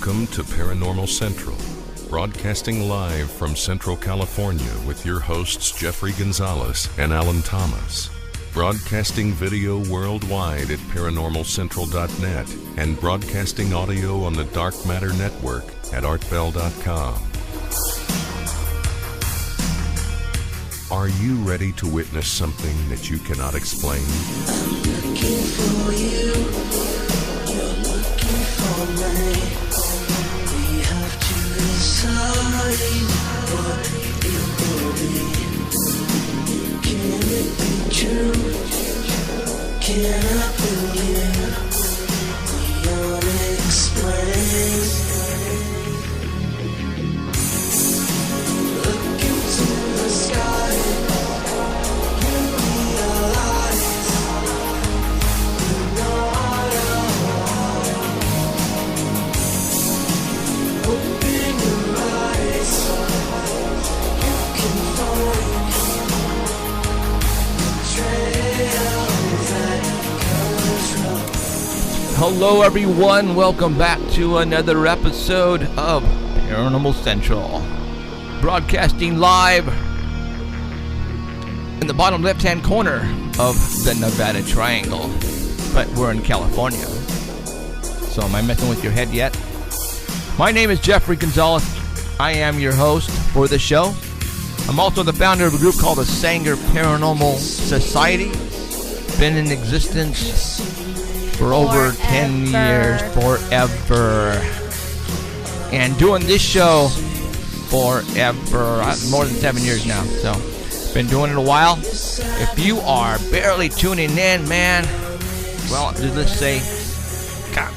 Welcome to Paranormal Central, broadcasting live from Central California with your hosts Jeffrey Gonzalez and Alan Thomas. Broadcasting video worldwide at ParanormalCentral.net and broadcasting audio on the Dark Matter Network at ArtBell.com. Are you ready to witness something that you cannot explain? I'm looking for you, you're looking for me. We have to decide what it will be. Can it be true? Can I believe the unexplained? Look into the sky. Hello everyone, welcome back to another episode of Paranormal Central. Broadcasting live in the bottom left-hand corner of the Nevada Triangle. But we're in California. So am I messing with your head yet? My name is Jeffrey Gonzalez. I am your host for the show. I'm also the founder of a group called the Sanger Paranormal Society. Been in existence for over 10 years, forever. And doing this show forever, more than 7 years now. So, been doing it a while. If you are barely tuning in, man, well, let's say, God,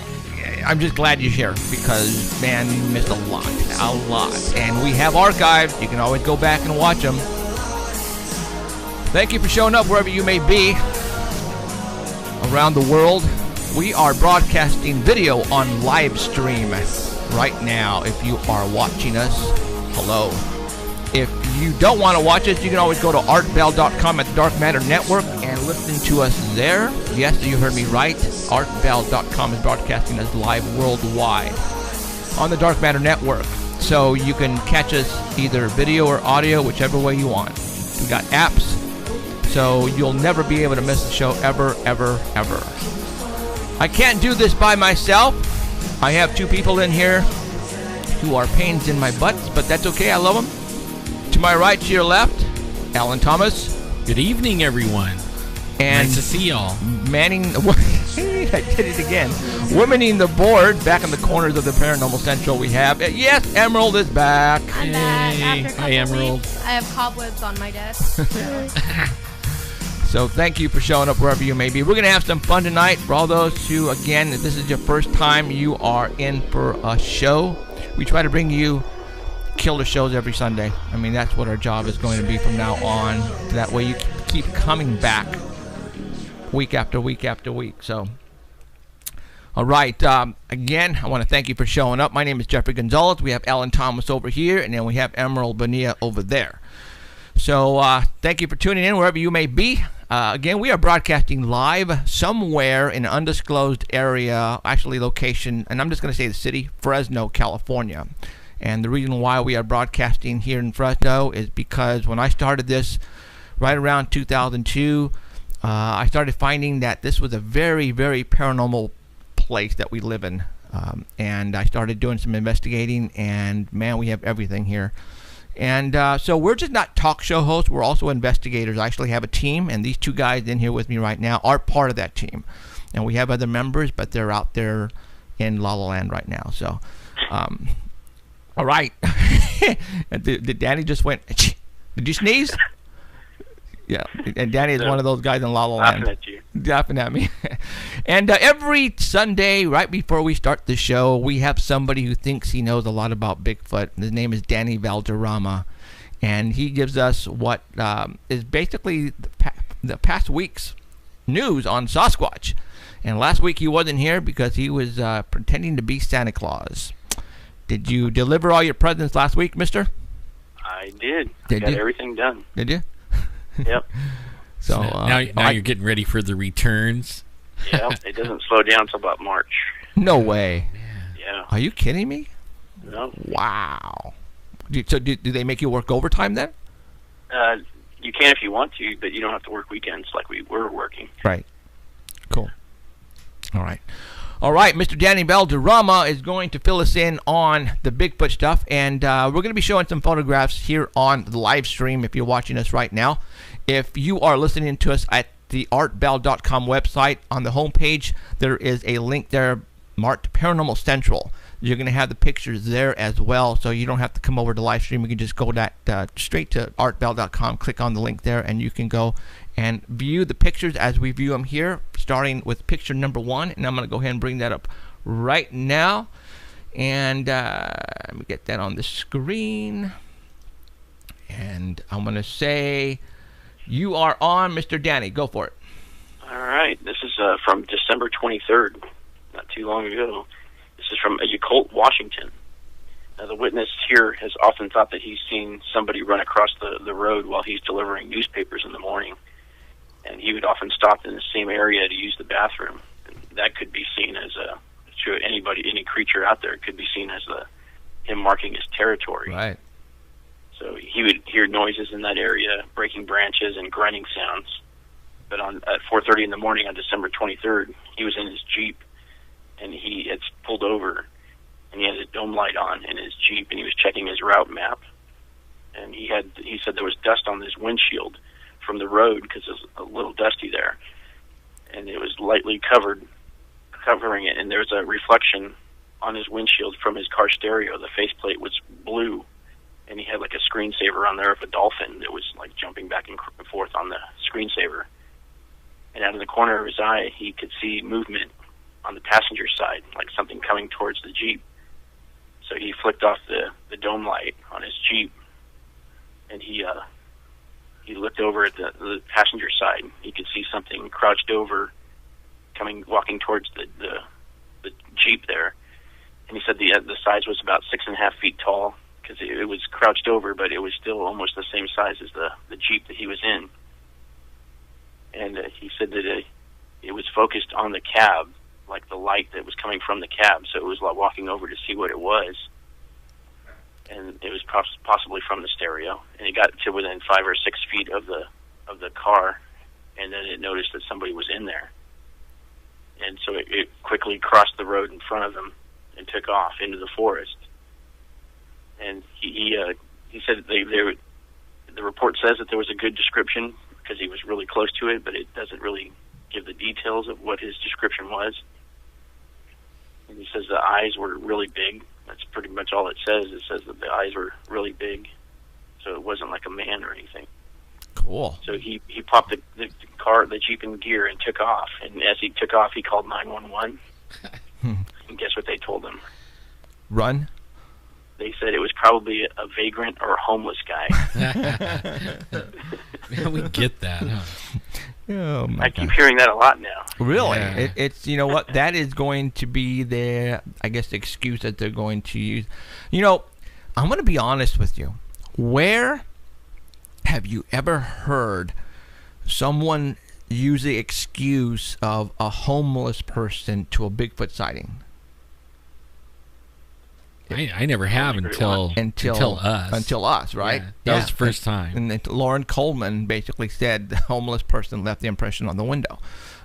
I'm just glad you're here because, man, you missed a lot. And we have archives. You can always go back and watch them. Thank you for showing up wherever you may be around the world. We are broadcasting video on live stream right now. If you are watching us, hello. If you don't want to watch us, you can always go to artbell.com at the Dark Matter Network and listen to us there. Yes, you heard me right. Artbell.com is broadcasting us live worldwide on the Dark Matter Network. So you can catch us either video or audio, whichever way you want. We got apps, so you'll never be able to miss the show ever, ever, ever. I can't do this by myself. I have two people in here who are pains in my butt, but that's okay. I love them. To my right, to your left, Alan Thomas. Good evening, everyone. And nice to see y'all. Manning, I did it again. Womaning the board back in the corners of the Paranormal Central. We have, yes, Emerald is back. I'm back after a couple Hi, Emerald. weeks. I have cobwebs on my desk. So thank you for showing up wherever you may be. We're going to have some fun tonight. For all those who, again, if this is your first time you are in for a show, we try to bring you killer shows every Sunday. I mean, that's what our job is going to be from now on. That way you keep coming back week after week after week. So, all right. Again, I want to thank you for showing up. My name is Jeffrey Gonzalez. We have Alan Thomas over here, and then we have Emerald Bonilla over there. So thank you for tuning in wherever you may be. Again, we are broadcasting live somewhere in an undisclosed area, actually location, and I'm just going to say the city, Fresno, California. And the reason why we are broadcasting here in Fresno is because when I started this right around 2002, I started finding that this was a very, very paranormal place that we live in. And I started doing some investigating, and man, we have everything here. And so we're just not talk show hosts. We're also investigators. I actually have a team, and these two guys in here with me right now are part of that team. And we have other members, but they're out there in La La Land right now. So, all right. Did Danny just went, did you sneeze? Yeah, and Danny is one of those guys in La La Land. Laughing at you. Laughing at me. And every Sunday, right before we start the show, we have somebody who thinks he knows a lot about Bigfoot. His name is Danny Valderrama. And he gives us what is basically the past week's news on Sasquatch. And last week he wasn't here because he was pretending to be Santa Claus. Did you deliver all your presents last week, mister? I did. Did Got you? everything done. Did you? Yep. So now you're getting ready for the returns. Yep. It doesn't slow down until about March. No way. Yeah. Are you kidding me? No. Wow. So do they make you work overtime then? You can if you want to, but you don't have to work weekends like we were working. Right. Cool. All right. All right, Mr. Danny Valderrama is going to fill us in on the Bigfoot stuff, and we're going to be showing some photographs here on the live stream if you're watching us right now. If you are listening to us at the artbell.com website, on the homepage, there is a link there marked Paranormal Central. You're going to have the pictures there as well, so you don't have to come over to live stream. You can just go straight to artbell.com, click on the link there, and you can go and view the pictures as we view them here, starting with picture number 1. And I'm going to go ahead and bring that up right now. And let me get that on the screen. And I'm going to say, you are on, Mr. Danny. Go for it. All right. This is from December 23rd, not too long ago. This is from Yacolt, Washington. Now, the witness here has often thought that he's seen somebody run across the road while he's delivering newspapers in the morning. And he would often stop in the same area to use the bathroom. And that could be seen as to anybody, any creature out there, could be seen as him marking his territory. Right. So he would hear noises in that area, breaking branches and grunting sounds. But at 4:30 in the morning on December 23rd, he was in his Jeep, and he had pulled over, and he had a dome light on in his Jeep, and he was checking his route map. And he said there was dust on his windshield from the road because it was a little dusty there, and it was lightly covering it, and there was a reflection on his windshield from his car stereo. The faceplate was blue, and he had like a screensaver on there of a dolphin that was like jumping back and forth on the screensaver. And out of the corner of his eye, he could see movement on the passenger side, like something coming towards the Jeep. So he flicked off the dome light on his Jeep, and he looked over at the passenger side. He could see something crouched over, walking towards the Jeep there. And he said the size was about 6.5 feet tall because it was crouched over, but it was still almost the same size as the Jeep that he was in. And he said that it was focused on the cab, like the light that was coming from the cab. So it was like walking over to see what it was. And it was possibly from the stereo. And it got to within 5 or 6 feet of the car, and then it noticed that somebody was in there. And so it quickly crossed the road in front of him and took off into the forest. And he said the report says that there was a good description because he was really close to it, but it doesn't really give the details of what his description was. And he says the eyes were really big. That's pretty much all it says. It says that the eyes were really big, so it wasn't like a man or anything. Cool. So he popped the Jeep in gear and took off. And as he took off, he called 911. And guess what they told him? Run. They said it was probably a vagrant or a homeless guy. Yeah, we get that, huh? Oh my I keep hearing that a lot now. Really? Yeah. It's, you know what, that is going to be the, I guess, the excuse that they're going to use. You know, I'm going to be honest with you. Where have you ever heard someone use the excuse of a homeless person to a Bigfoot sighting? I never have until us. Until us, right? Yeah, that was the first time. And then Lauren Coleman basically said the homeless person left the impression on the window.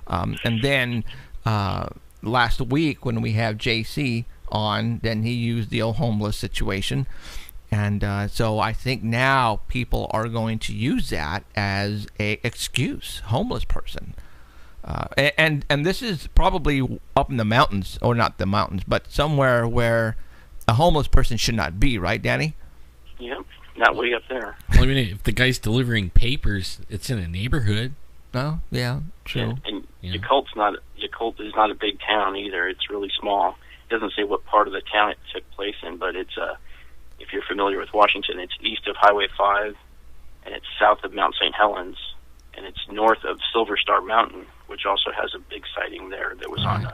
And then last week when we have JC on, then he used the old homeless situation. And so I think now people are going to use that as a excuse, homeless person. And this is probably up in the mountains, or not the mountains, but somewhere where a homeless person should not be, right, Danny? Yep, not way up there. Well, I mean, if the guy's delivering papers, it's in a neighborhood. No, yeah, true. And Yeah. Yacolt is not a big town either. It's really small. It doesn't say what part of the town it took place in, but it's if you're familiar with Washington, it's east of Highway 5, and it's south of Mount St. Helens, and it's north of Silver Star Mountain, which also has a big sighting there that was on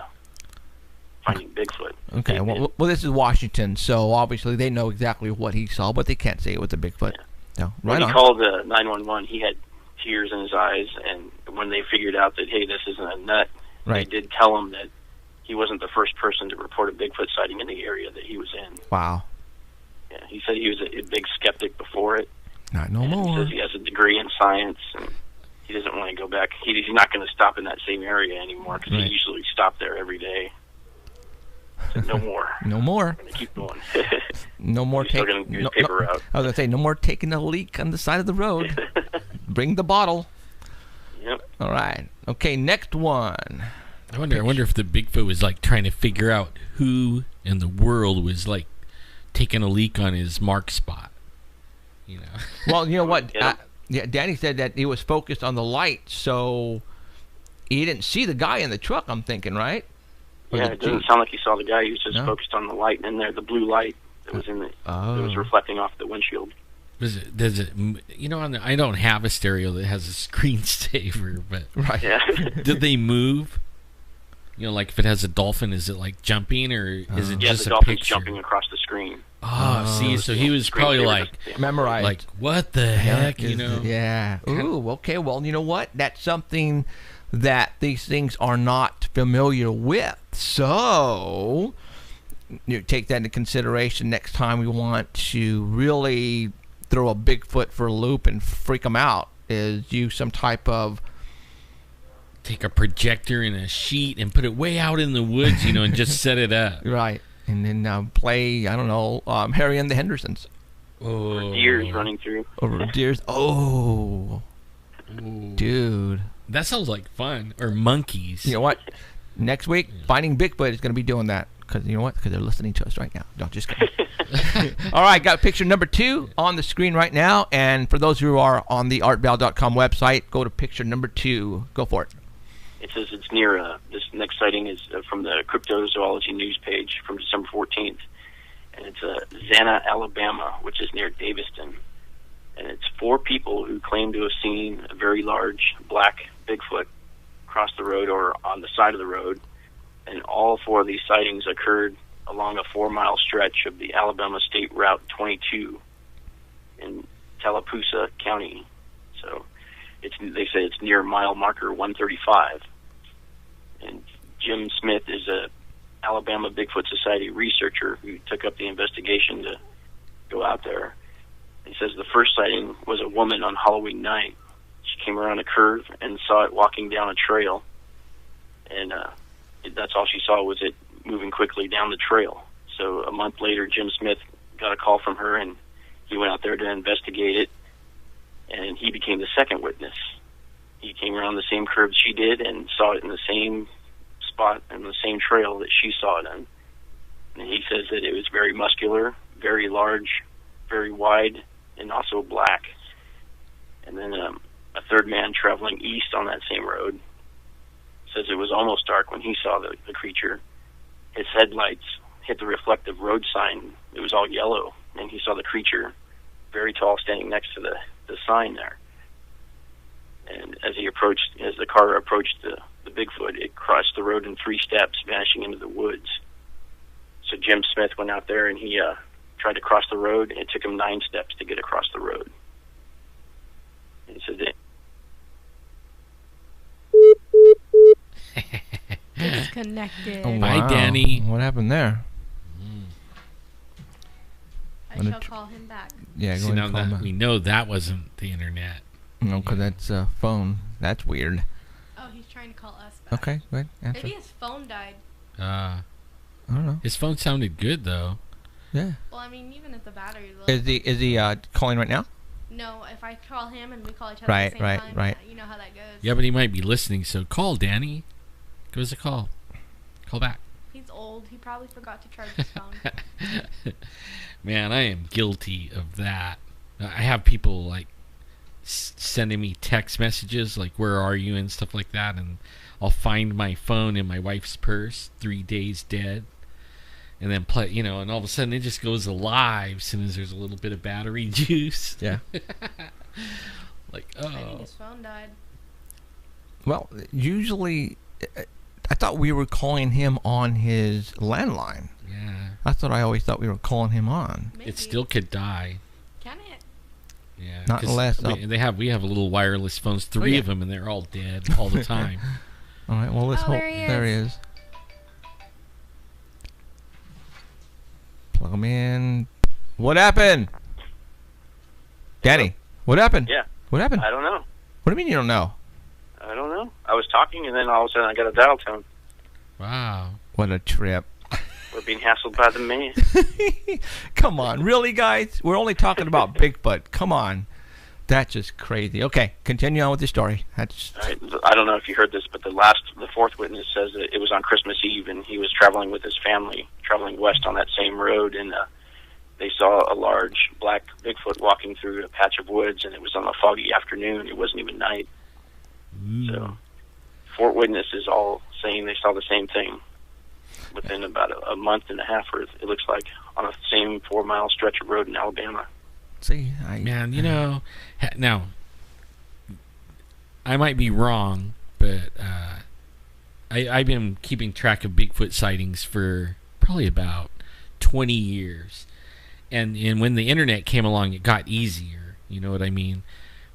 finding Bigfoot. Okay, well, this is Washington, so obviously they know exactly what he saw, but they can't say it was a Bigfoot. Yeah. No, When right he on. called 911, he had tears in his eyes, and when they figured out that, hey, this isn't a nut, Right. they did tell him that he wasn't the first person to report a Bigfoot sighting in the area that he was in. Wow. Yeah, he said he was a big skeptic before it. Not no and more. He says he has a degree in science, and he doesn't want to go back. He's not going to stop in that same area anymore because Right. he usually stopped there every day. So no more. No more. I'm going to keep going. No more He's still taking. going to do his paper route. I was gonna say no more taking a leak on the side of the road. Bring the bottle. Yep. All right. Okay. Next one. I wonder if the Bigfoot was like trying to figure out who in the world was like taking a leak on his mark spot. You know. Well, you know what? Yeah. Danny said that he was focused on the light, so he didn't see the guy in the truck. I'm thinking, right? Or Yeah, the it doesn't Jeep? sound like he saw the guy. He was just No. focused on the light in there, the blue light that was in the that was reflecting off the windshield. Does it? You know, I don't have a stereo that has a screensaver, but Right. Yeah. did they move? You know, like if it has a dolphin, is it like jumping or is it Yeah, just the a dolphin's picture? jumping across the screen. Oh, see, so he was probably Screensaver like, doesn't- Memorized. like what the heck, you Is- know? Yeah. Ooh, okay. Well, you know what? That's something that these things are not familiar with. So you take that into consideration next time we want to really throw a Bigfoot for a loop and freak them out. Is use some type of Take a projector and a sheet and put it way out in the woods, you know, and just set it up. right, and then play, I don't know, Harry and the Hendersons Oh, Deers running through. or Deers. Oh, Ooh. dude. That sounds like fun. Or monkeys. You know what? Next week, Finding Bigfoot is going to be doing that. Because you know what? Because they're listening to us right now. No, just kidding. All right, got picture number 2 on the screen right now. And for those who are on the artval.com website, go to picture number 2. Go for it. It says it's near, this next sighting is from the Cryptozoology news page from December 14th. And it's Zana, Alabama, which is near Daviston. And it's 4 people who claim to have seen a very large black Bigfoot cross the road or on the side of the road. And all 4 of these sightings occurred along a 4-mile stretch of the Alabama State Route 22 in Tallapoosa County. So they say it's near mile marker 135. And Jim Smith is a Alabama Bigfoot Society researcher who took up the investigation to go out there. He says the first sighting was a woman on Halloween night. She came around a curve and saw it walking down a trail. And that's all she saw was it moving quickly down the trail. So a month later, Jim Smith got a call from her, and he went out there to investigate it, and he became the second witness. He came around the same curve she did and saw it in the same spot and the same trail that she saw it in. And he says that it was very muscular, very large, very wide, and also black. And then a third man traveling east on that same road says it was almost dark when he saw the creature. His headlights hit the reflective road sign. It was all yellow, and he saw the creature very tall standing next to the sign there. And as the car approached the Bigfoot, it crossed the road in 3 steps, vanishing into the woods. So Jim Smith went out there and he tried to cross the road, and it took him 9 steps to get across the road. And he said that Disconnected. Oh, Bye, Danny. What happened there? I shall call him back. Yeah, go See, ahead now and call him that back. we know that wasn't the internet. No, because that's a phone. That's weird. Oh, he's trying to call us back. Okay, go ahead. Answer. Maybe his phone died. I don't know. His phone sounded good though. Yeah. Well, I mean, even if the battery's low. Is he calling right now? No, if I call him and we call each other Right, at the same right, time, right. you know how that goes. Yeah, but he might be listening. So call Danny. Give us a call. Call back. He's old. He probably forgot to charge his phone. Man, I am guilty of that. I have people like sending me text messages like "Where are you?" and stuff like that, and I'll find my phone in my wife's purse, 3 days dead, and then play, you know, and all of a sudden it just goes alive as soon as there's a little bit of battery juice. Yeah. Like, I think oh, his phone died. Well, usually, I thought we were calling him on his landline. yeah, That's what I always thought we were calling him on. Maybe. it still could die. Can it? Yeah, Not 'cause unless, we have little wireless phones, 3 yeah. of them, and they're all dead all the time. All right. Well, let's Oh, hope. there he There he is. Welcome in. What happened? Danny, what happened? Yeah. What happened? I don't know. What do you mean you don't know? I don't know. I was talking, and then all of a sudden I got a dial tone. Wow. What a trip. We're being hassled by the man. Come on. Really, guys? We're only talking about Bigfoot. Come on. That's just crazy. Okay, continue on with the story. That's All right. I don't know if you heard this, but the fourth witness says that it was on Christmas Eve, and he was traveling with his family, traveling west on that same road, and they saw a large black Bigfoot walking through a patch of woods, and it was on a foggy afternoon. It wasn't even night. So 4 witnesses all saying they saw the same thing within about a month and a half, or it looks like, on a same 4-mile stretch of road in Alabama. see, Man, now, I might be wrong, but I've been keeping track of Bigfoot sightings for probably about 20 years. And when the internet came along, it got easier. You know what I mean?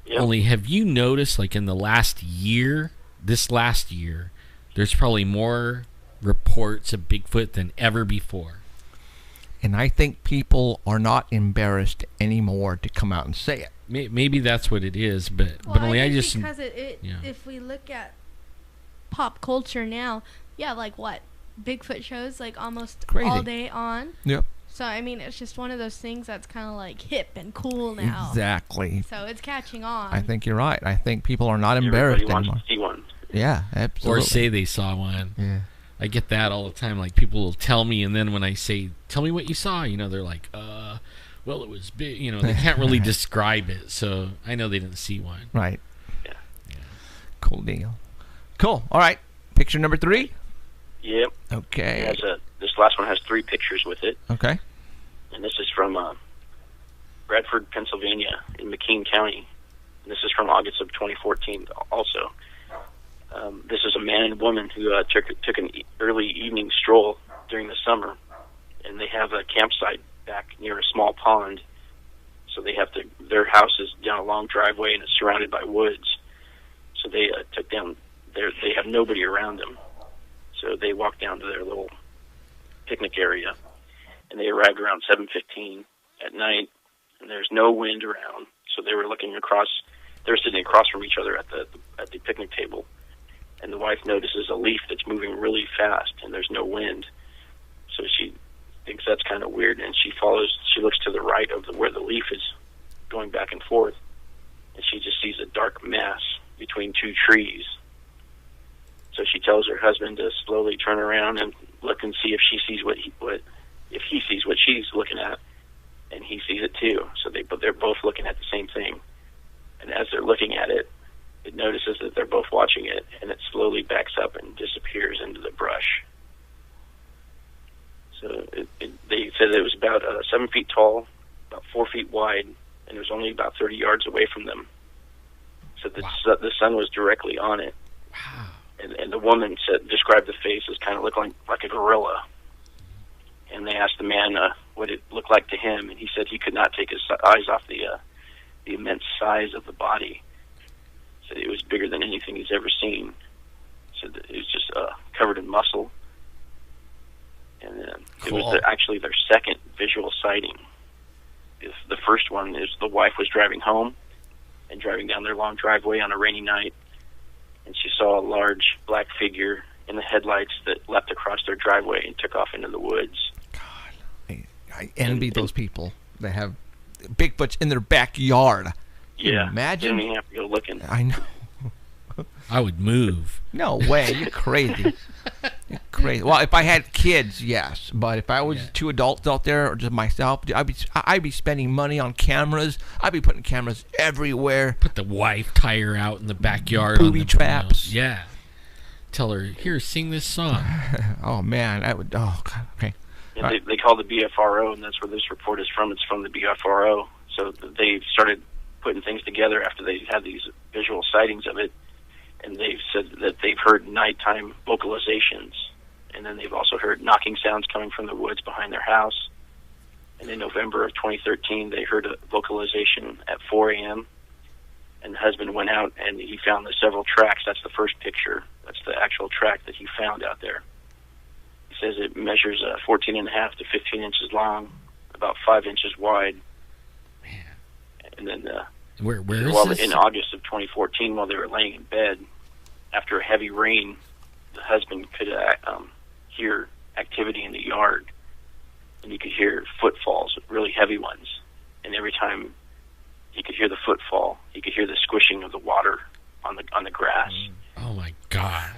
Yep. Only, have you noticed, like in the last year, this last year, there's probably more reports of Bigfoot than ever before. and I think people are not embarrassed anymore to come out and say it. Maybe that's what it is, but Well, only I think just because yeah. if we look at pop culture now, yeah, like what Bigfoot shows like almost Crazy. all day on. Yep. So I mean, it's just one of those things that's kind of like hip and cool now. Exactly. So it's catching on. I think you're right. I think people are not Everybody embarrassed wants anymore. to see one. Yeah, absolutely. or say they saw one. Yeah. I get that all the time. Like, people will tell me, and then when I say, "Tell me what you saw," they're like, well, it was big. They can't really describe it, so I know they didn't see one. Right. Yeah. Cool deal. Cool. All right. Picture number 3. Yep. Okay. This last one has 3 pictures with it, Okay. and this is from Bradford, Pennsylvania, in McKean County. And this is from August of 2014 also. This is a man and woman who took an early evening stroll during the summer, and they have a campsite back near a small pond. So their house is down a long driveway and it's surrounded by woods. So they took down they have nobody around them. So they walked down to their little picnic area, and they arrived around 7:15 at night, and there's no wind around. So they were looking across. They were sitting across from each other at the picnic table, and the wife notices a leaf that's moving really fast, and there's no wind. So she thinks that's kind of weird, and she looks to the right of where the leaf is going back and forth, and she just sees a dark mass between 2 trees. So she tells her husband to slowly turn around and look and see if she sees if he sees what she's looking at, and he sees it too. So they're both looking at the same thing, and as they're looking at it, it notices that they're both watching it, and it slowly backs up and disappears into the brush. So they said it was about 7 feet tall, about 4 feet wide, and it was only about 30 yards away from them. So the sun was directly on it. Wow. And the woman described the face as kind of looking like a gorilla. And they asked the man what it looked like to him, and he said he could not take his eyes off the immense size of the body. Said it was bigger than anything he's ever seen. Said that it was just covered in muscle. And it was actually their second visual sighting. The first one is the wife was driving home and driving down their long driveway on a rainy night, and she saw a large black figure in the headlights that leapt across their driveway and took off into the woods. God, I envy those people that have Bigfoots in their backyard. Can you imagine? You don't even have to go looking. I know. I would move. No way. You're crazy. You're crazy. Well, if I had kids, yes. But if I was 2 adults out there or just myself, I'd be spending money on cameras. I'd be putting cameras everywhere. Put the wife, tie her out in the backyard. Booby traps. Yeah. Tell her, here, sing this song. Oh, man. I would. Oh, God. Okay. And they call the BFRO, and that's where this report is from. It's from the BFRO. So they started putting things together after they had these visual sightings of it. And they've said that they've heard nighttime vocalizations. And then they've also heard knocking sounds coming from the woods behind their house. And in November of 2013, they heard a vocalization at 4 a.m. And the husband went out and he found the several tracks. That's the first picture. That's the actual track that he found out there. He says it measures 14.5 to 15 inches long, about 5 inches wide. Man. And then Where is this? in August of 2014, while they were laying in bed, after a heavy rain, the husband could hear activity in the yard, and he could hear footfalls, really heavy ones. And every time he could hear the footfall, he could hear the squishing of the water on the grass. Oh my God!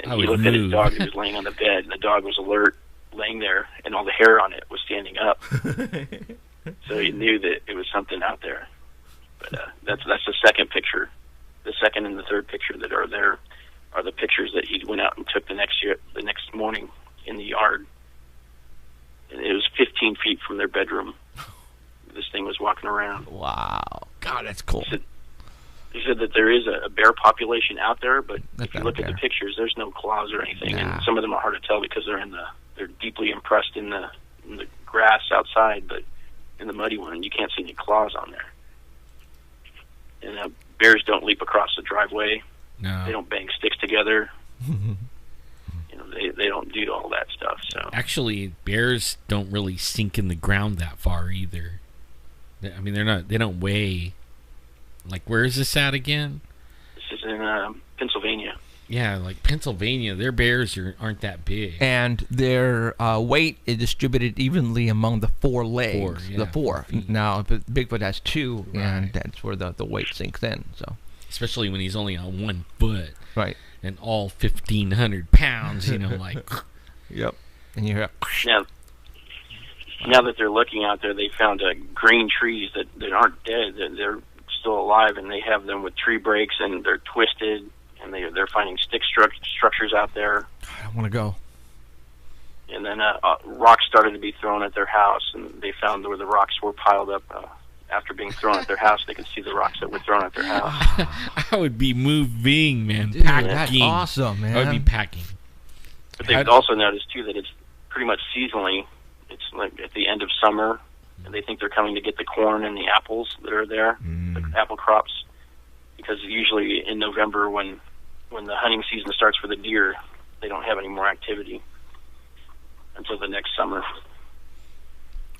And I he would looked at his move. dog that was laying on the bed, and the dog was alert, laying there, and all the hair on it was standing up. So he knew that it was something out there. But that's the second picture. The second and the third picture that are there are the pictures that he went out and took the next morning in the yard. And it was 15 feet from their bedroom. This thing was walking around. Wow. God, that's cool. He said that there is a bear population out there, but That's if you not look a at the bear. pictures, there's no claws or anything, Nah. and some of them are hard to tell because they're deeply impressed in the grass outside, but in the muddy one, you can't see any claws on there. And bears don't leap across the driveway. No. They don't bang sticks together. They don't do all that stuff. So Actually, bears don't really sink in the ground that far either. I mean, they don't weigh. Like, where is this at again? this is in Pennsylvania. Yeah, like Pennsylvania, their bears aren't that big. And their weight is distributed evenly among the four legs. Four, yeah, the 4. 4 feet. Now, Bigfoot has 2, and Right. that's where the weight sinks in. So, Especially when he's only on 1 foot right. and all 1,500 pounds, like. Yep. And you hear, Now that they're looking out there, they found green trees that aren't dead. They're still alive, and they have them with tree breaks, and they're twisted, and they're finding stick structures out there. I want to go. And then rocks started to be thrown at their house, and they found where the rocks were piled up. After being thrown at their house, they could see the rocks that were thrown at their house. I would be moving, man. Dude, packing. that's awesome, man. I would be packing. But they've also noticed, too, that it's pretty much seasonally. It's like at the end of summer, and they think they're coming to get the corn and the apples that are there, the apple crops, because usually in November when the hunting season starts for the deer, they don't have any more activity until the next summer.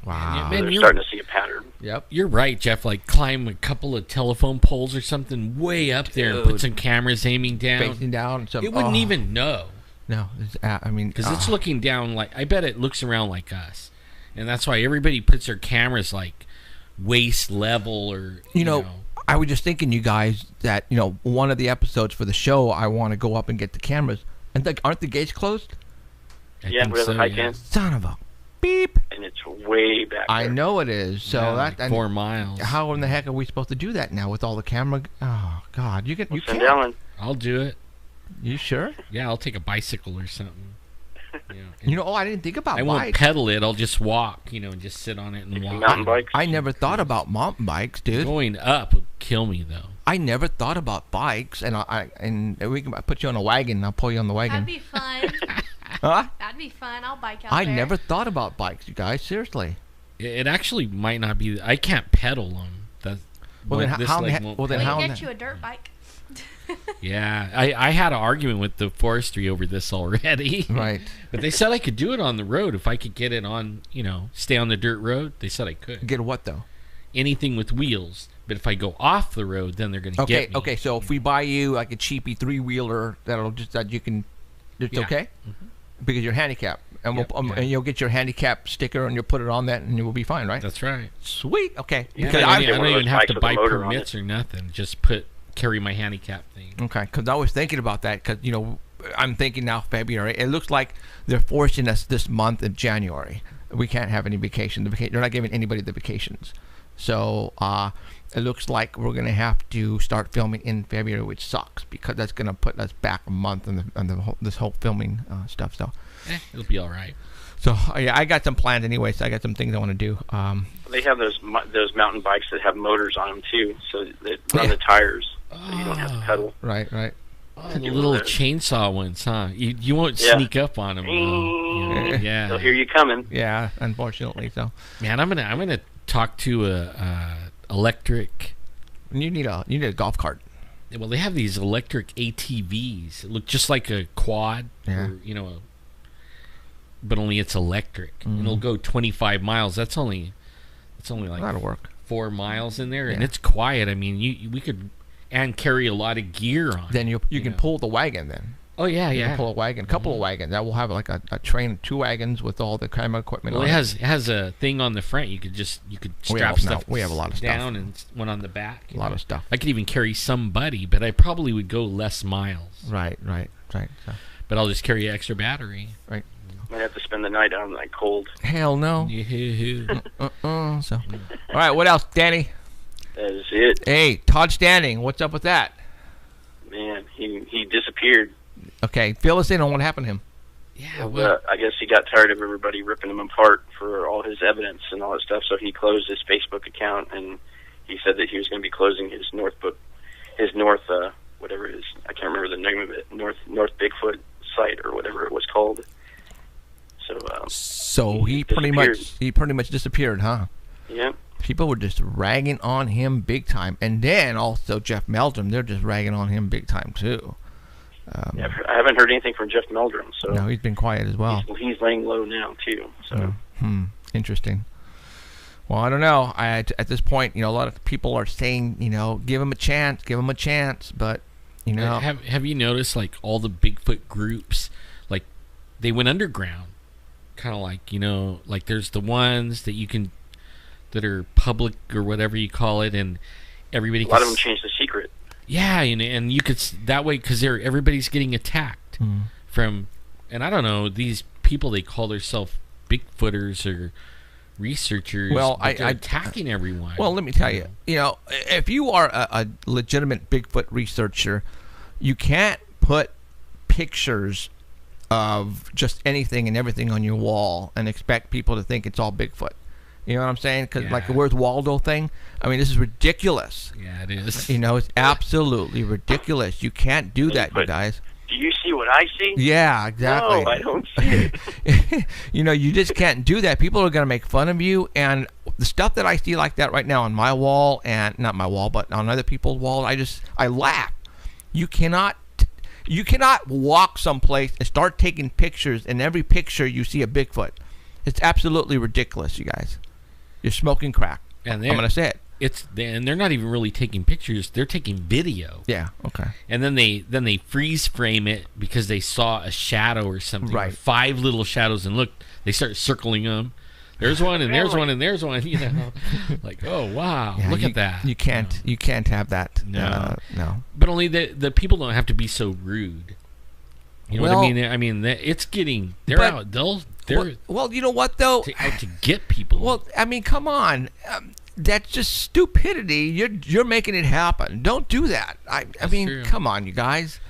Wow. Man, They're you're- starting to see a pattern. Yep. You're right, Jeff. Like, climb a couple of telephone poles or something way up there and put Dude. some cameras aiming down. Facing down. Some, It wouldn't even know. No. It's, I mean, Because it's looking down like, I bet it looks around like us. And that's why everybody puts their cameras like waist level or, You know, I was just thinking, you guys, that, one of the episodes for the show, I want to go up and get the cameras. And aren't the gates closed? I Yeah, think we have a so, hike yeah. in, Son of a beep. and it's way back I there. know it is. So Yeah, that like 4 miles. how in the heck are we supposed to do that now with all the camera? Oh God, you Send can't. Ellen. I'll do it. You sure? Yeah, I'll take a bicycle or something. I didn't think about I won't bikes. pedal it. I'll just walk, and just sit on it and walk. Mountain bikes. I never thought about mountain bikes, dude. Going up would kill me, though. I never thought about bikes, and and we can put you on a wagon. I'll pull you on the wagon. That'd be fun. Huh? That'd be fun. I'll bike out I there. never thought about bikes, you guys. Seriously. It actually might not be. I can't pedal them. That's Well, then this how leg the won't well, then pedal. how We in get the- you a dirt bike. Yeah, I had an argument with the forestry over this already. Right. But they said I could do it on the road if I could get it on, stay on the dirt road. They said I could. Get what though? Anything with wheels. But if I go off the road, then they're going to Okay. get me. Okay. So if we buy you like a cheapy 3-wheeler that you can, it's Yeah. okay, because you're handicapped, and Yep, yeah. and you'll get your handicap sticker and you'll put it on that, and you will be fine, right? That's right. Sweet. Okay. Yeah, Because I get don't one of even those have bikes to with a buy motor on permits it. or nothing. Just carry my handicap thing. Okay, because I was thinking about that because, I'm thinking now February. It looks like they're forcing us this month in January. We can't have any vacation. They're not giving anybody the vacations. So it looks like we're going to have to start filming in February, which sucks because that's going to put us back a month on this whole filming stuff. So, It'll be all right. yeah, I got some plans anyway. So I got some things I want to do. They have those mountain bikes that have motors on them too, so that run the tires, so you don't have to pedal. Right. Oh, the little chainsaw ones, huh? You won't Yeah. sneak up on them. Yeah. They'll hear you coming. Yeah, unfortunately. So Man, I'm gonna talk to a electric. you need a golf cart. Well, they have these electric ATVs. It look just like a quad, Yeah. or but only it's electric. And it'll go 25 miles. That's only like That'll work. 4 miles in there, and Yeah. it's quiet. I mean, we could and carry a lot of gear on. Then you can know. pull the wagon then. Oh yeah, You yeah. can pull a wagon, couple of wagons. That will have like a train, 2 wagons with all the camera equipment Well, on it has a thing on the front. You could strap stuff. we have a lot of stuff. down and one on the back. A lot of stuff. I could even carry somebody, but I probably would go less miles. Right. So, But I'll just carry an extra battery. right. Might have to spend the night out in that cold. Hell no. So, all right. What else, Danny? That is it. Hey, Todd Standing. What's up with that? Man, he disappeared. Okay, fill us in on what happened to him. Yeah, well, I guess he got tired of everybody ripping him apart for all his evidence and all that stuff, so he closed his Facebook account, and he said that he was going to be closing his whatever it is, I can't remember the name of it, North Bigfoot site or whatever it was called. So he pretty much disappeared, huh? Yeah. People were just ragging on him big time, and then also Jeff Meldrum, they're just ragging on him big time too. Yeah, I haven't heard anything from Jeff Meldrum, so No, he's been quiet as well. he's laying low now too. So Interesting. Well, I don't know. At this point, a lot of people are saying, give him a chance, but have you noticed like all the Bigfoot groups, like they went underground, kind of like like there's the ones that are public or whatever you call it, and everybody. A lot of them changed the secret. Yeah, and you could that way because everybody's getting attacked from, and I don't know, these people, they call themselves Bigfooters or researchers. Well, but they're attacking everyone. Well, let me tell you, if you are a legitimate Bigfoot researcher, you can't put pictures of just anything and everything on your wall and expect people to think it's all Bigfoot. You know what I'm saying? Because like the Where's Waldo thing, I mean, this is ridiculous. Yeah, it is. It's absolutely ridiculous. You can't do that, you guys. Do you see what I see? Yeah, exactly. No, I don't see it. You just can't do that. People are going to make fun of you, and the stuff that I see like that right now on my wall, and not my wall, but on other people's walls, I laugh. You cannot walk someplace and start taking pictures, and every picture you see a Bigfoot. It's absolutely ridiculous, you guys. You're smoking crack. And I'm going to say it. And they're not even really taking pictures; they're taking video. Yeah. Okay. And then they freeze frame it because they saw a shadow or something, Right. or 5 little shadows, and look, they start circling them. There's one, and there's one, and there's one. Like, oh wow, Yeah, look at that. You can't have that. No. No. But only the people don't have to be so rude. You know what I mean? I mean, it's getting. They're but- out. They're Well, you know what though? out to get people. Well, I mean, come on. That's just stupidity. You're making it happen. Don't do that. I mean, true. come on, you guys.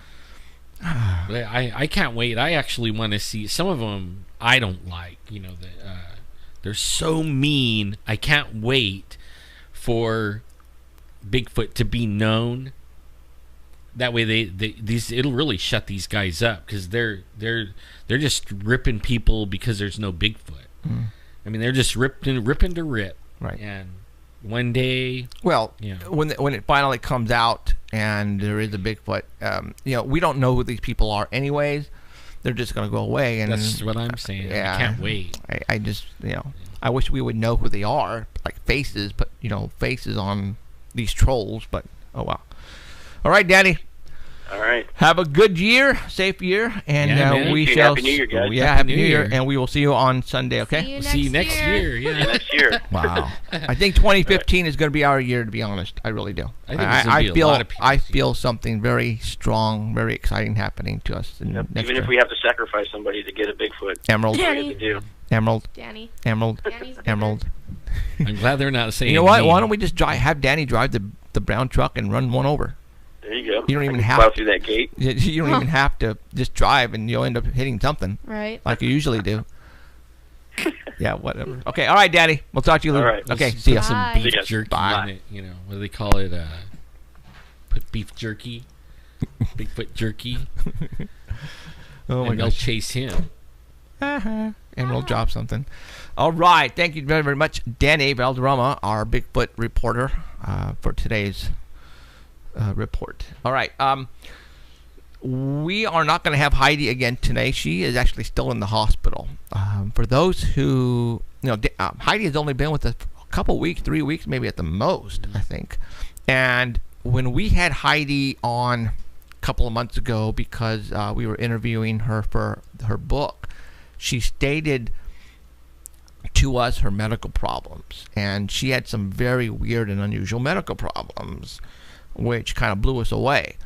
But I can't wait. I actually want to see some of them. I don't like. They're so mean. I can't wait for Bigfoot to be known. That way, it'll really shut these guys up because they're just ripping people because there's no Bigfoot. I mean, they're just ripping to rip. Right. And one day, Well, Yeah. when it finally comes out and there is a Bigfoot, we don't know who these people are anyways. They're just going to go away. And that's what I'm saying. Yeah. I can't wait. I just, I wish we would know who they are, like faces, but, faces on these trolls. But, oh, well. All right, Danny. All right. Have a good year, safe year, and Yeah, man. we Thank you. shall. Happy New Year, guys. Yeah, Happy New Year, and we will see you on Sunday. Okay. See you next year. Yeah. Next year. Wow. I think 2015 is going to be our year. To be honest, I really do. I think there's gonna be a feel lot of people I see feel something very strong, very exciting happening to us in next Even year. if we have to sacrifice somebody to get a Bigfoot, Emerald, that's what we have to do. Emerald, Danny. Emerald, Danny's Emerald. I'm glad they're not saying. You know what? me. Why don't we just have Danny drive the brown truck and run one over? There you go. You don't I even can have plow to. through that gate. You don't even have to just drive, and you'll end up hitting something Right. like you usually do. Yeah, whatever. Okay, all right, Daddy. We'll talk to you later. All right. Okay, Put see ya. some Bye. beef See ya. jerky Bye. in it. What do they call it? Put beef jerky, Bigfoot jerky, Oh my and they'll gosh. chase him. And we'll drop something. All right. Thank you very, very much, Danny Valderrama, our Bigfoot reporter, for today's report. All right. we are not going to have Heidi again today. She is actually still in the hospital. For those who, Heidi has only been with us for a couple weeks, 3 weeks, maybe at the most, I think. And when we had Heidi on a couple of months ago, because we were interviewing her for her book, she stated to us her medical problems. And she had some very weird and unusual medical problems, which kind of blew us away.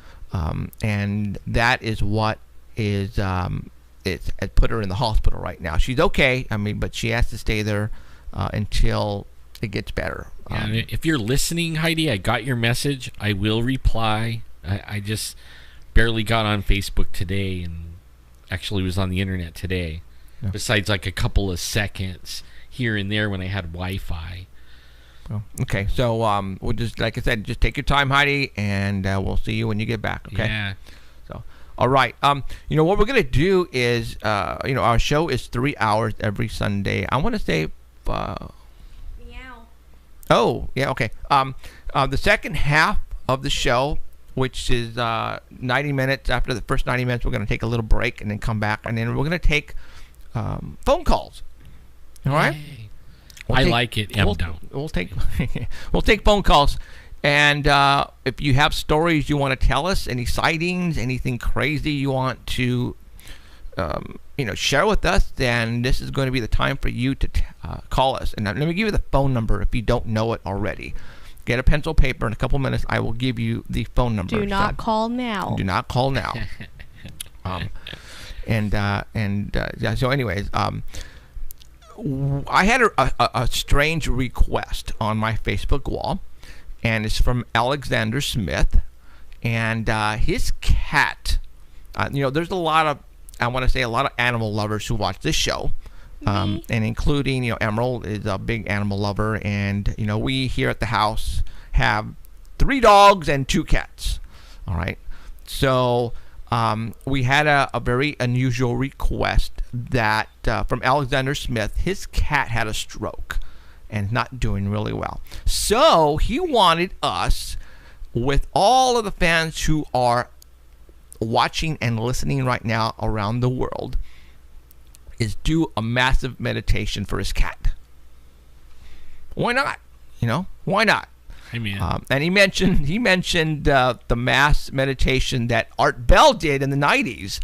And that is what is it put her in the hospital right now. She's okay, but she has to stay there until it gets better. And if you're listening, Heidi, I got your message. I will reply. I just barely got on Facebook today, and actually was on the internet today. Yeah. Besides like a couple of seconds here and there when I had Wi-Fi. Okay, so we'll just, like I said, just take your time, Heidi, and we'll see you when you get back. Okay. Yeah. So, all right. What we're gonna do is, our show is 3 hours every Sunday. I want to say. Meow. Oh, yeah. Okay. The second half of the show, which is 90 minutes. After the first 90 minutes, we're gonna take a little break and then come back, and then we're gonna take phone calls. All right. Yay. I like it. We'll take we'll take phone calls, and if you have stories you want to tell us, any sightings, anything crazy you want to share with us, then this is going to be the time for you to call us. And let me give you the phone number if you don't know it already. Get a pencil, paper. In a couple minutes, I will give you the phone number. Do not call now. Do not call now. So, anyways. I had a strange request on my Facebook wall, and it's from Alexander Smith, and his cat. There's a lot of animal lovers who watch this show, and including Emerald is a big animal lover, and we here at the house have 3 dogs and 2 cats. All right, so. We had a very unusual request that from Alexander Smith. His cat had a stroke and not doing really well. So he wanted us, with all of the fans who are watching and listening right now around the world, is do a massive meditation for his cat. Why not? Why not? Amen. And he mentioned the mass meditation that Art Bell did in the 90s,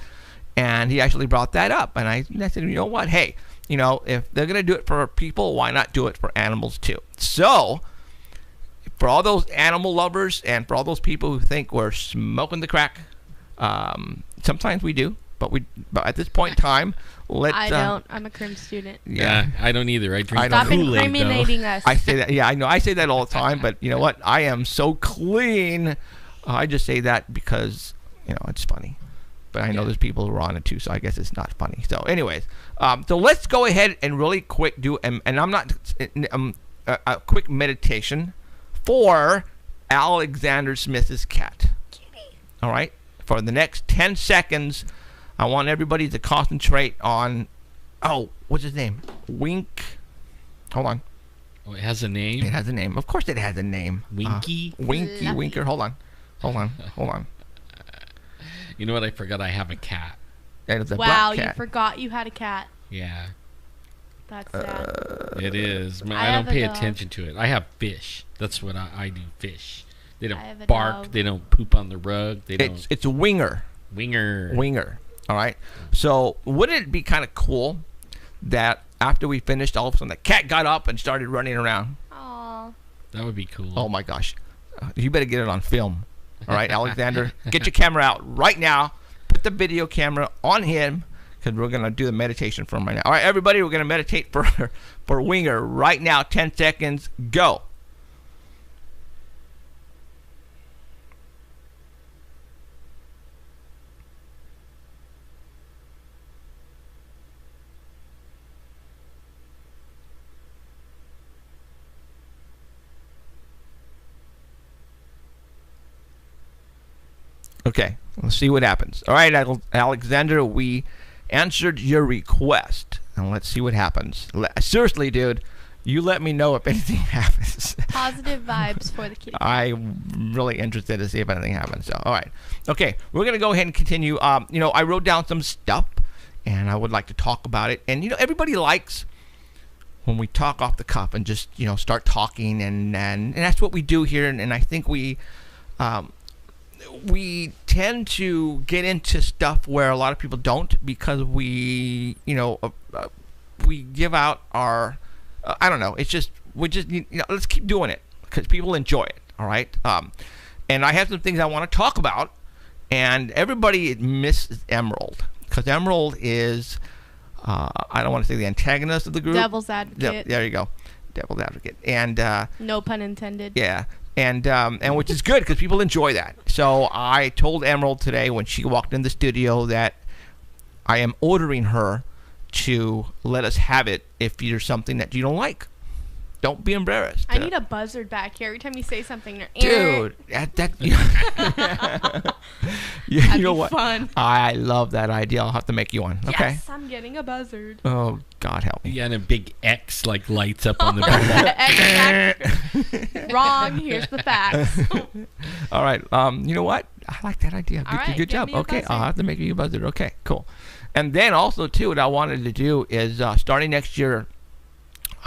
and he actually brought that up. And I said, you know what? Hey, if they're gonna do it for people, why not do it for animals too? So, for all those animal lovers and for all those people who think we're smoking the crack, sometimes we do, but at this point in time, I don't. I'm a crim student. Yeah, I don't either. I drink Stop Kool-Aid, incriminating us. I say that. Yeah, I know. I say that all the time. But you know what? I am so clean. I just say that because it's funny. But I know there's people who are on it too, so I guess it's not funny. So, anyways, so let's go ahead and really quick do and I'm not a quick meditation for Alexander Smith's cat. Kitty. All right. For the next 10 seconds. I want everybody to concentrate on, what's his name? Wink. Hold on. Oh, it has a name? It has a name. Of course it has a name. Winky? Winky, Fluffy. Winker. Hold on. You know what? I forgot I have a cat. And it's a Wow, black cat. you forgot you had a cat. Yeah. That's sad. It is. I I have don't a pay dog. attention to it. I have fish. That's what I do, fish. They I have a don't bark. dog. They don't poop on the rug. They don't. It's a winger. Winger. All right. So wouldn't it be kind of cool that after we finished, all of a sudden the cat got up and started running around? Aw. That would be cool. Oh my gosh. You better get it on film. All right, Alexander, get your camera out right now. Put the video camera on him, because we're going to do the meditation for him right now. All right, everybody, we're going to meditate for Winger right now. 10 seconds, go. Okay, let's see what happens. All right, Alexander, we answered your request, and let's see what happens. Seriously, dude, You let me know if anything happens. Positive vibes for the kitty cat. I'm really interested to see if anything happens. So, all right. Okay, we're going to go ahead and continue. I wrote down some stuff, and I would like to talk about it. And, everybody likes when we talk off the cuff and just, start talking. And that's what we do here. And I think we tend to get into stuff where a lot of people don't, because we give out our... I don't know. It's just let's keep doing it because people enjoy it. All right. And I have some things I want to talk about, and everybody misses Emerald because Emerald is I don't want to say the antagonist of the group. Devil's advocate. There you go, devil's advocate. And no pun intended. Yeah. And which is good because people enjoy that. So I told Emerald today when she walked in the studio that I am ordering her to let us have it if there's something that you don't like. Don't be embarrassed. I need a buzzard back here every time you say something. Dude, you know what? Fun. I love that idea. I'll have to make you one. Okay. Yes, I'm getting a buzzard. Oh, God help me. Yeah, and a big X lights up on the back. Wrong. Here's the facts. All right. You know what? I like that idea. Good job. Okay, I'll have to make you a buzzard. Okay, cool. And then also, too, what I wanted to do is starting next year,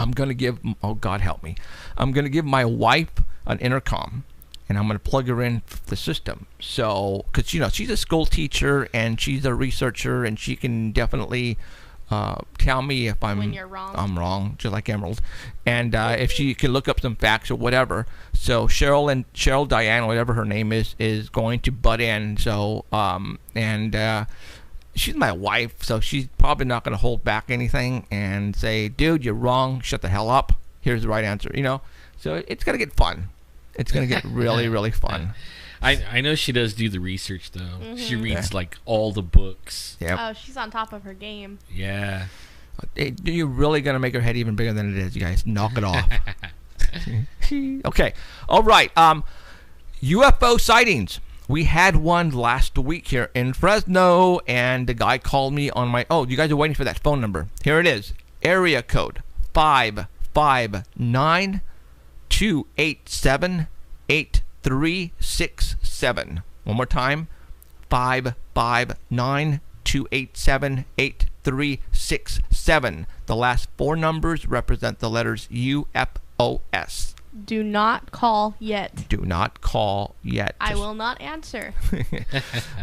I'm going to give, oh, God help me, I'm going to give my wife an intercom, and I'm going to plug her in the system. So, because, she's a school teacher, and she's a researcher, and she can definitely tell me if when you're wrong. I'm wrong, just like Emerald. And if she can look up some facts or whatever. So Cheryl Diane, whatever her name is going to butt in. So, she's my wife, so she's probably not going to hold back anything and say, dude, you're wrong, shut the hell up, here's the right answer, So it's going to get fun. It's going to get really, really fun. I know she does do the research, though. Mm-hmm. She reads, all the books. Yep. Oh, she's on top of her game. Yeah. You're really going to make her head even bigger than it is, you guys. Knock it off. Okay. All right. UFO sightings. We had one last week here in Fresno, and the guy called me on my... Oh, you guys are waiting for that phone number. Here it is. Area code 559-287-8367. One more time. 559-287-8367. The last four numbers represent the letters UFOS. Do not call yet. Do not call yet. I will not answer.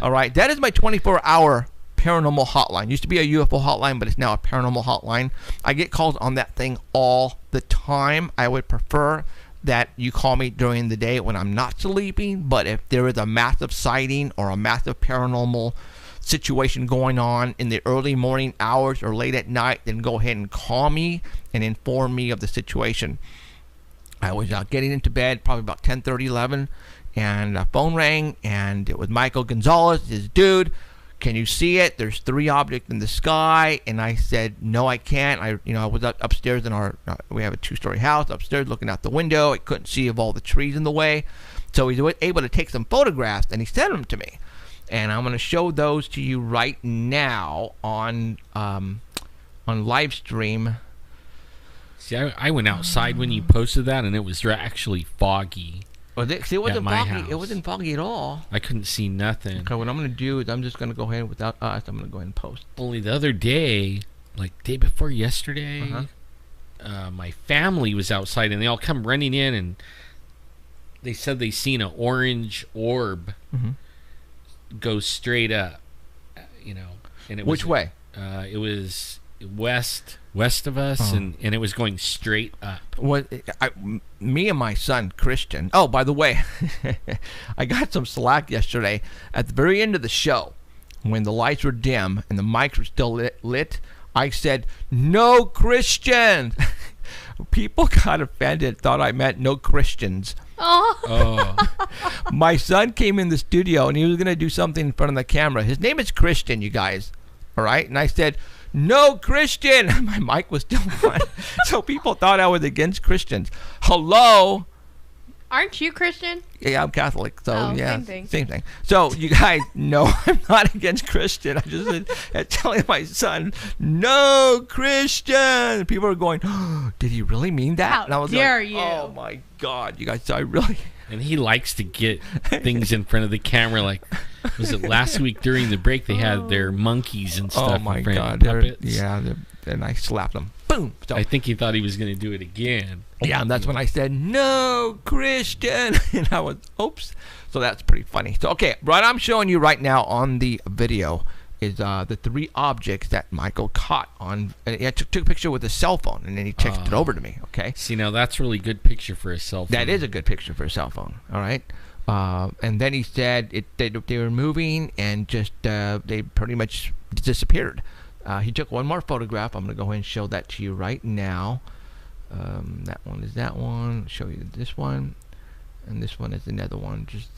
All right. That is my 24-hour paranormal hotline. Used to be a UFO hotline, but it's now a paranormal hotline. I get calls on that thing all the time. I would prefer that you call me during the day when I'm not sleeping, but if there is a massive sighting or a massive paranormal situation going on in the early morning hours or late at night, then go ahead and call me and inform me of the situation. I was getting into bed probably about 10:30, 11, and a phone rang, and it was Michael Gonzalez. His dude, can you see it? There's three objects in the sky. And I said, no, I can't. I was upstairs in our, we have a two-story house, upstairs looking out the window. I couldn't see of all the trees in the way. So he was able to take some photographs, and he sent them to me. And I'm going to show those to you right now on live stream. See, I went outside when you posted that, and it was actually foggy. See, it wasn't foggy. It wasn't foggy at all. I couldn't see nothing. Okay, what I'm going to do is I'm just going to go ahead without us. I'm going to go ahead and post. Only the other day, day before yesterday, my family was outside, and they all come running in, and they said they seen an orange orb go straight up. And it was, which way? It was west of us, and it was going straight up. Me and my son Christian. Oh, by the way, I got some slack yesterday at the very end of the show when the lights were dim and the mics were still lit. I said, "No Christians." People got offended, thought I meant no Christians. Oh. My son came in the studio and he was going to do something in front of the camera. His name is Christian, you guys. All right? And I said, "No Christian." My mic was still on. So people thought I was against Christians. Hello? Aren't you Christian? Yeah, I'm Catholic, so Oh, yeah, same thing. So you guys know I'm not against Christian. I just been telling my son, no Christian. People are going, oh, did he really mean that? How and I was dare like, you. oh my God, you guys, so I really. And he likes to get things in front of the camera. Like, was it last week during the break they had their monkeys and stuff Oh my in front God, of puppets? and I slapped them. Boom. So, I think he thought he was going to do it again. yeah, and that's when I said, no Christian. And I was, oops. So that's pretty funny. So, okay, what I'm showing you right now on the video is the 3 objects that Michael caught on. And he took a picture with his cell phone, and then he texted it over to me, okay? See, now that's really good picture for a cell phone. That is a good picture for a cell phone, all right? And then he said they were moving and just they pretty much disappeared. He took one more photograph. I'm going to go ahead and show that to you right now. That one is that one. I'll show you this one. And this one is another one. Just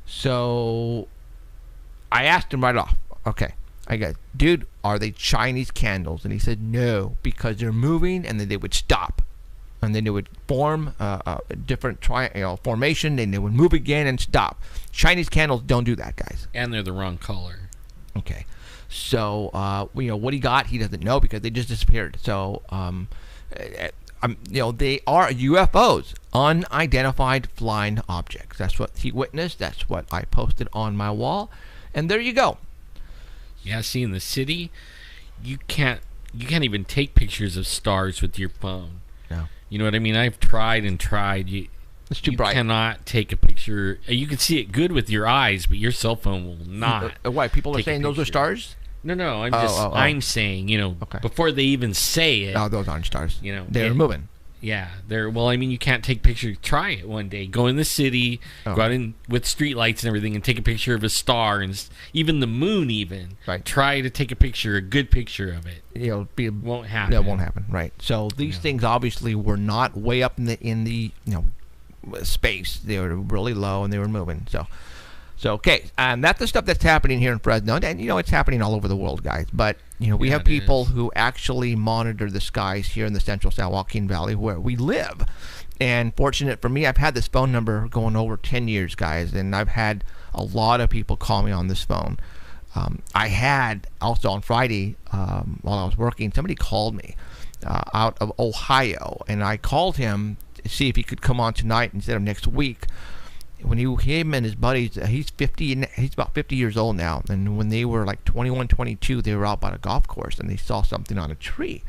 so I asked him right off. Okay. I go, dude, are they Chinese candles? And he said no, because they're moving and then they would stop. And then they would form a different formation, and they would move again and stop. Chinese candles don't do that, guys. And they're the wrong color. Okay. So, what he got, he doesn't know because they just disappeared. So, they are UFOs, unidentified flying objects. That's what he witnessed. That's what I posted on my wall. And there you go. Yeah, see, in the city, you can't even take pictures of stars with your phone. No. You know what I mean? I've tried and tried. It's too bright. You cannot take a picture. You can see it good with your eyes, but your cell phone will not. Why? People are take a saying those are picture. stars? No, I'm saying, Okay. before they even say it. No, those aren't stars. They're it- moving. Yeah, you can't take pictures. Try it one day. Go in the city, go out in with street lights and everything, and take a picture of a star and even the moon. Even Right. Try to take a good picture of it. Won't happen. That won't happen. Right. So these things obviously were not way up in the space. They were really low and they were moving. So okay, and that's the stuff that's happening here in Fresno, and it's happening all over the world, guys. But we have people who actually monitor the skies here in the central San Joaquin Valley where we live. And fortunate for me, I've had this phone number going over 10 years, guys, and I've had a lot of people call me on this phone. I had also on Friday while I was working, somebody called me out of Ohio, and I called him to see if he could come on tonight instead of next week. When him and his buddies, he's about 50 years old now, and when they were like 21, 22, they were out by a golf course and they saw something on a tree.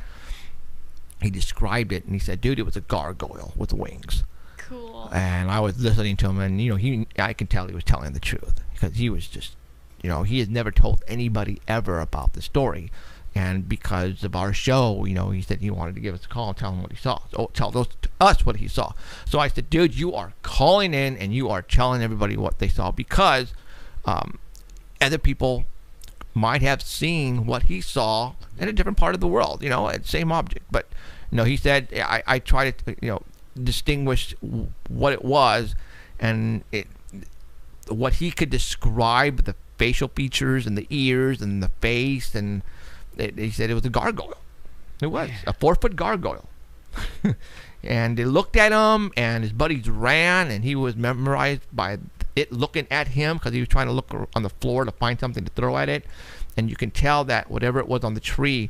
He described it and he said, dude, it was a gargoyle with wings. Cool. And I was listening to him, and I can tell he was telling the truth, because he was just, he has never told anybody ever about the story. And because of our show, he said he wanted to give us a call and tell him what he saw. So tell us what he saw. So I said, dude, you are calling in and you are telling everybody what they saw, because other people might have seen what he saw in a different part of the world, same object. But, he said, I try to, distinguish what it was, and what he could describe, the facial features and the ears and the face, and he said it was a gargoyle. It was a 4-foot gargoyle. And they looked at him, and his buddies ran, and he was memorized by it looking at him, because he was trying to look on the floor to find something to throw at it. And you can tell that whatever it was on the tree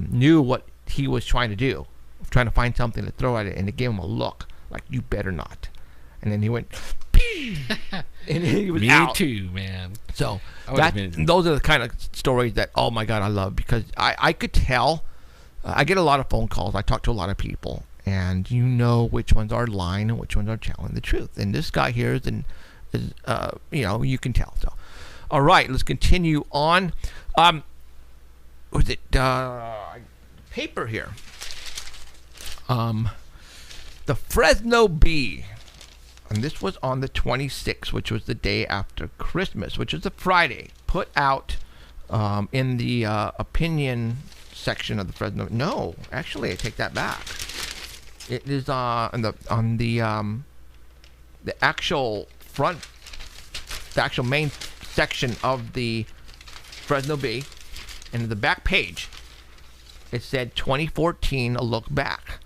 knew what he was trying to do, trying to find something to throw at it, and it gave him a look like, you better not. And then he went, and he was Me out. too, man. So been- those are the kind of stories that, oh my God, I love, because I could tell. I get a lot of phone calls. I talk to a lot of people, and which ones are lying and which ones are telling the truth. And this guy here is you can tell. So, all right, let's continue on. Was it paper here? The Fresno Bee. And this was on the 26th, which was the day after Christmas, which is a Friday, put out in the opinion section of the Fresno. No, actually, I take that back. It is on the actual front, the actual main section of the Fresno Bee, and in the back page, it said 2014, a look back.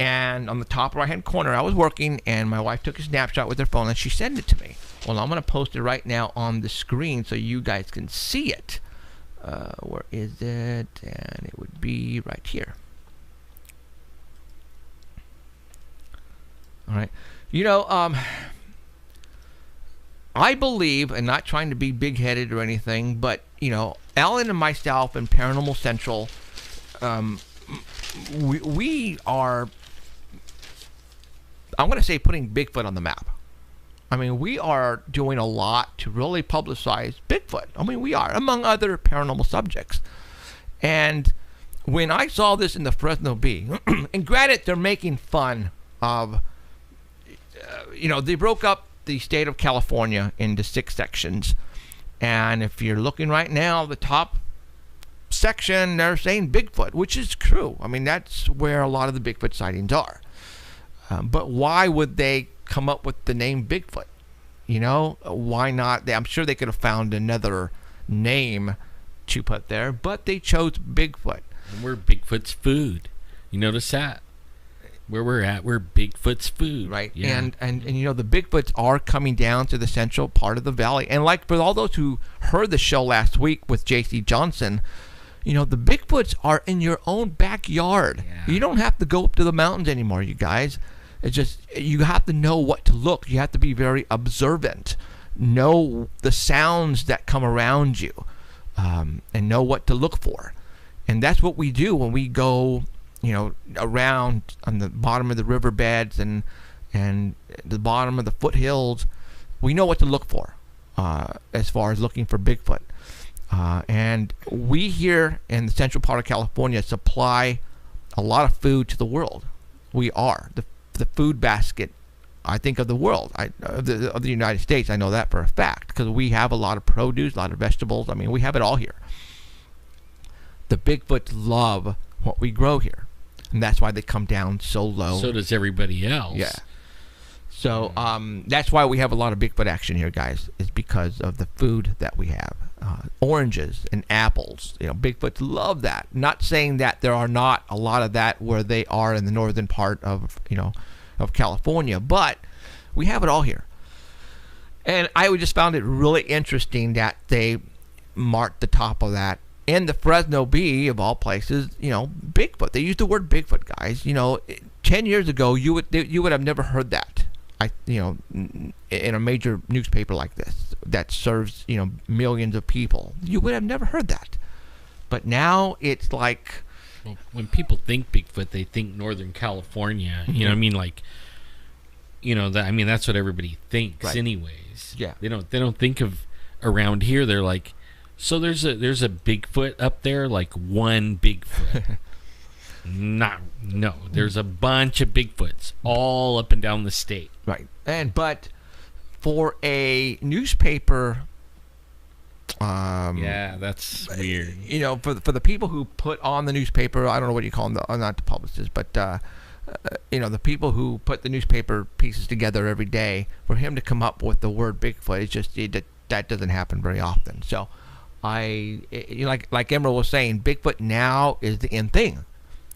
And on the top right-hand corner, I was working, and my wife took a snapshot with her phone, and she sent it to me. Well, I'm going to post it right now on the screen so you guys can see it. Where is it? And it would be right here. All right. You know, I believe, and not trying to be big-headed or anything, but, you know, Alan and myself and Paranormal Central, we are, I'm going to say, putting Bigfoot on the map. I mean, we are doing a lot to really publicize Bigfoot. I mean, we are, among other paranormal subjects. And when I saw this in the Fresno Bee, and granted, they're making fun of, you know, they broke up the state of California into 6 sections. And if you're looking right now, the top section, they're saying Bigfoot, which is true. I mean, that's where a lot of the Bigfoot sightings are. But why would they come up with the name Bigfoot? You know, why not? I'm sure they could have found another name to put there, but they chose Bigfoot. And we're Bigfoot's food. You notice that? Where we're at, we're Bigfoot's food. Right. Yeah. And you know, the Bigfoots are coming down to the central part of the valley. And like for all those who heard the show last week with J.C. Johnson, you know, the Bigfoots are in your own backyard. Yeah. You don't have to go up to the mountains anymore, you guys. It's just, you have to know what to look. You have to be very observant. Know the sounds that come around you, and know what to look for. And that's what we do when we go, you know, around on the bottom of the riverbeds and the bottom of the foothills. We know what to look for as far as looking for Bigfoot. And we here in the central part of California supply a lot of food to the world. We are the food basket, I think, of the world, of the United States. I know that for a fact because we have a lot of produce, a lot of vegetables. I mean, we have it all here. The Bigfoots love what we grow here, and that's why they come down so low. So does everybody else. Yeah. So that's why we have a lot of Bigfoot action here, guys, is because of the food that we have. Oranges and apples. You know, Bigfoots love that. Not saying that there are not a lot of that where they are in the northern part of, you know, of California, but we have it all here. And I just found it really interesting that they marked the top of that. In the Fresno Bee, of all places, you know, Bigfoot. They used the word Bigfoot, guys. You know, 10 years ago, you would have never heard that. You know, in a major newspaper like this that serves, you know, millions of people, you would have never heard that. But now it's like, Well, when people think Bigfoot, they think Northern California. You know what I mean? Like, you know, I mean, that's what everybody thinks, Right. anyways. Yeah. They don't think of around here. They're like, so there's a Bigfoot up there, like one Bigfoot. No, there's a bunch of Bigfoots all up and down the state. right. But for a newspaper, Yeah, that's weird. you know, for the people who put on the newspaper, I don't know what you call them, not the publicists, but you know, the people who put the newspaper pieces together every day, for him to come up with the word Bigfoot, it's just that doesn't happen very often. So you know, like Emerald was saying, Bigfoot now is the in thing.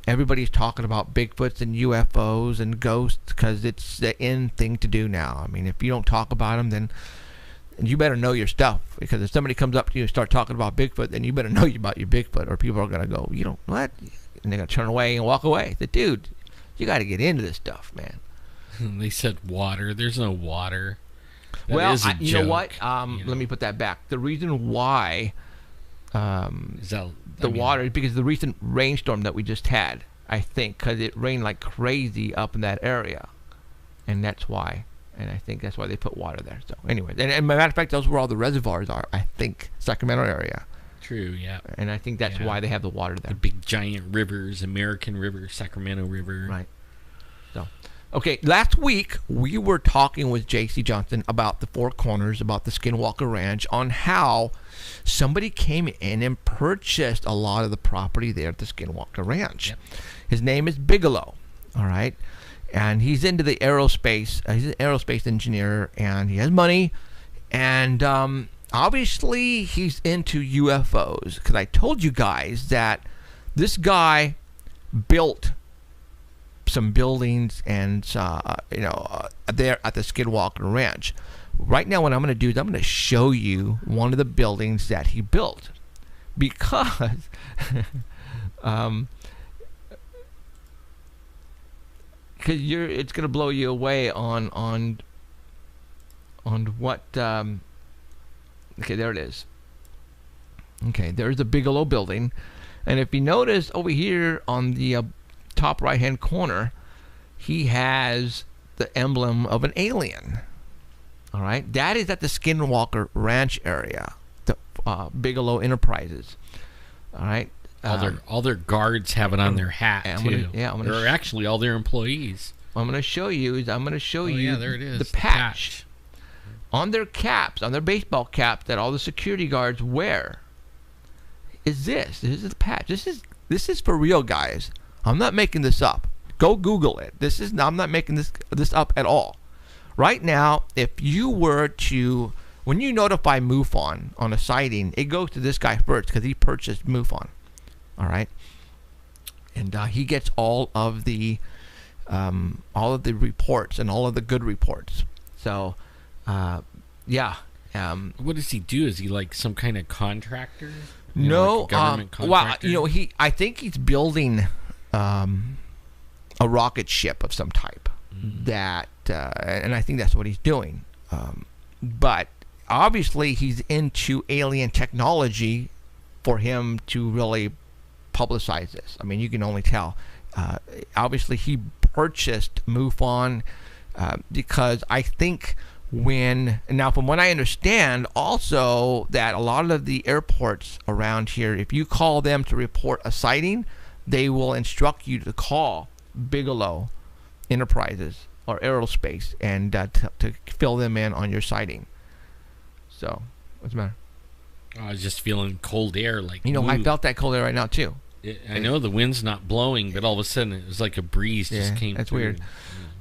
Everybody's talking about Bigfoots and UFOs and ghosts because it's the in thing to do now. I mean, if you don't talk about them, then you better know your stuff, because if somebody comes up to you and start talking about Bigfoot, then you better know about your Bigfoot, or people are going to go, you know, what? And they're going to turn away and walk away. The dude, you got to get into this stuff, man. They said water. There's no water. That Well, is a you know joke, what? you know. Let me put that back. The reason why Is that the water is because of the recent rainstorm that we just had, I think, because it rained like crazy up in that area, and that's why. And I think that's why they put water there. So anyway, and matter of fact, those where all the reservoirs are, I think, Sacramento area. True, yeah. And I think that's Yeah. why they have the water there. The big giant rivers, American River, Sacramento River. Right. So, okay, last week we were talking with J.C. Johnson about the Four Corners, about the Skinwalker Ranch, on how somebody came in and purchased a lot of the property there at the Skinwalker Ranch. Yep. His name is Bigelow, all right? And he's into the aerospace. He's an aerospace engineer, and he has money. And obviously he's into UFOs, because I told you guys that this guy built some buildings and there at the Skinwalker Ranch. Right now, what I'm going to do is I'm going to show you one of the buildings that he built, because it's going to blow you away on what. Okay, there it is. Okay, there's the Bigelow building, and if you notice over here on the top right-hand corner, he has the emblem of an alien. All right, that is at the Skinwalker Ranch area, the Bigelow Enterprises. All right, all their guards have it on their hat too. Or actually all their employees. What I'm going to show you is yeah, there it is. The patch on their caps, on their baseball caps that all the security guards wear. This is the patch. This is for real, guys. I'm not making this up. Go Google it. I'm not making this up at all. Right now, if you were to, when you notify MUFON on a sighting, it goes to this guy first because he purchased MUFON. All right, and he gets all of the reports and all of the good reports. So, yeah. What does he do? Is he like some kind of contractor? No, like a government contractor? Well, I think he's building a rocket ship of some type. That, and I think that's what he's doing. But obviously, he's into alien technology for him to really publicize this. I mean, you can only tell. Obviously, he purchased MUFON because I think now from what I understand also, that a lot of the airports around here, if you call them to report a sighting, they will instruct you to call Bigelow Enterprises or Aerospace and to fill them in on your sighting. So what's the matter? I was just feeling cold air, like, I felt that cold air right now too. I know the wind's not blowing, but all of a sudden it was like a breeze just came that's through. Weird.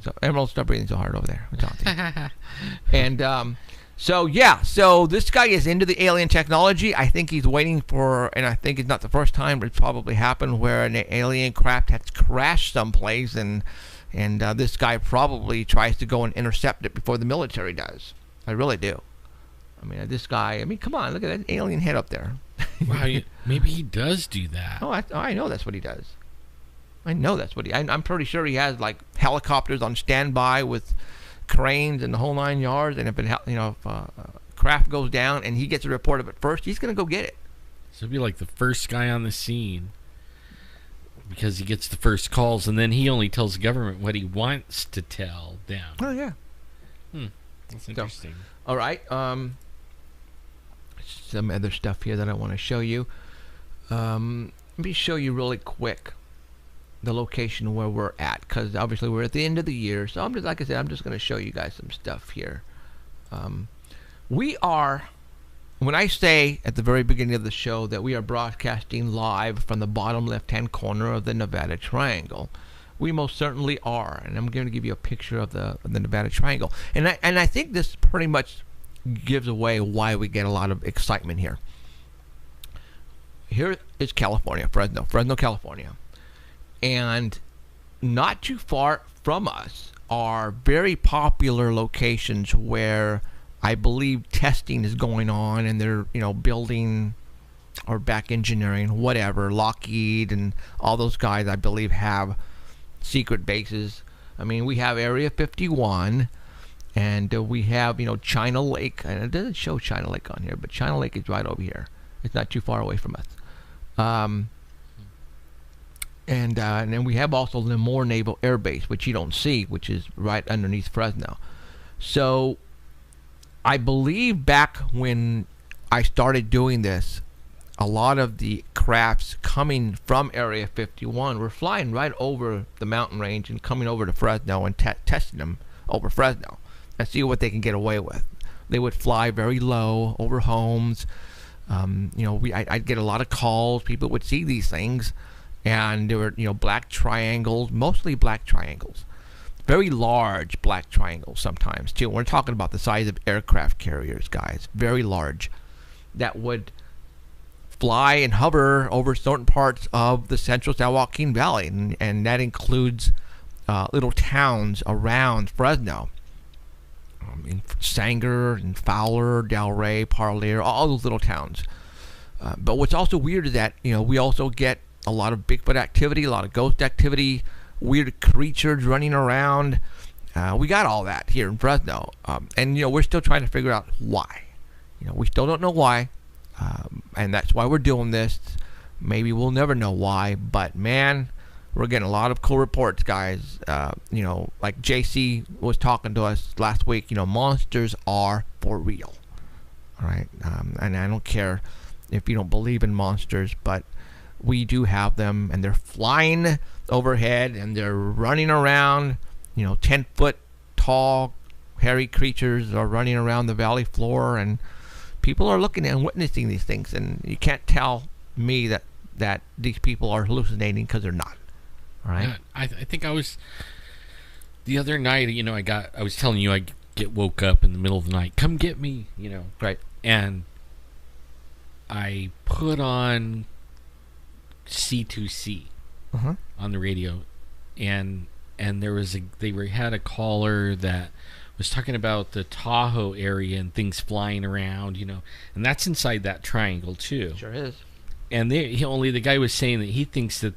So Emerald, stop breathing so hard over there. I'm talking to you. And so this guy is into the alien technology. I think he's waiting for, and I think it's not the first time, but it's probably happened where an alien craft has crashed someplace, and this guy probably tries to go and intercept it before the military does. I really do. I mean, this guy, come on, look at that alien head up there. Wow, maybe he does do that. Oh, I know that's what he does. I'm pretty sure he has like helicopters on standby with cranes and the whole 9 yards. And if a craft goes down and he gets a report of it first, he's gonna go get it. So he'll be like the first guy on the scene because he gets the first calls, and then he only tells the government what he wants to tell them. Oh yeah. That's interesting. So, all right. Some other stuff here that I want to show you. Let me show you really quick the location where we're at, because obviously we're at the end of the year. So I'm just, like I said, I'm just going to show you guys some stuff here. We are, when I say at the very beginning of the show that we are broadcasting live from the bottom left-hand corner of the Nevada Triangle, we most certainly are, and I'm going to give you a picture of the Nevada Triangle, and I think this pretty much gives away why we get a lot of excitement here. Here is California, Fresno, California, and not too far from us are very popular locations where I believe testing is going on, and they're building or back engineering, whatever. Lockheed and all those guys, I believe, have secret bases. I mean, we have Area 51, and we have China Lake, and it doesn't show China Lake on here, but China Lake is right over here. It's not too far away from us. And then we have also Lemoore Naval Air Base, which you don't see, which is right underneath Fresno. So I believe back when I started doing this, a lot of the crafts coming from Area 51 were flying right over the mountain range and coming over to Fresno and testing them over Fresno and see what they can get away with. They would fly very low over homes. I'd get a lot of calls. People would see these things, and there were black triangles, mostly black triangles, very large black triangles sometimes too. We're talking about the size of aircraft carriers, guys, very large, that would fly and hover over certain parts of the central San Joaquin Valley, and that includes little towns around Fresno. In Sanger and Fowler, Delray, Parlier, all those little towns. But what's also weird is that, we also get a lot of Bigfoot activity, a lot of ghost activity, weird creatures running around. We got all that here in Fresno. And, we're still trying to figure out why. We still don't know why. And that's why we're doing this. Maybe we'll never know why. But, man, we're getting a lot of cool reports, guys. Like JC was talking to us last week, monsters are for real. All right? And I don't care if you don't believe in monsters, but we do have them, and they're flying overhead, and they're running around. 10-foot tall, hairy creatures are running around the valley floor, and people are looking and witnessing these things, and you can't tell me that these people are hallucinating, because they're not. All right? Yeah, I think I was the other night. I was telling you I get woke up in the middle of the night. Come get me. Right. And I put on C2C on the radio, and there was had a caller that was talking about the Tahoe area and things flying around, and that's inside that triangle too. Sure is. And the guy was saying that he thinks that,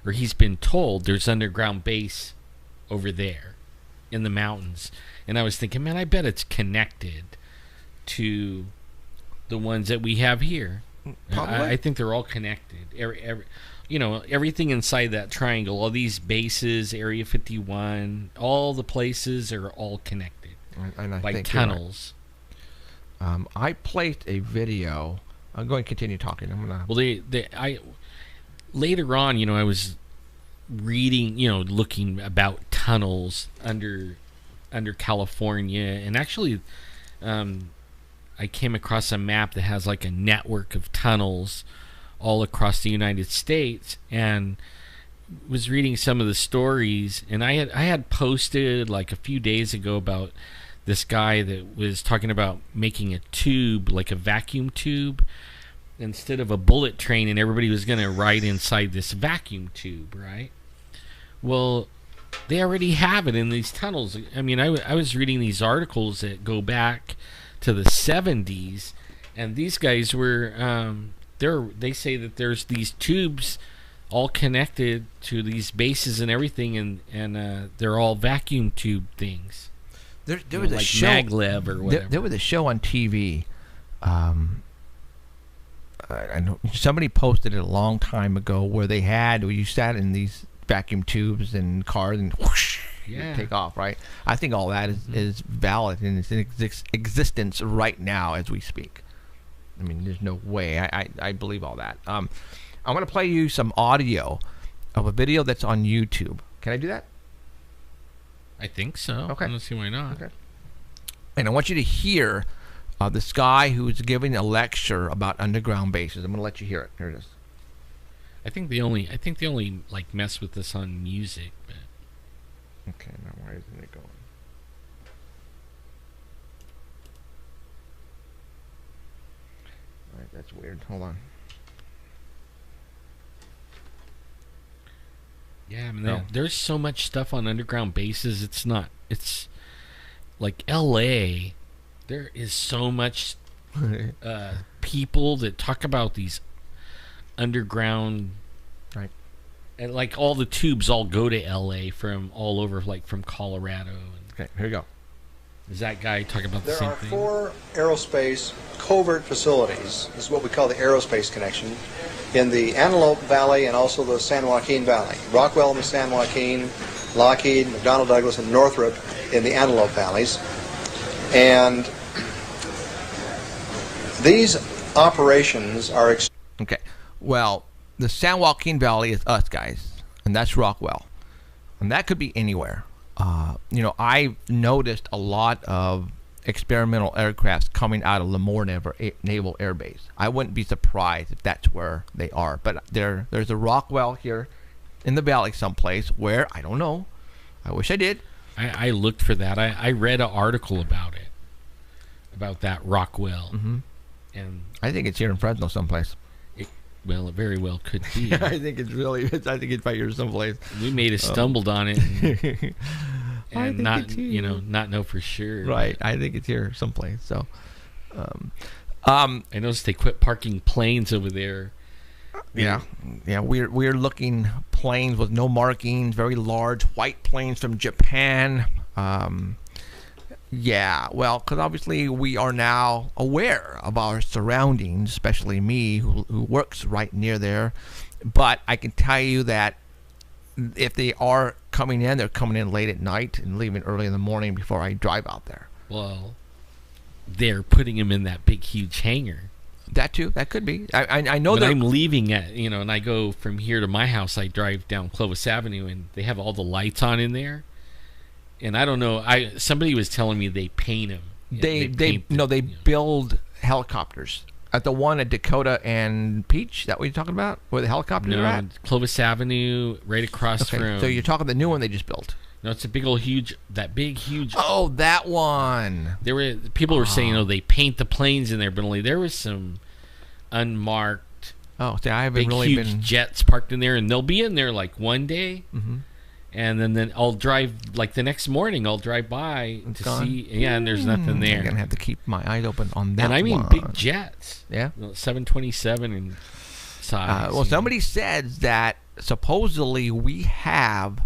or he's been told, there's underground base over there in the mountains. And I was thinking, man, I bet it's connected to the ones that we have here. Probably. I think they're all connected. Everything inside that triangle, all these bases, Area 51, all the places are all connected and I by think tunnels. Right. I placed a video. I'm going to continue talking. Well, later on, I was reading, looking about tunnels under California, and actually, I came across a map that has like a network of tunnels all across the United States, and was reading some of the stories, and I had posted like a few days ago about this guy that was talking about making a tube, like a vacuum tube, instead of a bullet train, and everybody was going to ride inside this vacuum tube, right? Well, they already have it in these tunnels. I mean, I was reading these articles that go back to the 70s, and these guys were they say that there's these tubes all connected to these bases and everything, and they're all vacuum tube things. There was a like show, maglev or whatever. There was a show on TV. I know somebody posted it a long time ago where you sat in these vacuum tubes and cars and whoosh, take off, right? I think all that is valid and it's in existence right now as we speak. I mean, there's no way. I believe all that. I'm going to play you some audio of a video that's on YouTube. Can I do that? I think so. Okay. I don't see why not. Okay. And I want you to hear this guy who's giving a lecture about underground bases. I'm going to let you hear it. Here it is. I think they only like mess with this on music, but okay, now why isn't it going? All right, that's weird. Hold on. yeah, I mean, there's so much stuff on underground bases. It's like LA. There is so much people that talk about these underground, right? And like all the tubes all go to LA from all over, like from Colorado. Okay, here we go. Is that guy talking about the same thing? There are 4 aerospace covert facilities. This is what we call the aerospace connection in the Antelope Valley and also the San Joaquin Valley. Rockwell in the San Joaquin, Lockheed, McDonnell Douglas, and Northrop in the Antelope Valleys. And these operations are... Okay, well, the San Joaquin Valley is us, guys, and that's Rockwell. And that could be anywhere. I've noticed a lot of experimental aircrafts coming out of Lemoore Naval Air Base. I wouldn't be surprised if that's where they are. But there's a Rockwell here in the valley someplace where, I don't know. I wish I did. I looked for that. I read an article about it, about that Rockwell. Mm-hmm. And I think it's here in Fresno someplace. Well, it very well could be. I think it's really. I think it's right here someplace. We may have stumbled on it and think not, it's here. not know for sure. Right. I think it's here someplace. So, I noticed they quit parking planes over there. yeah. We're looking planes with no markings, very large white planes from Japan. Yeah, well, because obviously we are now aware of our surroundings, especially me, who works right near there. But I can tell you that if they are coming in, they're coming in late at night and leaving early in the morning before I drive out there. Well, they're putting them in that big, huge hangar. That too, that could be. I know When that I'm leaving and I go from here to my house, I drive down Clovis Avenue, and they have all the lights on in there. And I don't know. Somebody was telling me they paint them. they build helicopters. At the one at Dakota and Peach, that what you're talking about? Where the helicopters are at? Clovis Avenue, right across from. So you're talking the new one they just built. No, it's a big old huge. Oh, that one. People were saying, they paint the planes in there, but only there was some unmarked. Oh, see, I haven't big, really huge been jets parked in there, and they'll be in there like one day. Mm-hmm. And then I'll drive, like the next morning, I'll drive by to see. Yeah, and there's nothing there. I'm going to have to keep my eyes open on that one. And I mean big jets. Yeah. 727 in size. Well, somebody says that supposedly we have,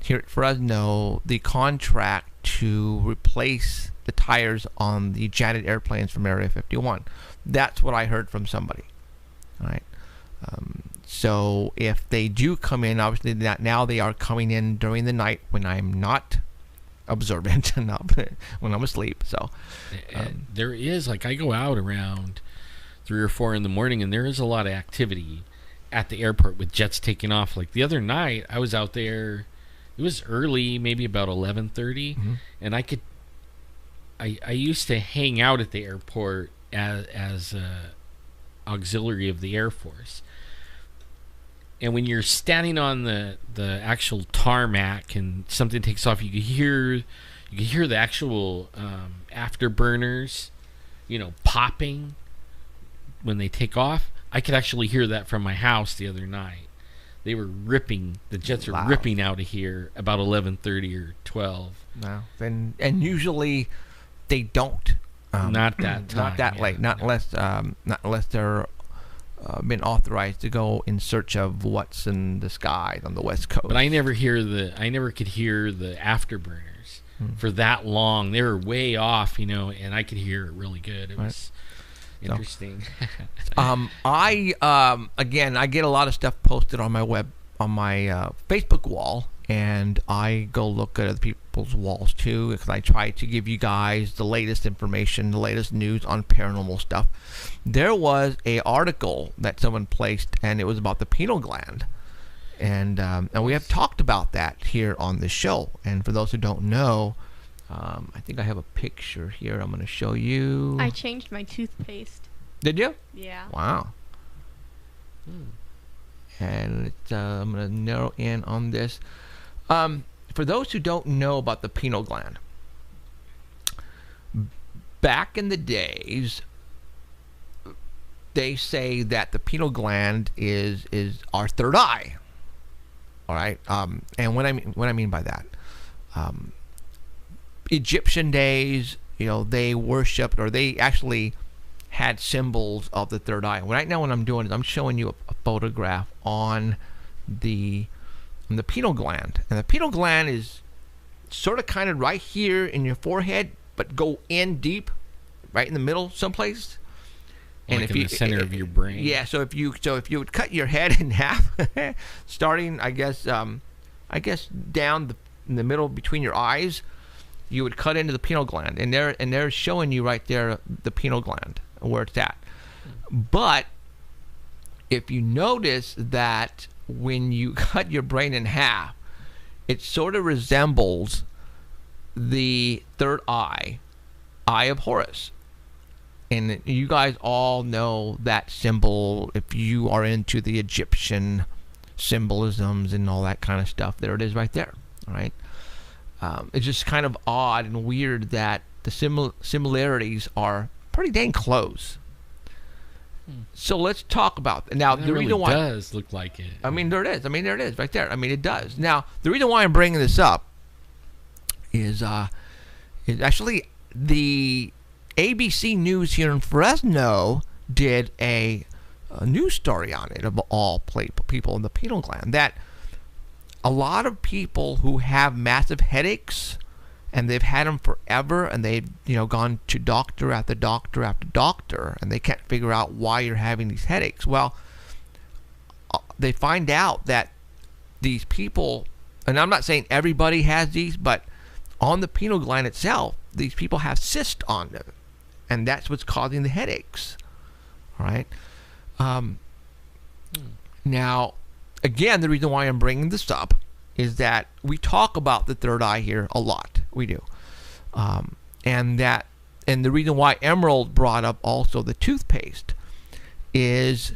here at Fresno, the contract to replace the tires on the jetted airplanes from Area 51. That's what I heard from somebody. All right. So if they do come in, obviously now they are coming in during the night when I'm not observant, when I'm asleep. So there is, like, I go out around 3 or 4 in the morning, and there is a lot of activity at the airport with jets taking off. Like the other night, I was out there. It was early, maybe about 11:30, and I used to hang out at the airport as auxiliary of the Air Force. And when you're standing on the actual tarmac and something takes off, you can hear the actual afterburners, popping when they take off. I could actually hear that from my house the other night. They were ripping. The jets are ripping out of here about 11:30 or 12. No, and usually they don't. Not that time. Not that late. Not unless they're been authorized to go in search of what's in the sky on the West Coast. But I never could hear the afterburners for that long. They were way off, and I could hear it really good. It was interesting. I get a lot of stuff posted on my Facebook wall, and I go look at other people's walls too, because I try to give you guys the latest information, the latest news on paranormal stuff. There was a article that someone placed, and it was about the pineal gland, and we have talked about that here on the show. And for those who don't know, I think I have a picture here. I'm going to show you. I changed my toothpaste. Did you? Yeah. Wow. And I'm going to narrow in on this. For those who don't know about the pineal gland, back in the days, they say that the pineal gland is our third eye. All right. And what I mean by that, Egyptian days, they worshipped, or they actually had symbols of the third eye. Right now, what I'm doing is I'm showing you a photograph on the pineal gland, and the pineal gland is sort of kind of right here in your forehead, but go in deep, right in the middle someplace. And like in the center of your brain. Yeah. So if you would cut your head in half, starting I guess down in the middle between your eyes, you would cut into the pineal gland, and they're showing you right there the pineal gland where it's at. But if you notice that when you cut your brain in half, it sort of resembles the third eye of Horus. And you guys all know that symbol if you are into the Egyptian symbolisms and all that kind of stuff. There it is right there. All right. It's just kind of odd and weird that the similarities are pretty dang close. So let's talk about that. Now, That the really reason why does look like it. I mean, there it is. I mean, there it is right there. I mean, it does. Now, the reason why I'm bringing this up is actually the ABC News here in Fresno did a news story on it of all people in the pineal gland, that a lot of people who have massive headaches, and they've had them forever, and they've gone to doctor after doctor after doctor, and they can't figure out why you're having these headaches. Well, they find out that these people, and I'm not saying everybody has these, but on the pineal gland itself, these people have cysts on them, and that's what's causing the headaches. All right. Now, again, the reason why I'm bringing this up is that we talk about the third eye here a lot. We do. And the reason why Emerald brought up also the toothpaste is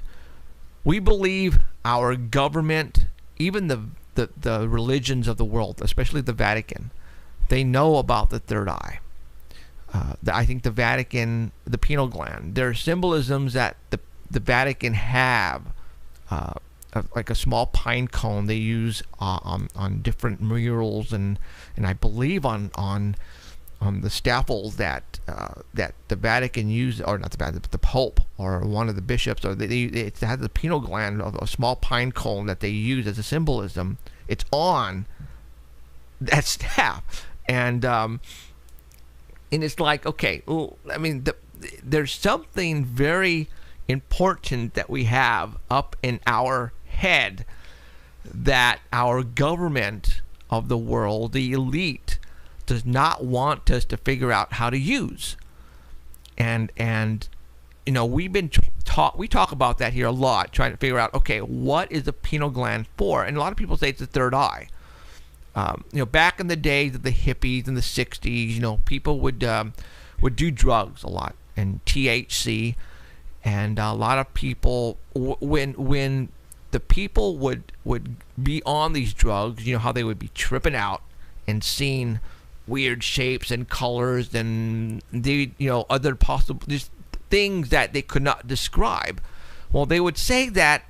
we believe our government, even the religions of the world, especially the Vatican, they know about the third eye. I think the Vatican, the pineal gland, there are symbolisms that the Vatican have, like a small pine cone they use on different murals, and I believe on the scaffolds that the Vatican used, or not the Vatican, but the Pope or one of the bishops, or it has the pineal gland of a small pine cone that they use as a symbolism. It's on that staff, and it's like, okay, I mean, there's something very important that we have up in our head that our government of the world, the elite, does not want us to figure out how to use. And we've been we talk about that here a lot, trying to figure out, okay, what is the pineal gland for? And a lot of people say it's the third eye. Back in the days of the hippies in the 60s, people would do drugs a lot, and THC, and a lot of people, when the people would be on these drugs, how they would be tripping out and seeing weird shapes and colors and other possible just things that they could not describe. Well, they would say that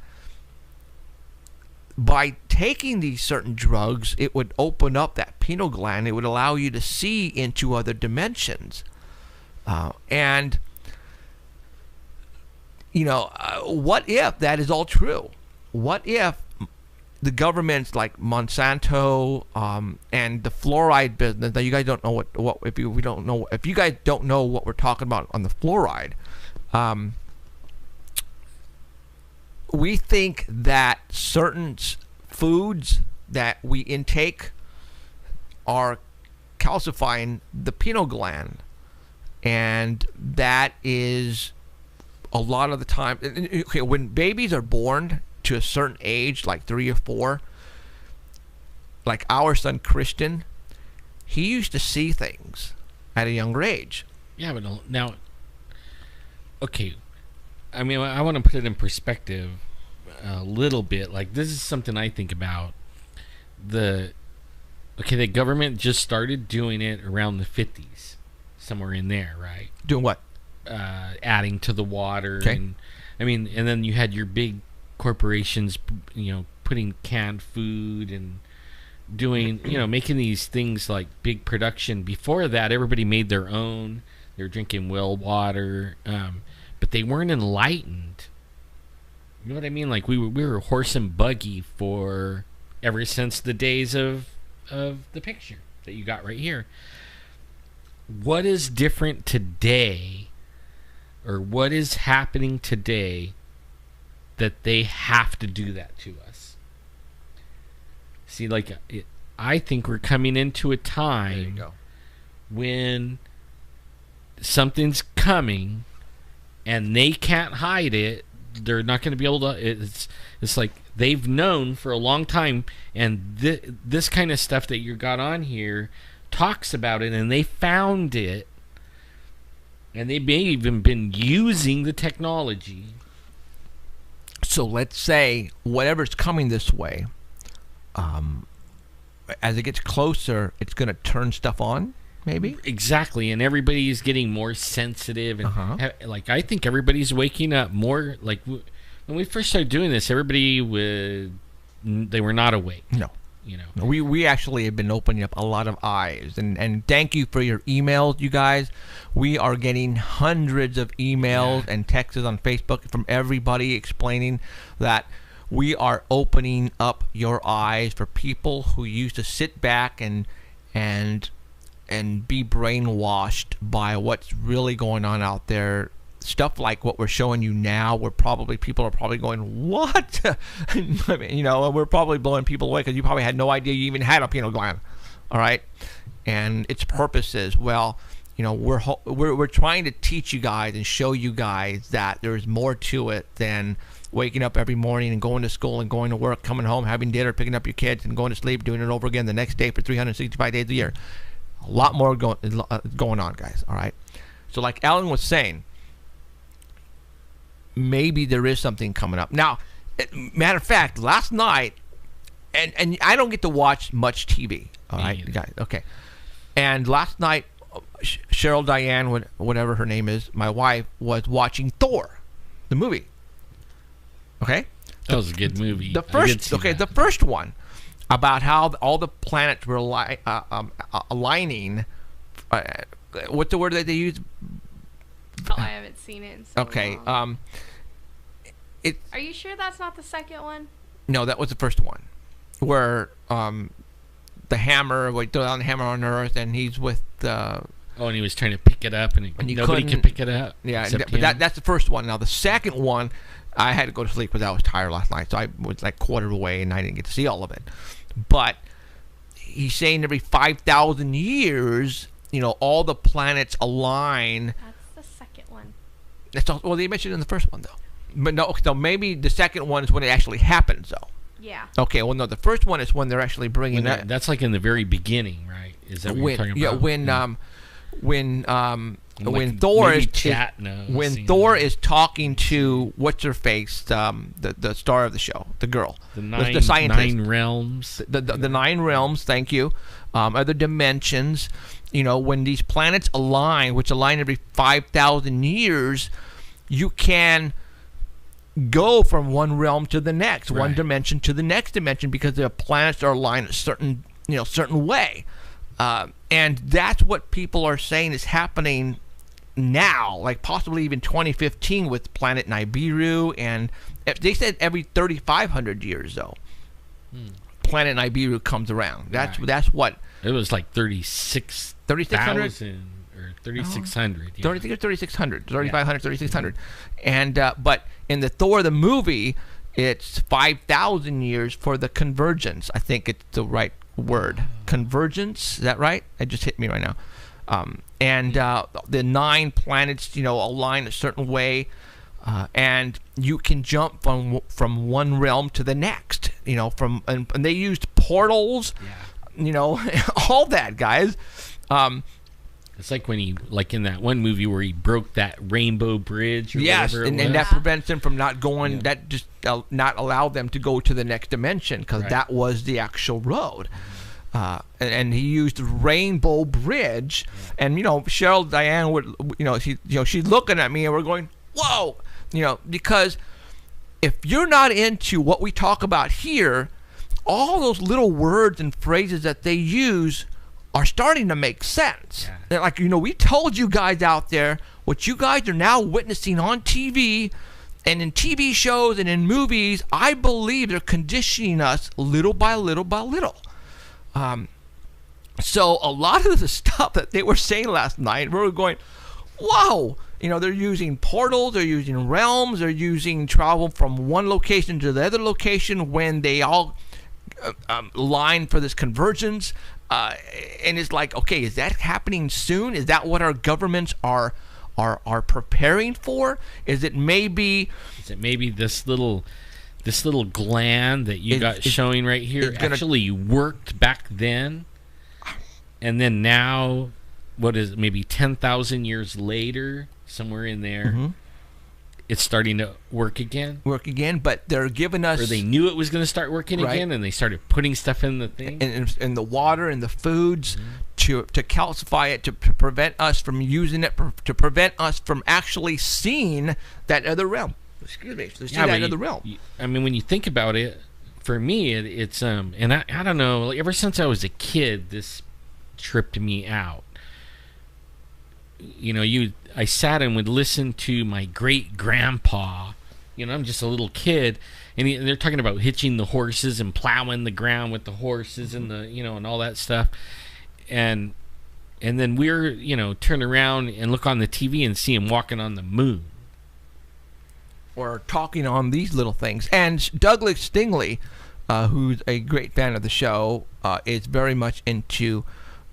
by taking these certain drugs, it would open up that pineal gland. It would allow you to see into other dimensions. And what if that is all true? What if the governments like Monsanto and the fluoride business? Now, you guys don't know if you guys don't know what we're talking about on the fluoride. We think that certain foods that we intake are calcifying the pineal gland, and that is a lot of the time. Okay, when babies are born to a certain age, like 3 or 4, like our son Christian, he used to see things at a younger age. Yeah, but now, okay, I mean, I want to put it in perspective a little bit. Like, this is something I think about. The government just started doing it around the 50s, somewhere in there, right? Doing what? Adding to the water. Okay. And I mean, and then you had your big corporations, putting canned food and doing, making these things like big production. Before that, everybody made their own. They were drinking well water, but they weren't enlightened. You know what I mean? Like, we were horse and buggy for ever since the days of the picture that you got right here. What is different today, or what is happening today, that they have to do that to us? See, like, I think we're coming into a time when something's coming and they can't hide it. They're not going to be able to. It's like they've known for a long time, and this kind of stuff that you got on here talks about it, and they found it, and they may even been using the technology. So let's say whatever's coming this way, as it gets closer, it's going to turn stuff on. maybe. Exactly, and everybody's getting more sensitive, and like I think everybody's waking up more. Like when we first started doing this, everybody they were not awake. No. You know, we actually have been opening up a lot of eyes, and thank you for your emails, you guys. We are getting hundreds of emails and texts on Facebook from everybody explaining that we are opening up your eyes for people who used to sit back and be brainwashed by what's really going on out there. Stuff like what we're showing you now, people are probably going, what? I mean, you know, we're probably blowing people away because you probably had no idea you even had a pineal gland. All right, and its purpose is, well, you know, we're trying to teach you guys and show you guys that there's more to it than waking up every morning and going to school and going to work, coming home, having dinner, picking up your kids, and going to sleep, doing it over again the next day for 365 days a year. A lot more going on, guys. All right, so like Alan was saying, maybe there is something coming up. Now, matter of fact, last night, and I don't get to watch much TV. All right, guys. Okay. And last night, Cheryl Diane, whatever her name is, my wife, was watching Thor, the movie. Okay. That was a good movie. The first one about how all the planets were aligning. What's the word that they use? Oh, I haven't seen it in so long. Are you sure that's not the second one? No, that was the first one, where the hammer, we throw down the hammer on Earth, and he's with and he was trying to pick it up, and nobody could pick it up. Yeah, but that's the first one. Now the second one, I had to go to sleep because I was tired last night, so I was like quarter away, and I didn't get to see all of it. But he's saying every 5,000 years, you know, all the planets align. That's the second one. That's all, well, they mentioned it in the first one, though. But no, so maybe the second one is when it actually happens, though. Yeah. Okay, well, no, the first one is when they're actually bringing that. That's like in the very beginning, right? Is that what you're talking about? When Thor is talking to what's her face, the star of the show, the girl, the scientist. 9 realms. The 9 realms. Thank you. Other dimensions. You know, when these planets align, which align every 5,000 years, you can go from one realm to the next, one dimension to the next dimension, because the planets are aligned a certain way. And that's what people are saying is happening now, like possibly even 2015 with planet Nibiru, and they said every 3,500 years though, planet Nibiru comes around. That's what it was, like 36,000 or 3,600. Yeah. 3,600, 3,500, 3,600, and but in the Thor the movie, it's 5,000 years for the convergence. I think it's the right word. Convergence, is that right? It just hit me right now. And the 9 planets, you know, align a certain way, and you can jump from one realm to the next. You know, and they used portals. Yeah. You know, all that, guys. It's like when in that one movie where he broke that rainbow bridge. Or whatever it was. And that prevents them from not going. Yeah. That just not allow them to go to the next dimension, because that was the actual road. And he used Rainbow Bridge, and you know, Cheryl Diane would, she's looking at me, and we're going, whoa, because if you're not into what we talk about here, all those little words and phrases that they use are starting to make sense. Yeah. They're like, we told you guys out there what you guys are now witnessing on TV and in TV shows and in movies. I believe they're conditioning us little by little by little. So a lot of the stuff that they were saying last night, we were going, whoa, they're using portals, they're using realms, they're using travel from one location to the other location when they all line for this convergence. And it's like, okay, is that happening soon? Is that what our governments are preparing for? Is it maybe this little gland that you got showing right here actually worked back then, and then now, what is it, maybe 10,000 years later, somewhere in there, it's starting to work again? But they're giving us... Or they knew it was going to start working again, and they started putting stuff in the thing? In the water and the foods to calcify it, to prevent us from using it, to prevent us from actually seeing that other realm. Excuse me. To see that other realm. I mean, when you think about it, for me, it's and I don't know. Like, ever since I was a kid, this tripped me out. You know, I sat and would listen to my great grandpa. You know, I'm just a little kid, and they're talking about hitching the horses and plowing the ground with the horses and and all that stuff. And then we're, turn around and look on the TV and see him walking on the moon. Or talking on these little things. And Douglas Stingley, who's a great fan of the show, is very much into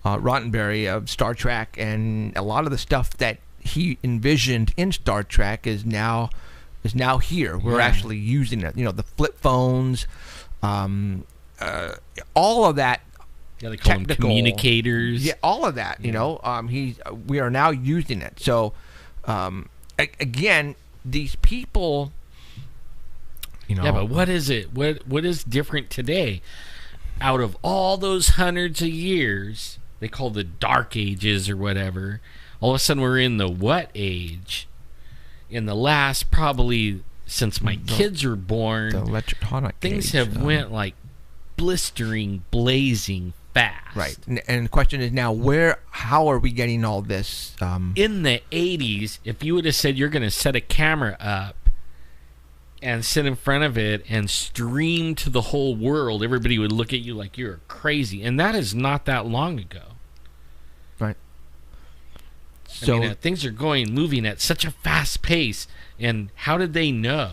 Roddenberry of Star Trek, and a lot of the stuff that he envisioned in Star Trek is now here. We're actually using it. The flip phones, all of that. Yeah, they call them communicators. Yeah, all of that. We are now using it. So, again, these people. Yeah, but what is it? What is different today? Out of all those hundreds of years, they call the Dark Ages or whatever. All of a sudden, we're in the what age? In the last, probably since my kids were born, the electronic things age, have went like blistering, blazing fast. Right, and the question is now, how are we getting all this? In the 80s, if you would have said you're going to set a camera up and sit in front of it and stream to the whole world, everybody would look at you like you're crazy. And that is not that long ago. Right. So things are moving at such a fast pace. And how did they know?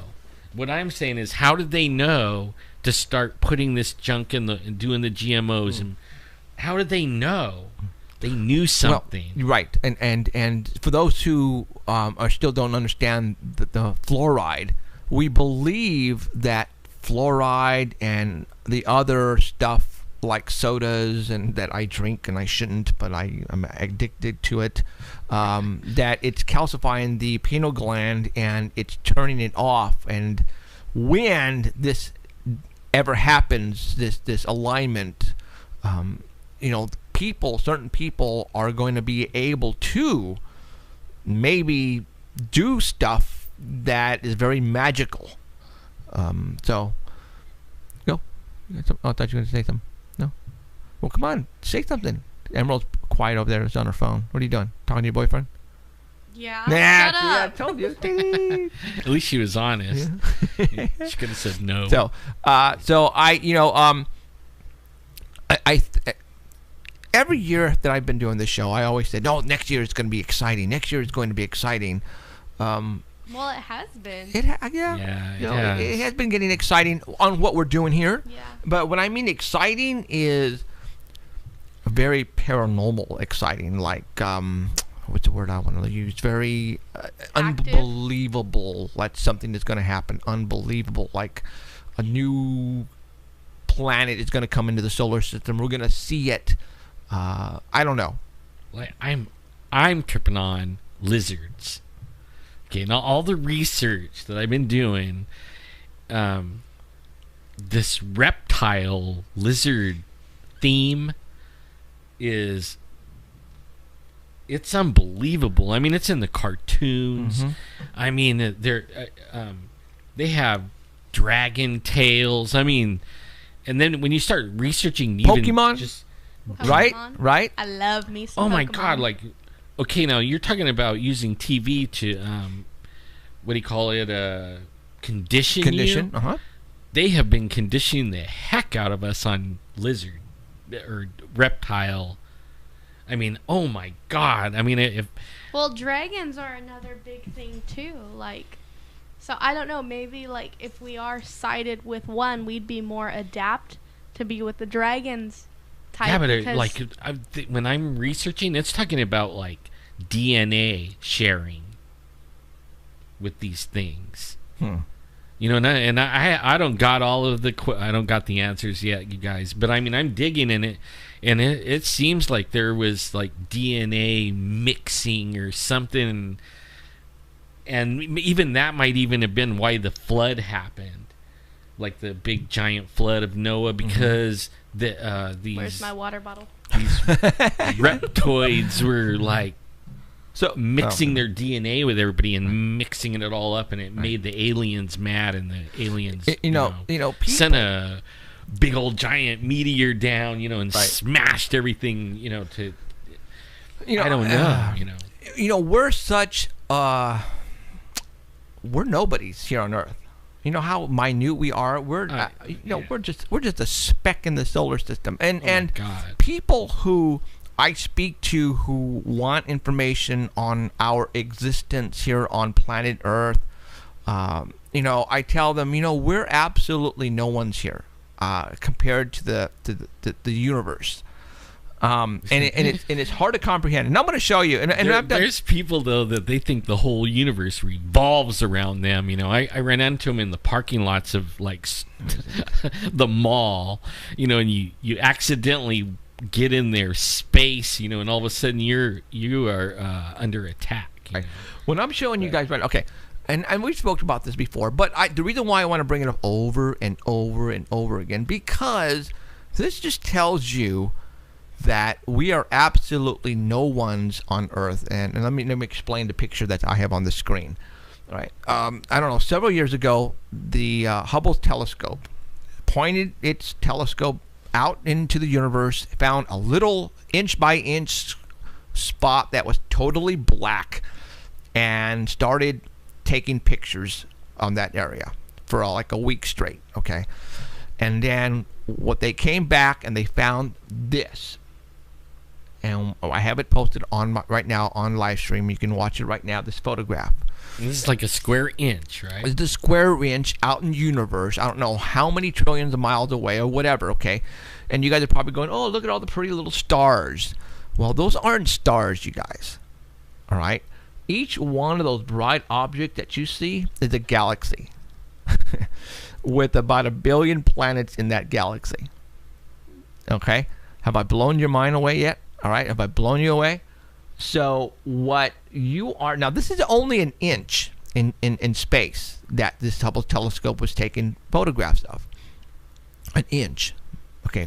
What I'm saying is, how did they know to start putting this junk in and doing the GMOs? And how did they know? They knew something. Well, right. And for those who still don't understand the fluoride, we believe that fluoride and the other stuff like sodas and that I drink and I shouldn't, but I'm addicted to it, that it's calcifying the pineal gland and it's turning it off. And when this ever happens, this alignment, certain people are going to be able to maybe do stuff that is very magical. Go. I thought you were going to say something. No? Well, come on. Say something. Emerald's quiet over there. It's on her phone. What are you doing? Talking to your boyfriend? Yeah. Nah, Shut up. I told you. At least she was honest. Yeah. She could have said no. Every year that I've been doing this show, I always said, "No, next year it's going to be exciting. Next year is going to be exciting." Well, it has been. It has been getting exciting on what we're doing here. Yeah. But when I mean exciting is very paranormal exciting, like what's the word I want to use? Very unbelievable. Like something that's going to happen. Unbelievable, like a new planet is going to come into the solar system. We're going to see it. I don't know. Like I'm tripping on lizards. Okay, now all the research that I've been doing, this reptile lizard theme it's unbelievable. I mean, it's in the cartoons. Mm-hmm. I mean, they have dragon tails. I mean, and then when you start researching, even Pokemon, just Pokemon. right. I love me some oh my Pokemon. God, like. Okay, now you're talking about using TV to, what do you call it, condition you? Uh-huh. They have been conditioning the heck out of us on lizard or reptile. I mean, oh my God. I mean, Well, dragons are another big thing too. Like, so I don't know. Maybe like if we are sided with one, we'd be more adapt to be with the dragons. Yeah, but like when I'm researching, it's talking about like DNA sharing with these things. And I don't got all of I don't got the answers yet, you guys. But I mean, I'm digging in it, and it seems like there was like DNA mixing or something, and even that might even have been why the flood happened, like the big giant flood of Noah, because. These Where's my water bottle? these reptoids were like mixing their DNA with everybody and mixing it all up, and it made the aliens mad, and the aliens, people, sent a big old giant meteor down, and smashed everything, to. I don't know. We're such we're nobodies here on Earth. You know how minute we are. We're we're just a speck in the solar system. And people who I speak to who want information on our existence here on planet Earth, I tell them, we're absolutely no one's here compared to the universe. And it's hard to comprehend. And I'm going to show you. There's people though that they think the whole universe revolves around them. I ran into them in the parking lots of like the mall. And you accidentally get in their space. And all of a sudden you are under attack. When I'm showing you guys okay. And we've spoken about this before, but the reason why I want to bring it up over and over and over again, because this just tells you that we are absolutely no ones on Earth. And let me explain the picture that I have on the screen. All right. I don't know, several years ago, the Hubble telescope pointed its telescope out into the universe, found a little inch-by-inch spot that was totally black, and started taking pictures on that area for like a week straight, okay? And then what they came back and they found this. And I have it posted on right now on live stream. You can watch it right now, this photograph. And this is like a square inch, right? It's the square inch out in the universe. I don't know how many trillions of miles away or whatever, okay? And you guys are probably going, oh, look at all the pretty little stars. Well, those aren't stars, you guys. All right? Each one of those bright objects that you see is a galaxy with about 1 billion planets in that galaxy. Okay? Have I blown your mind away yet? All right? Have I blown you away? So what you are... Now, this is only an inch in space that this Hubble telescope was taking photographs of. An inch. Okay.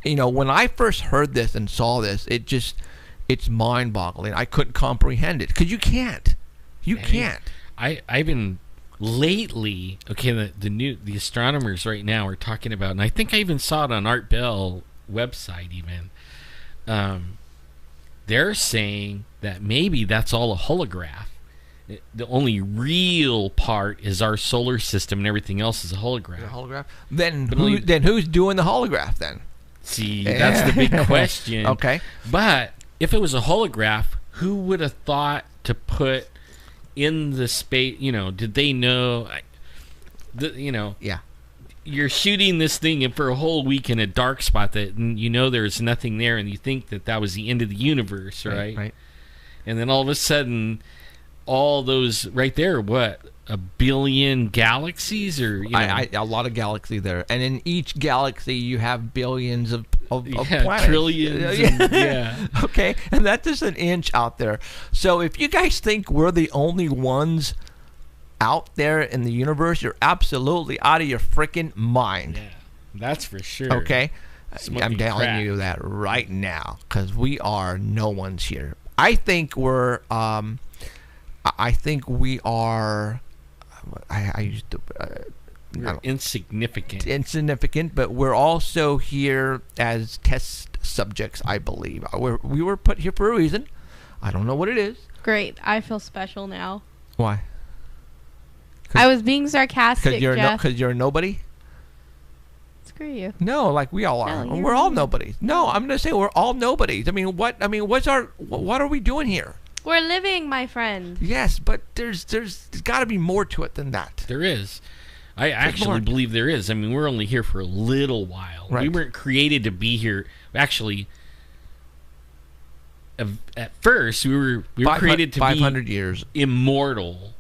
When I first heard this and saw this, it's mind-boggling. I couldn't comprehend it because you can't. You can't. I've been lately. Okay, the astronomers right now are talking about, and I think I even saw it on Art Bell website. Even they're saying that maybe that's all a holograph. The only real part is our solar system, and everything else is a holograph. A holograph. Then who's doing the holograph then? See, that's the big question. Okay, but if it was a holograph, who would have thought to put in the space? Did they know? Yeah. You're shooting this thing for a whole week in a dark spot that there's nothing there, and you think that was the end of the universe, right? Right. And then all of a sudden, all those right there, what? 1 billion galaxies, or a lot of galaxy there, and in each galaxy you have billions of planets. Trillions. Yeah. Okay, and that's just an inch out there. So if you guys think we're the only ones out there in the universe, you're absolutely out of your freaking mind. Yeah, that's for sure. Okay, I'm telling crack. you that right now, because we are no one's here. I think we're. I think we are. I used to. We're insignificant. Insignificant, but we're also here as test subjects, I believe. We were put here for a reason. I don't know what it is. Great. I feel special now. Why? I was being sarcastic, Jeff. Because you're a nobody? Screw you. No, like we all are. No, we're all nobodies. No, I'm going to say we're all nobodies. What are we doing here? We're living, my friend. Yes, but there's got to be more to it than that. There is. I actually believe there is. We're only here for a little while. Right. We weren't created to be here. Actually, at first we were created to 500 be years immortal.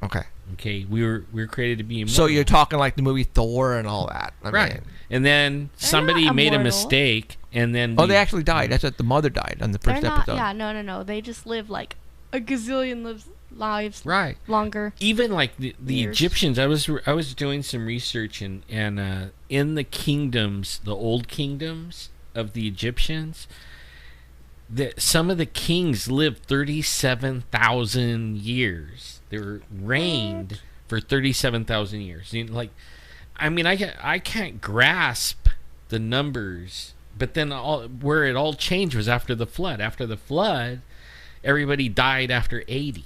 Okay, we were created to be immortal. So you're talking like the movie Thor and all that, right? And then somebody made a mistake, and then they actually died. That's what the mother died on the first episode. Yeah, no. They just live like a gazillion lives, right? Longer. Even like the Egyptians. I was doing some research, and in the kingdoms, the old kingdoms, of the Egyptians, that some of the kings lived 37,000 years. They were reigned for 37,000 years. You know, like, I mean, I can't grasp the numbers. But then where it all changed was after the flood. After the flood, everybody died after 80. You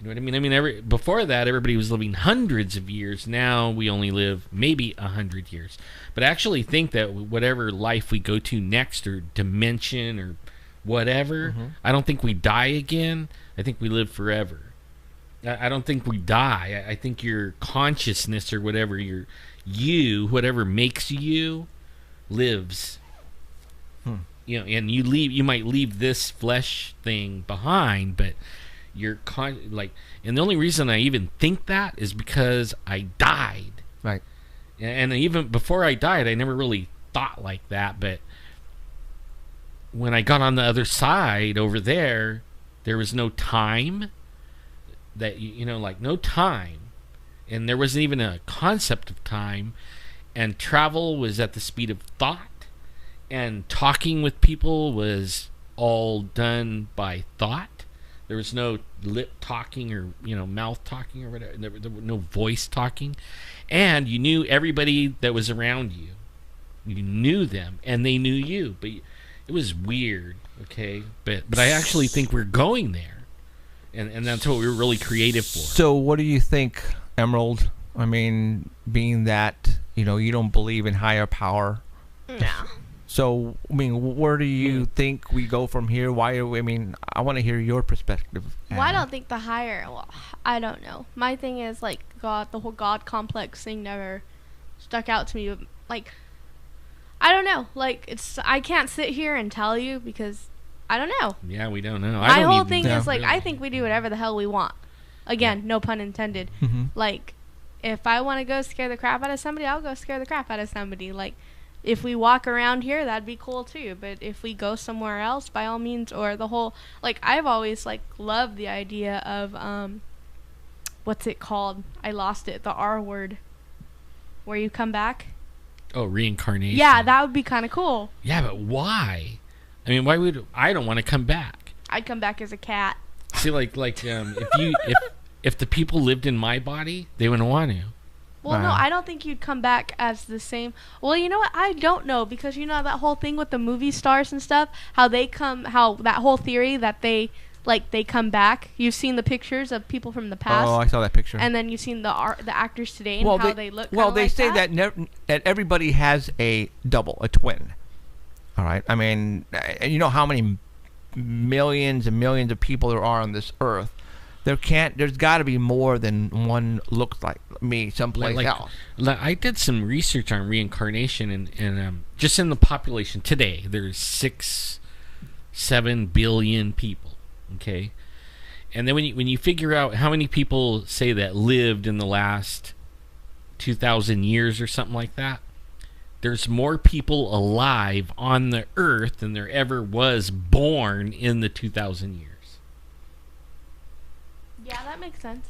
know what I mean? I mean, before that, everybody was living hundreds of years. Now we only live maybe 100 years. But I actually think that whatever life we go to next, or dimension, or whatever, I don't think we die again. I think we live forever. I don't think we die. I think your consciousness, or whatever whatever makes you, lives. You know, and you might leave this flesh thing behind, but you're and the only reason I even think that is because I died. Right. And even before I died, I never really thought like that, but when I got on the other side over there was no time. That, you know, like, no time. And there wasn't even a concept of time. And travel was at the speed of thought. And talking with people was all done by thought. There was no lip talking, or, you know, mouth talking, or whatever. There was no voice talking. And you knew everybody that was around you. You knew them, and they knew you. But it was weird, okay? But I actually think we're going there. And that's what we were really creative for. So what do you think, Emerald? I mean, being that, you know, you don't believe in higher power. No. So, I mean, where do you think we go from here? Why are we, I mean, I want to hear your perspective. Well, I don't think the higher, well, I don't know. My thing is, like, God, the whole God complex thing never stuck out to me. Like, I don't know. Like, I can't sit here and tell you, because I don't know. Yeah, we don't know. My whole thing is, like, I think we do whatever the hell we want. Again, no pun intended. Like, if I want to go scare the crap out of somebody, I'll go scare the crap out of somebody. Like, if we walk around here, that'd be cool too. But if we go somewhere else, by all means, or the whole, like, I've always, like, loved the idea of, what's it called? I lost it. The R word. Where you come back. Oh, reincarnation. Yeah, that would be kind of cool. Yeah, but why? I mean, why would I don't want to come back? I'd come back as a cat. See, if the people lived in my body, they wouldn't want to. Well, no, I don't think you'd come back as the same. Well, you know what? I don't know, because you know that whole thing with the movie stars and stuff, how that whole theory that they come back. You've seen the pictures of people from the past. Oh, I saw that picture. And then you've seen the actors today and how they look. Well, they say that everybody has a double, a twin. All right. I mean, you know how many millions and millions of people there are on this earth. There's got to be more than one looks like me someplace else. I did some research on reincarnation, and just in the population today, there's 6-7 billion people. Okay, and then when you figure out how many people say that lived in the last 2,000 years or something like that, there's more people alive on the earth than there ever was born in the 2,000 years. Yeah, that makes sense.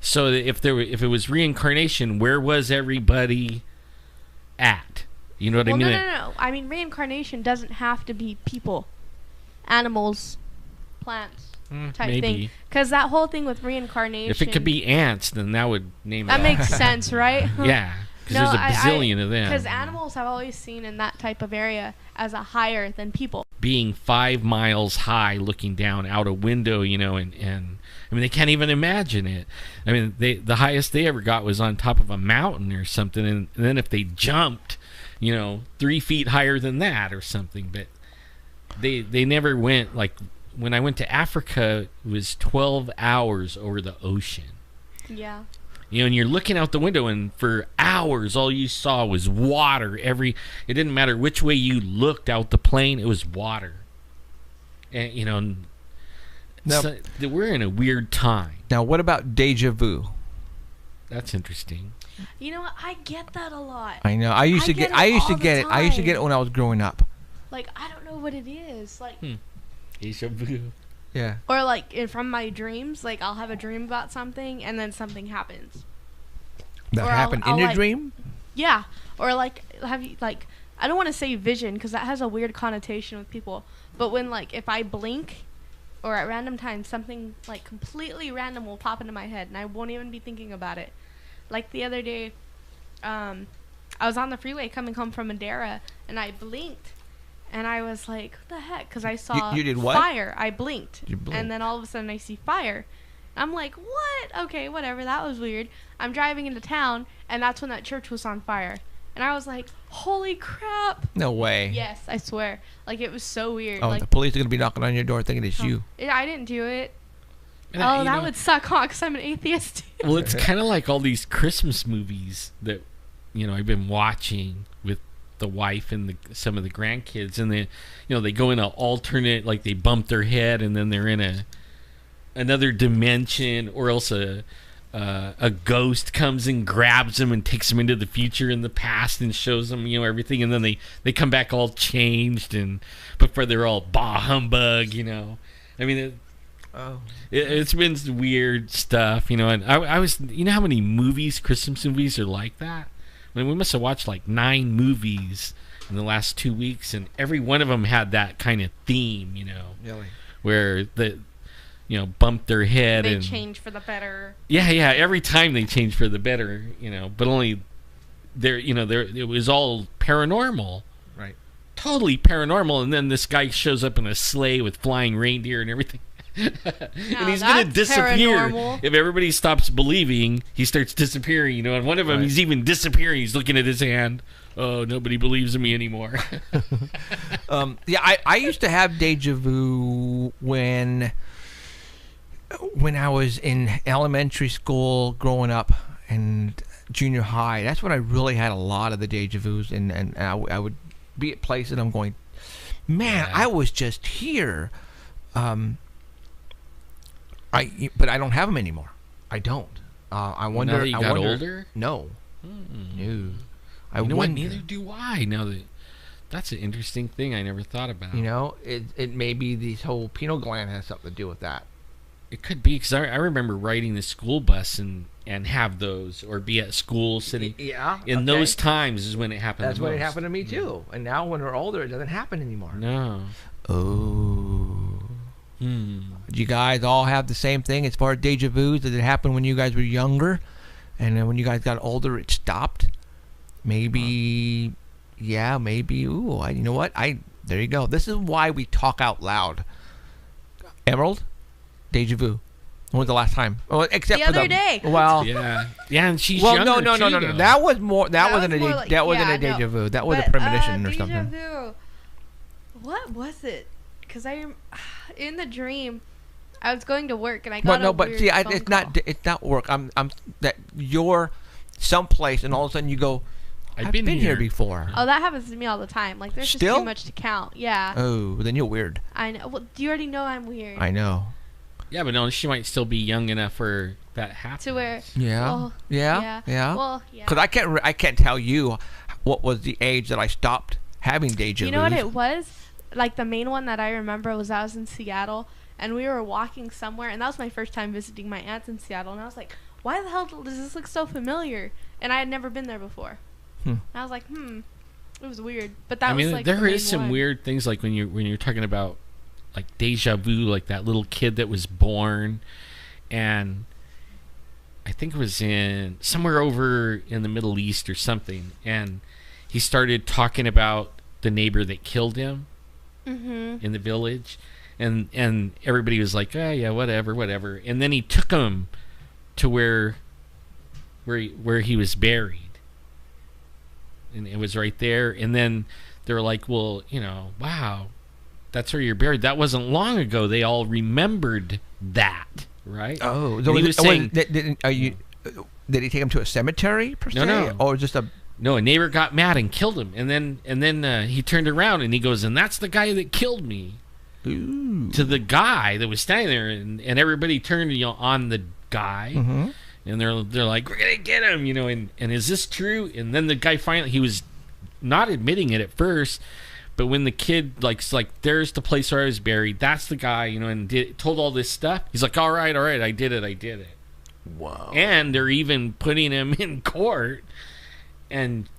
So if it was reincarnation, where was everybody at? You know what I mean? No. I mean, reincarnation doesn't have to be people, animals, plants type thing. Because that whole thing with reincarnation. If it could be ants, then that would name it. That makes sense, right? Yeah, because there's a bazillion of them. Because animals I've always seen in that type of area as a higher than people. Being 5 miles high, looking down out a window, you know, and I mean, they can't even imagine it. I mean, the highest they ever got was on top of a mountain or something, and then if they jumped, you know, 3 feet higher than that or something, but they never went, like, when I went to Africa, it was 12 hours over the ocean. Yeah. You know, and you're looking out the window, and for hours, all you saw was water. It didn't matter which way you looked out the plane, it was water. And, you know, so we're in a weird time. Now, what about deja vu? That's interesting. You know what? I get that a lot. I know. I used to get it when I was growing up. Like, I don't know what it is. Like, Deja vu. Yeah. Or like from my dreams, like I'll have a dream about something and then something happens. That happened in your dream? Yeah. Or like have you like I don't want to say vision because that has a weird connotation with people. But when, like, if I blink or at random times, something, like, completely random will pop into my head and I won't even be thinking about it. Like the other day, I was on the freeway coming home from Madera and I blinked. And I was like, what the heck? Because I saw You did what? fire. I blinked. You blinked. And then all of a sudden I see fire. I'm like, what? Okay, whatever. That was weird. I'm driving into town, and that's when that church was on fire. And I was like, holy crap. No way. Yes, I swear. Like, it was so weird. Oh, like, the police are going to be knocking on your door thinking it's you. I didn't do it. And Oh, you that know, would suck, huh? Because I'm an atheist. Well, it's kind of like all these Christmas movies that, I've been watching with the wife and some of the grandkids, and they go in an alternate, like they bump their head and then they're in another dimension, or else a ghost comes and grabs them and takes them into the future and the past and shows them everything, and then they come back all changed, and before they're all bah humbug. I mean, it's been some weird stuff, and I was, how many Christmas movies are like that? I mean, we must have watched like 9 movies in the last 2 weeks, and every one of them had that kind of theme, Really? where bumped their head They and change for the better. yeah, every time they change for the better, but only it was all paranormal, Right. totally paranormal, and then this guy shows up in a sleigh with flying reindeer and everything. And he's gonna that's disappear paranormal. if everybody stops believing. He starts disappearing, and one of them, Right. he's even disappearing. He's looking at his hand. Oh, nobody believes in me anymore. Yeah, I used to have deja vu when I was in elementary school growing up and junior high. That's when I really had a lot of the deja vus, and I would be at places and I'm going, man, Yeah. I was just here. But I don't have them anymore. I don't. I wonder. Now that you I got wonder, older? No. No. I You know what? wonder. Neither do I. Now that's an interesting thing I never thought about. It may be this whole pineal gland has something to do with that. It could be, because I remember riding the school bus and have those, or be at school sitting. Yeah. In okay. those times is when it happened. That's the when it most. happened to me too. And now when we're older, it doesn't happen anymore. No. Oh. Do you guys all have the same thing as far as deja vus? Did it happen when you guys were younger, and then when you guys got older, it stopped? Maybe. Yeah. Maybe. Ooh. You know what? There you go. This is why we talk out loud. Emerald, deja vu. When was the last time? Well, except The for other day. Well. Yeah. Yeah, and she's Well, younger no. too, though. That was more. That wasn't was a. more like- That wasn't yeah, a deja no. vu. That was But, a premonition or deja something. vu. What was it? Because in the dream, I was going to work and I got Well, no, a but weird see, phone it's call. not. It's not work. I'm that you're someplace, and all of a sudden you go, I've been here before. Oh, that happens to me all the time. Like, there's just Still? too much to count. Yeah. Oh, then you're weird. I know. Well, you already know I'm weird. I know. Yeah, but no, she might still be young enough for that happens. To where. Yeah. Well, yeah. Well, yeah. Because I can't tell you what was the age that I stopped having deja vu. You know what it was? Like, the main one that I remember was I was in Seattle, and we were walking somewhere, and that was my first time visiting my aunts in Seattle, and I was like, why the hell does this look so familiar? And I had never been there before. And I was like, it was weird. But that was like there the main is some one. weird things, like when you're talking about like deja vu, like that little kid that was born, and I think it was in somewhere over in the Middle East or something, and he started talking about the neighbor that killed him in the village, and everybody was like, oh yeah, whatever, and then he took him to where he was buried, and it was right there, and then they were like, well, wow, that's where you're buried. That wasn't long ago. They all remembered that, right? Oh, And so he was saying, did he take him to a cemetery per se? No. Or just a? no, a neighbor got mad and killed him, and then he turned around and he goes, and that's the guy that killed me. Ooh. To the guy that was standing there, and everybody turned on the guy, and they're like, we're gonna get him, and is this true? And then the guy finally, he was not admitting it at first, but when the kid like there's the place where I was buried, that's the guy, and told all this stuff, he's like, all right, I did it. Wow. And they're even putting him in court and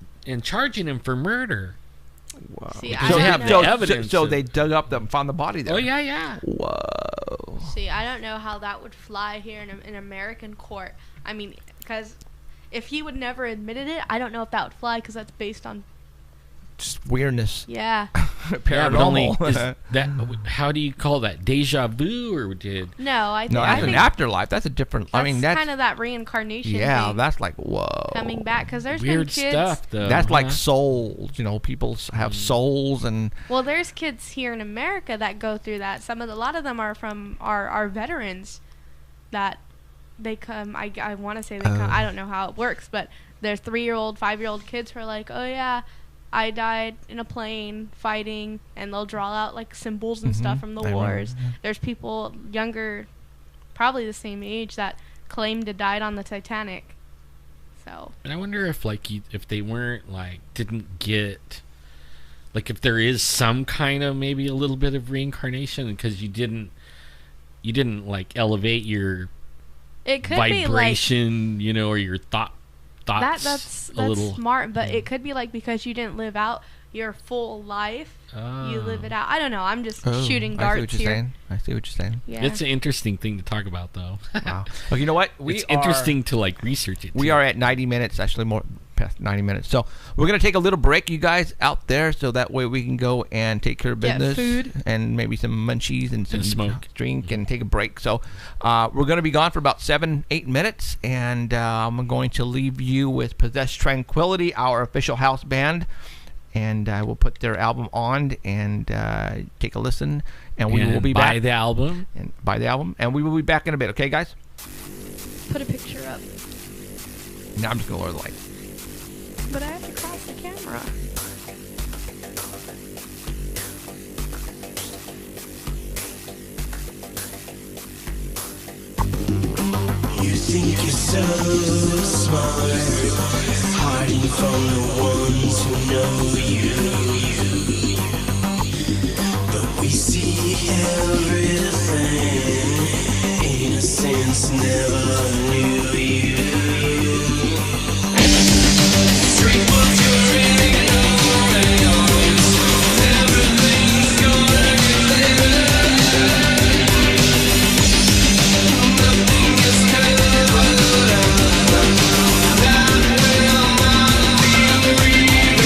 charging him for murder. See, Because I they don't have know. the evidence. So they dug up and found the body there. Oh yeah. Whoa. See, I don't know how that would fly here in American court. I mean, because if he would never admitted it, I don't know if that would fly because that's based on Just weirdness. yeah. Paranormal. Yeah, but only is that. How do you call that? Deja vu, or did? No, I think No, I that's think an afterlife. That's a different. I mean, that's kind of that reincarnation. yeah. thing That's like whoa. coming back because there's Weird been kids. stuff, though. That's like huh? souls. You know, people have souls and Well, there's kids here in America that go through that. A lot of them are from our veterans that they come. I want to say they come. I don't know how it works, but they're 3-year-old, 5-year-old kids who are like, oh yeah, I died in a plane fighting, and they'll draw out like symbols and stuff from the I remember, wars. yeah. There's people younger, probably the same age, that claim to died on the Titanic. So And I wonder if if they weren't didn't get if there is some kind of maybe a little bit of reincarnation because you didn't elevate your it could vibration, or your thoughts that's a little smart, but it could be because you didn't live out your full life. You live it out. I don't know. I'm just shooting darts I see what you're here. saying. I see what you're saying. Yeah. It's an interesting thing to talk about, though. Wow. Well, you know what? It's interesting to research it. We too. are at 90 minutes, actually more past 90 minutes. So we're going to take a little break, you guys out there, so that way we can go and take care of Get business. food. And maybe some munchies and some smoke. drink and take a break. So we're going to be gone for about 7-8 minutes, and I'm going to leave you with Possessed Tranquility, our official house band. And we'll put their album on and take a listen. And we will be back. Buy the album. And buy the album. And we will be back in a bit. Okay, guys? Put a picture up. Now I'm just going to lower the light. But I have to cross the camera. You think you're so smart, hiding from the ones who know you. But we see everything. Innocence never knew you. Street was your ignorance. Everything's gonna get better. Nothing is covered up. That will not be revealed.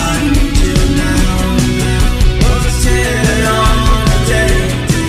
Until now, was tearing on a day.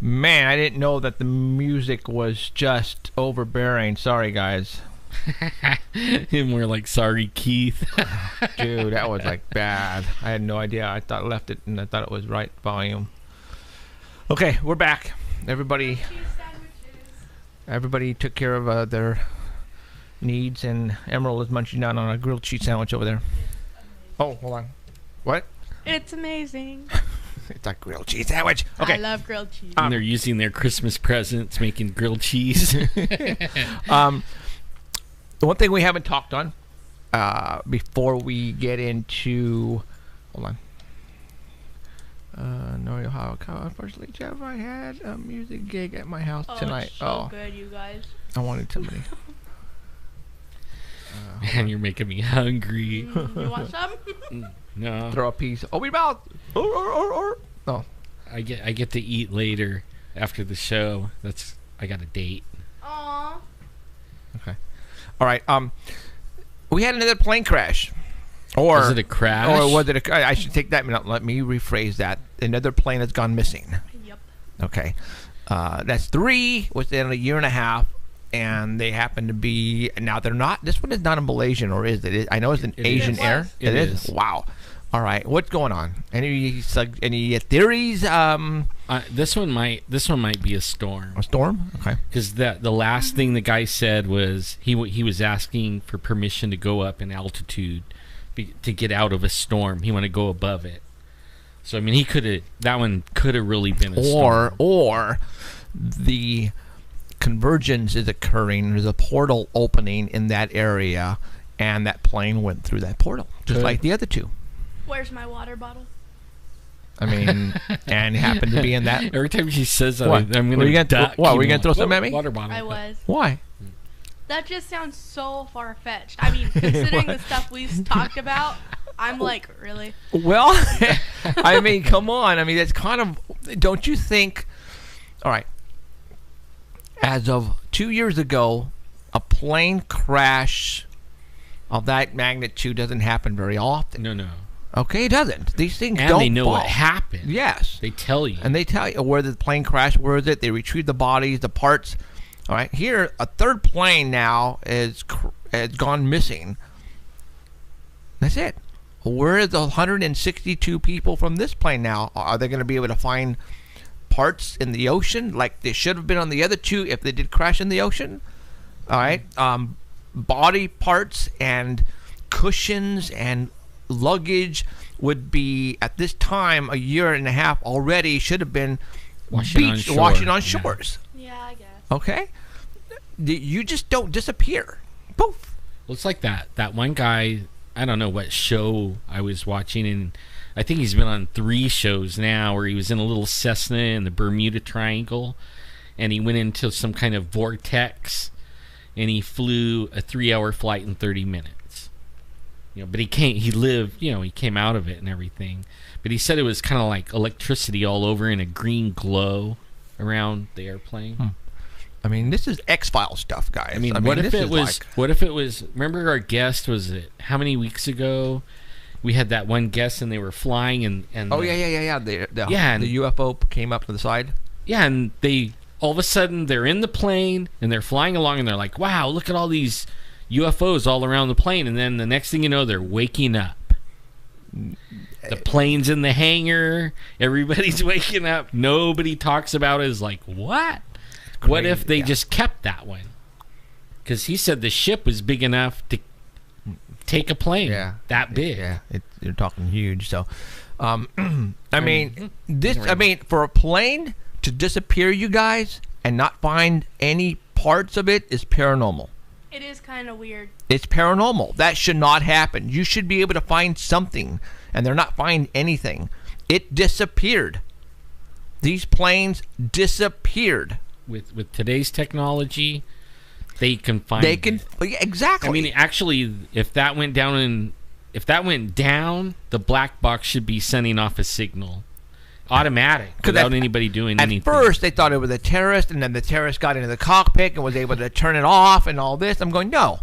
Man, I didn't know that the music was just overbearing. Sorry, guys. More like sorry, Keith. Dude, that was like bad. I had no idea. I thought left it and I thought it was right volume. Okay, we're back. Everybody took care of their needs, and Emerald is munching down on a grilled cheese sandwich over there. Oh, hold on. What? It's amazing. It's a grilled cheese sandwich. Okay. I love grilled cheese. And they're using their Christmas presents, making grilled cheese. The one thing we haven't talked on before we get into, hold on. No, how unfortunately, Jeff, I had a music gig at my house tonight. It's so good, you guys. I wanted somebody. Man, you're making me hungry. You want some? No, Throw a piece. Open your mouth. No. I get to eat later after the show. I got a date. Aww. Okay. All right. We had another plane crash. Or Was it a crash? Or was it I should take that. Let me rephrase that. Another plane has gone missing. Yep. Okay. That's 3 within a year and a half. And they happen to be, now they're not, this one is not a Malaysian, or is it? I know it's an Asian air. It is. Wow. All right. What's going on? Any theories? This one might be a storm. A storm? Okay. Because the last thing the guy said was he was asking for permission to go up in altitude to get out of a storm. He wanted to go above it. So I mean, that one could have really been a storm. Or the convergence is occurring. There's a portal opening in that area, and that plane went through that portal, just like the other two. Where's my water bottle? I mean, and happened to be in that. Every time she says that, What? I'm Were going you to gonna duck. were you gonna throw something at me? Water bottle. I was. Why? That just sounds so far-fetched. I mean, considering the stuff we've talked about, I'm like, really? Well, I mean, come on. I mean, it's kind of. Don't you think? All right. As of 2 years ago, a plane crash of that magnitude doesn't happen very often. No. Okay, it doesn't. These things And don't they know fall. what happened. Yes. They tell you. And they tell you where the plane crashed, where is it. They retrieve the bodies, the parts. All right, here, a third plane now has gone missing. That's it. Where are the 162 people from this plane now? Are they going to be able to find parts in the ocean like they should have been on the other two if they did crash in the ocean? All right. Body parts and cushions and luggage would be, at this time, a year and a half already, should have been washing on shores. Yeah, I guess. Okay? You just don't disappear. Poof. Well, it's like that one guy, I don't know what show I was watching, and I think he's been on 3 shows now, where he was in a little Cessna in the Bermuda Triangle, and he went into some kind of vortex, and he flew a 3-hour flight in 30 minutes. But he came out of it and everything. But he said it was kind of like electricity all over and a green glow around the airplane. I mean, this is X-File stuff, guys. I mean, what if it was, remember our guest, was it, how many weeks ago, we had that one guest and they were flying and Oh, yeah. The and UFO came up to the side. Yeah, and they, all of a sudden, they're in the plane and they're flying along and they're like, wow, look at all these UFOs all around the plane. And then the next thing you know, they're waking up. The plane's in the hangar. Everybody's waking up. Nobody talks about it. It's like, what? What if they just kept that one? Because he said the ship was big enough take a plane Yeah. that big. Yeah, you're talking huge. So, I mean, for a plane to disappear, you guys, and not find any parts of it is paranormal. It is kind of weird. It's paranormal. That should not happen. You should be able to find something, and they're not finding anything. It disappeared. These planes disappeared. With today's technology, they can find it. Exactly. I mean, actually, if that went down, the black box should be sending off a signal, automatic, without anybody doing anything. At first, they thought it was a terrorist, and then the terrorist got into the cockpit and was able to turn it off and all this. I'm going, no,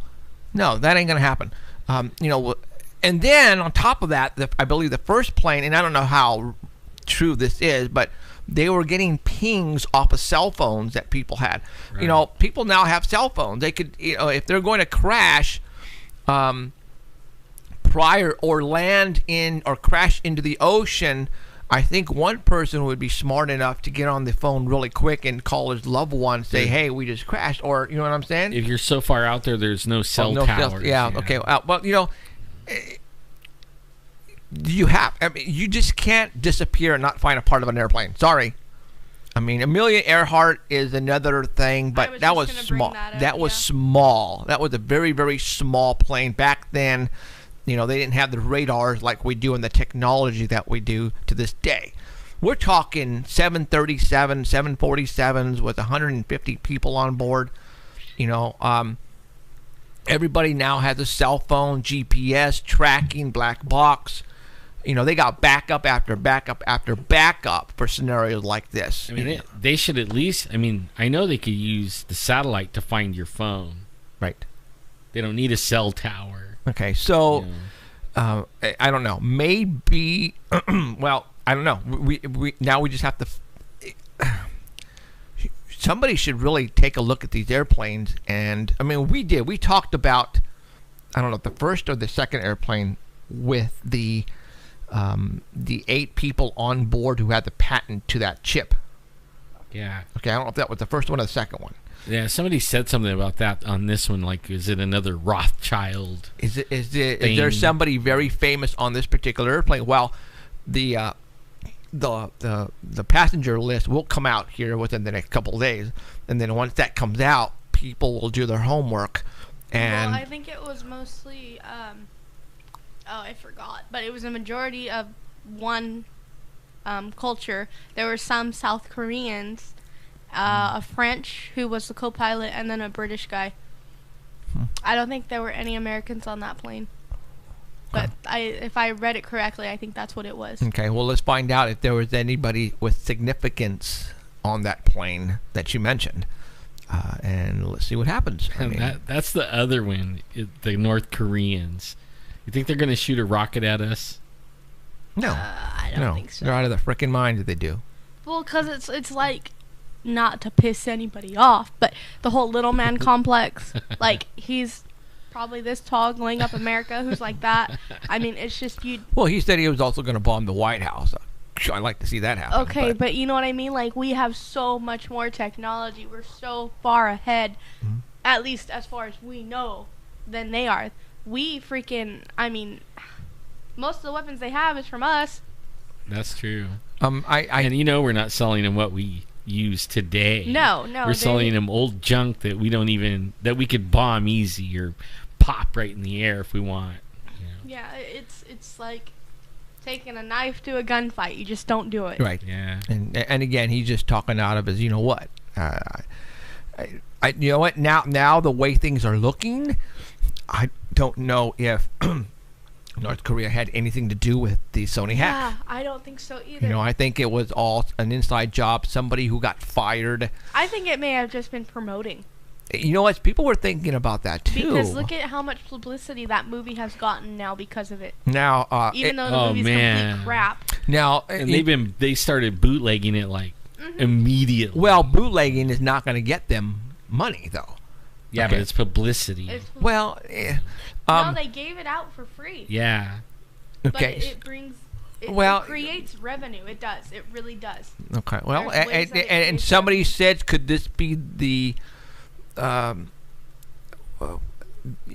that ain't gonna happen. And then on top of that, I believe the first plane, and I don't know how true this is, but they were getting pings off of cell phones that people had. Right. People now have cell phones. They could, if they're going to crash, prior or land in or crash into the ocean, I think one person would be smart enough to get on the phone really quick and call his loved one, say, "Hey, we just crashed," or you know what I'm saying? If you're so far out there, there's no cell towers. Yeah. Okay. Well, you just can't disappear and not find a part of an airplane. Sorry. I mean, Amelia Earhart is another thing, but that was small. That was small. That was a very, very small plane back then. They didn't have the radars like we do and the technology that we do to this day. We're talking 737, 747s with 150 people on board. Everybody now has a cell phone, GPS, tracking, black box. They got backup after backup after backup for scenarios like this. I mean, they should at least, I know they could use the satellite to find your phone. Right. They don't need a cell tower. Okay, so I don't know. Maybe, well, I don't know. We now we just have to. Somebody should really take a look at these airplanes, and we did. We talked about, I don't know, the first or the second airplane with the 8 people on board who had the patent to that chip. Yeah. Okay, I don't know if that was the first one or the second one. Yeah, somebody said something about that on this one. Like, is it another Rothschild? Is there somebody very famous on this particular airplane? Well, the passenger list will come out here within the next couple of days, and then once that comes out, people will do their homework. And I think it was mostly I forgot, but it was a majority of one culture. There were some South Koreans, a French who was the co-pilot, and then a British guy. I don't think there were any Americans on that plane, but if I read it correctly, I think that's what it was. Okay, well, let's find out if there was anybody with significance on that plane that you mentioned, and let's see what happens. That's the other one, the North Koreans. You think they're going to shoot a rocket at us? No, I don't think so. They're out of their freaking mind if they do. Well, because it's like, not to piss anybody off, but the whole little man complex, like, he's probably this tall going up America, who's like that. It's just you. Well, he said he was also going to bomb the White House. I'd like to see that happen. Okay, but you know what I mean? Like, we have so much more technology. We're so far ahead, at least as far as we know, than they are. We freaking, most of the weapons they have is from us. That's true. And we're not selling them what we use today. No. We're selling them old junk that that we could bomb easy or pop right in the air if we want. Yeah, it's like taking a knife to a gunfight. You just don't do it. Right. Yeah. And again, he's just talking out of his, you know what? You know what? Now the way things are looking, I don't know if North Korea had anything to do with the Sony hack. Yeah, I don't think so either. I think it was all an inside job, somebody who got fired. I think it may have just been promoting. You know what? People were thinking about that too. Because look at how much publicity that movie has gotten now because of it. Now, even though the movie's complete crap. Now, and they started bootlegging it immediately. Well, bootlegging is not going to get them money though. Yeah, okay. But it's publicity. Well, no, they gave it out for free. Yeah. Okay. But it creates revenue. It does. It really does. Okay. Well, and somebody said, could this be the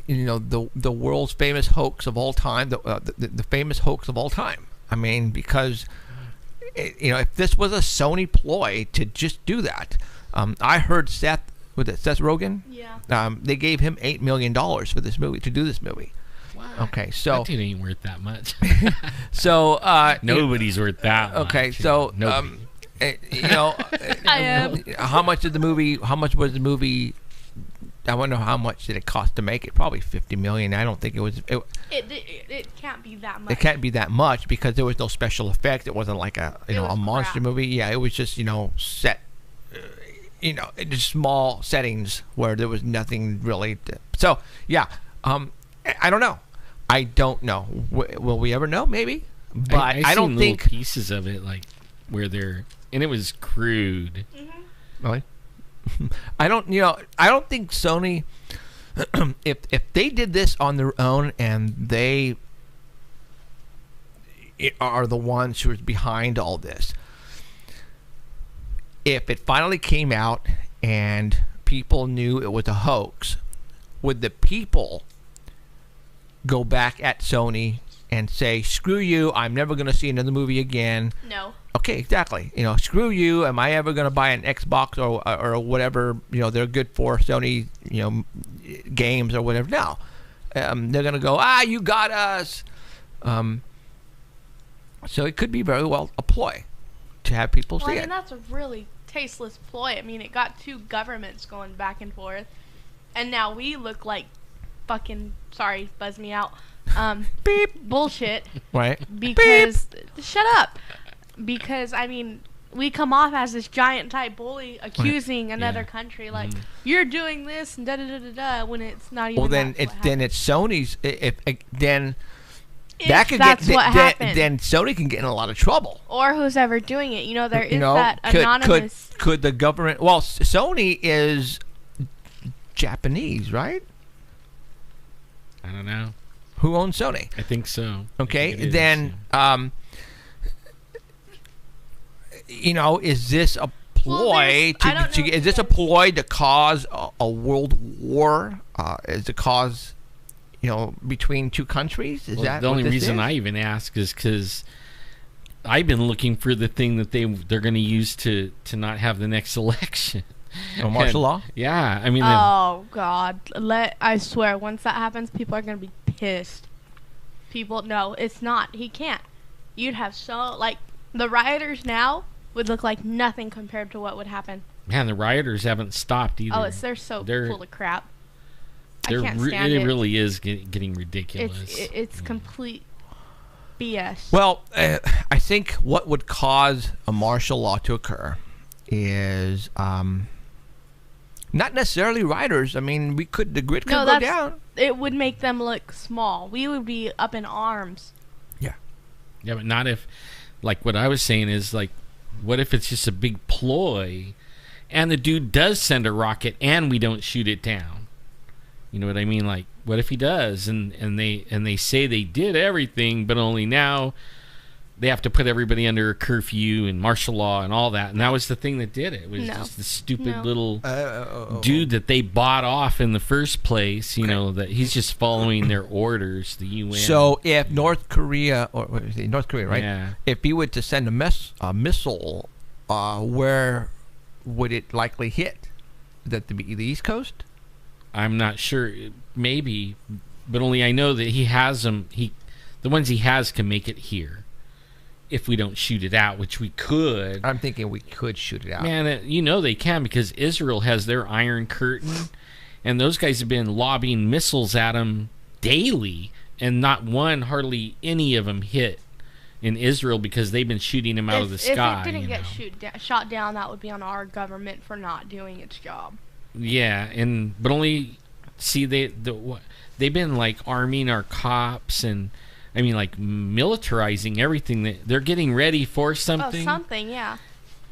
the world's famous hoax of all time, the famous hoax of all time. I mean, because if this was a Sony ploy to just do that, I heard Seth Rogen? Yeah. They gave him $8 million for this movie, to do this movie. What? Okay, so that dude ain't worth that much. so Nobody's worth that much. Okay, so Nobody. I am. How much was the movie? I wonder how much did it cost to make it? Probably $50 million. I don't think it was. It can't be that much. It can't be that much because there was no special effects. It wasn't like a a monster crap. movie. Yeah, it was just set. Just small settings where there was nothing really. So yeah, I don't know. I don't know. Will we ever know? Maybe, but I don't seen think little pieces of it like where they're and it was crude. Really? I don't think Sony, if they did this on their own and they are the ones who are behind all this, if it finally came out and people knew it was a hoax, would the people go back at Sony and say, screw you, I'm never going to see another movie again? No. Okay, exactly. Screw you. Am I ever going to buy an Xbox or whatever? They're good for Sony, games or whatever. No, they're going to go. You got us. So it could be very well a ploy to have people see it. That's a really tasteless ploy. I mean, it got two governments going back and forth, and now we look like fucking. Sorry, buzz me out. Beep. Bullshit. Right. Because shut up. Because I mean, we come off as this giant type bully accusing another country like you're doing this and da da da da da when it's not even. Well, then it's Sony's. Then Sony can get in a lot of trouble. Or who's ever doing it. There is that anonymous. Could the government? Well, Sony is Japanese, right? I don't know. Who owns Sony? I think so. Okay, I think then is this a ploy? Is this a ploy to cause a world war? Is it cause between two countries? Is that the only reason is? I even ask is because I've been looking for the thing that they're going to use to not have the next election. Martial law? Yeah, I mean. Oh God! I swear, once that happens, people are gonna be pissed. No, it's not. He can't. You'd have the rioters now would look like nothing compared to what would happen. Man, the rioters haven't stopped either. Oh, they're full of crap. I can't stand it. It really is getting ridiculous. It's complete BS. Well, I think what would cause a martial law to occur is not necessarily rioters. I mean, the grid could go down. It would make them look small. We would be up in arms. Yeah, but not if, like what I was saying is like, what if it's just a big ploy, and the dude does send a rocket and we don't shoot it down? You know what I mean? Like, what if he does, and they say they did everything, but only now they have to put everybody under a curfew and martial law and all that. And that was the thing that did it. It was just the stupid little dude that they bought off in the first place, that he's just following their orders, the UN. So if North Korea, right? Yeah. If he were to send a missile, where would it likely hit? Is that the East Coast? I'm not sure. Maybe. But only I know that he has them. The ones he has can make it here. If we don't shoot it out, which we could. I'm thinking we could shoot it out. Man, they can because Israel has their Iron Curtain, and those guys have been lobbing missiles at them daily, and hardly any of them hit in Israel because they've been shooting them out of the sky. If it didn't get shot down, that would be on our government for not doing its job. Yeah, but only they've been like arming our cops and. I mean, like militarizing everything. They're getting ready for something. Oh, something, yeah.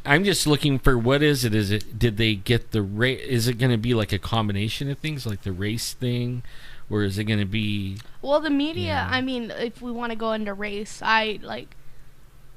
I'm just looking for what is it? Did they get the race? Is it going to be like a combination of things, like the race thing, or is it going to be? Well, the media. I mean, if we want to go into race, I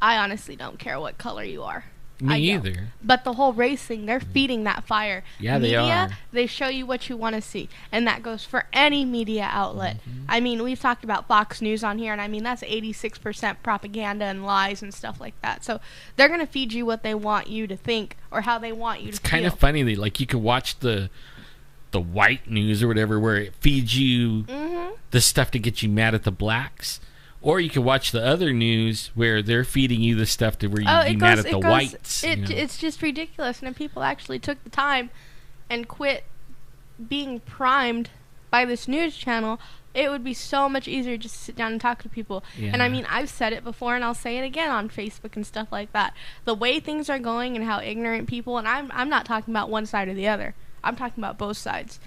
honestly don't care what color you are. Me I don't. either. But the whole race thing, they're feeding that fire. Yeah, media, they are. They show you what you want to see. And that goes for any media outlet. Mm-hmm. I mean, we've talked about Fox News on here, and I mean, that's 86% propaganda and lies and stuff like that. So they're going to feed you what they want you to think or how they want you It's to feel. kind of funny that, like, you can watch the white news or whatever, where it feeds you the stuff to get you mad at the blacks, or you can watch the other news where they're feeding you the stuff to where you be mad at the whites. It's just ridiculous. And if people actually took the time and quit being primed by this news channel, it would be so much easier just to sit down and talk to people. Yeah. And I mean, I've said it before and I'll say it again on Facebook and stuff like that. The way things are going and how ignorant people, and I'm not talking about one side or the other. I'm talking about both sides.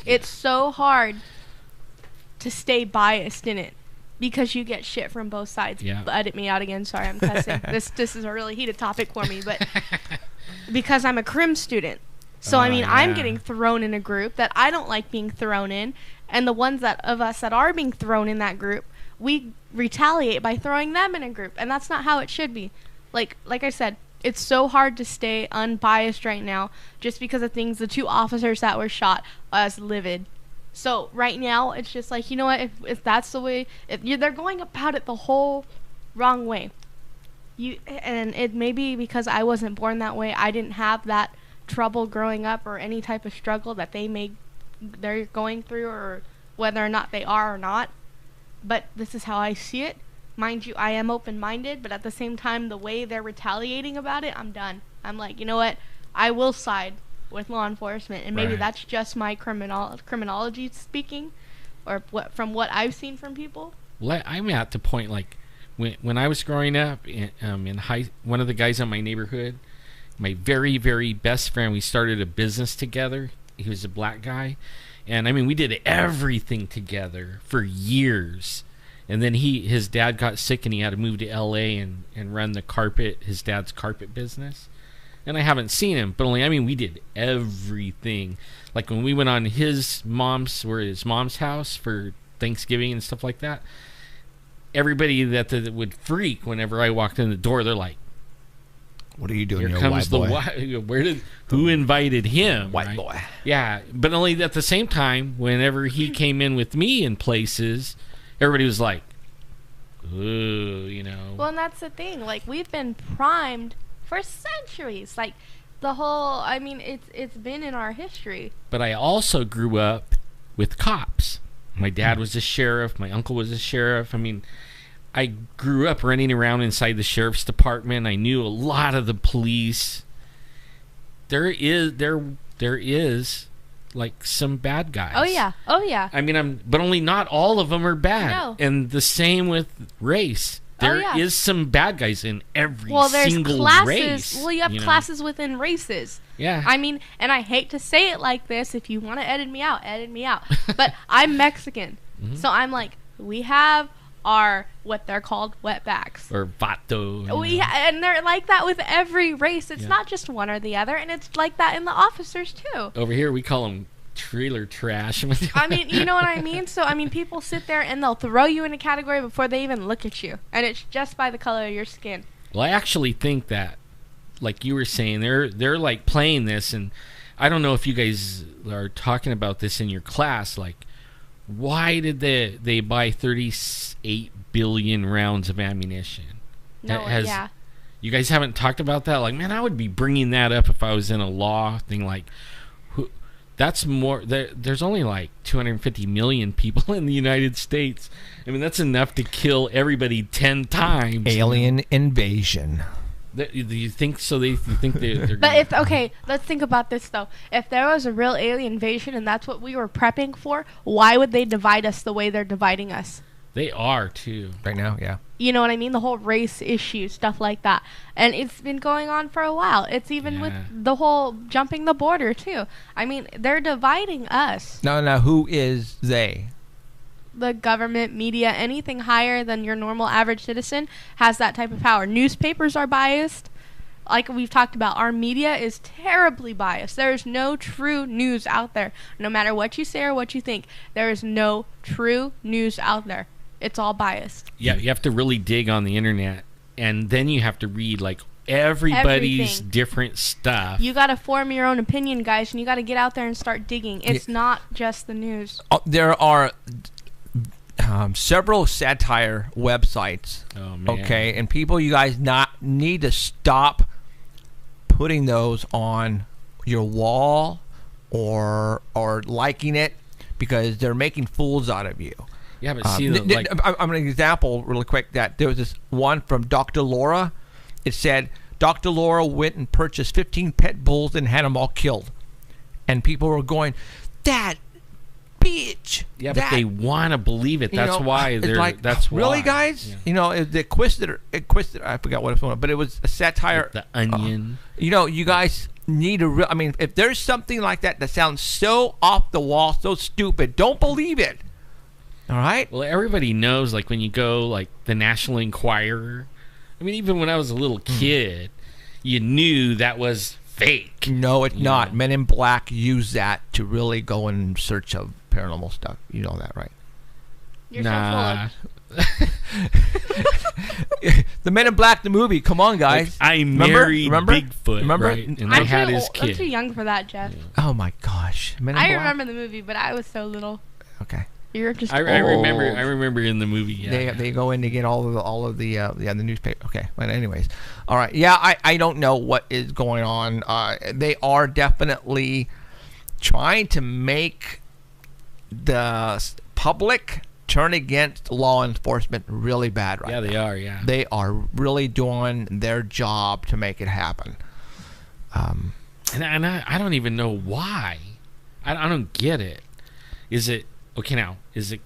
It's so hard to stay biased in it because you get shit from both sides. Yeah. Edit me out again. Sorry, I'm cussing. This is a really heated topic for me, but because I'm a crim student. So, I mean, I'm getting thrown in a group that I don't like being thrown in, and the ones of us that are being thrown in that group, we retaliate by throwing them in a group, and that's not how it should be. Like I said, it's so hard to stay unbiased right now just because of things, the 2 officers that were shot as livid. So right now, it's just like, you know what, if that's the way, they're going about it the whole wrong way. And it may be because I wasn't born that way. I didn't have that trouble growing up or any type of struggle that they're going through, or whether or not they are or not. But this is how I see it. Mind you, I am open-minded, but at the same time, the way they're retaliating about it, I'm done. I'm like, you know what? I will side with law enforcement, and maybe that's just my criminology speaking, or from what I've seen from people. Well, I'm at the point, like, when I was growing up, in one of the guys in my neighborhood, my very, very best friend, we started a business together. He was a black guy, and I mean, we did everything together for years. And then his dad got sick and he had to move to L.A. and run his dad's carpet business. And I haven't seen him, but we did everything. Like when we went on his mom's house for Thanksgiving and stuff like that, everybody that would freak whenever I walked in the door, they're like, "What are you doing, here you comes white boy? Who invited him?" White right? boy. Yeah, but only at the same time, whenever he came in with me in places, everybody was like, "Ooh," you know. Well, and that's the thing. Like, we've been primed for centuries. Like, the whole, I mean, it's been in our history. But I also grew up with cops. My dad was a sheriff. My uncle was a sheriff. I mean, I grew up running around inside the sheriff's department. I knew a lot of the police. There is like some bad guys. Oh yeah. I mean, but only not all of them are bad. No. And the same with race. There is some bad guys in every single classes. race. Well, you have classes within races. Yeah. I mean, and I hate to say it like this. If you want to edit me out. But I'm Mexican, so I'm like, we have our what they're called wetbacks or vato. And they're like that with every race. It's not just one or the other, and it's like that in the officers too. Over here we call them trailer trash. I mean, you know what I mean? So I mean, people sit there and they'll throw you in a category before they even look at you, and it's just by the color of your skin. Well, I actually think that, like you were saying, they're like playing this, and I don't know if you guys are talking about this in your class, like, why did they buy 38 billion rounds of ammunition? Yeah. You guys haven't talked about that? Like, man, I would be bringing that up if I was in a law thing. Like, that's more. There's only like 250 million people in the United States. I mean, that's enough to kill everybody 10 times. Alien invasion. Do you think so? You think they're But let's think about this though. If there was a real alien invasion and that's what we were prepping for, why would they divide us the way they're dividing us? They are too. Right now, yeah. You know what I mean? The whole race issue, stuff like that. And it's been going on for a while. It's even with the whole jumping the border too. I mean, they're dividing us. Now, who is they? The government, media, anything higher than your normal average citizen has that type of power. Newspapers are biased. Like we've talked about, our media is terribly biased. There is no true news out there. No matter what you say or what you think, there is no true news out there. It's all biased. Yeah, you have to really dig on the internet, and then you have to read like everybody's Everything. different stuff. You got to form your own opinion, guys, and you got to get out there and start digging. It's not just the news. There are several satire websites. Oh, man. Okay, and people, you guys need to stop putting those on your wall or liking it, because they're making fools out of you. Yeah, but see, like, I'm an example really quick. That there was this one from Dr. Laura. It said Dr. Laura went and purchased 15 pet bulls and had them all killed, and people were going, "That bitch." yeah, but they want to believe it. That's why they're. Like, that's why. Really, guys. Yeah. You know, the Inquisitor. I forgot what it was, but it was a satire. Like the Onion. You know, you guys need to. I mean, if there's something like that that sounds so off the wall, so stupid, don't believe it. All right. Well, everybody knows, like, when you go, like, the National Enquirer. I mean, even when I was a little kid, you knew that was fake. No, it's not. know. Men in Black use that to really go in search of paranormal stuff. You know that, right? You're Nah. so full The Men in Black, the movie. Come on, guys. Like, I married Bigfoot, right? And of. I I'm had too his old- I'm kid. too young for that, Jeff. Oh my gosh. Men in I Black? remember the movie, but I was so little. Okay. You're just I old. remember in the movie. Yeah. They go in to get all of the newspaper. Okay, but anyways, all right. Yeah, I don't know what is going on. They are definitely trying to make the public turn against law enforcement really bad right now. Yeah, they are. Yeah. They are really doing their job to make it happen. And I don't even know why. I don't get it. Is it okay now? Is it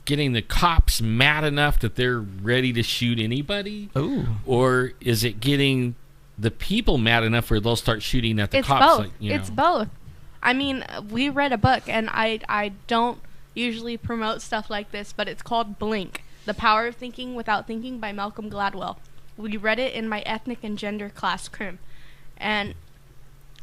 getting the cops mad enough that they're ready to shoot anybody? Ooh. Or is it getting the people mad enough where they'll start shooting at the It's cops? both. Like, you know. It's both. I mean, we read a book, and I don't usually promote stuff like this, but it's called Blink, The Power of Thinking Without Thinking by Malcolm Gladwell. We read it in my ethnic and gender class, Crim. And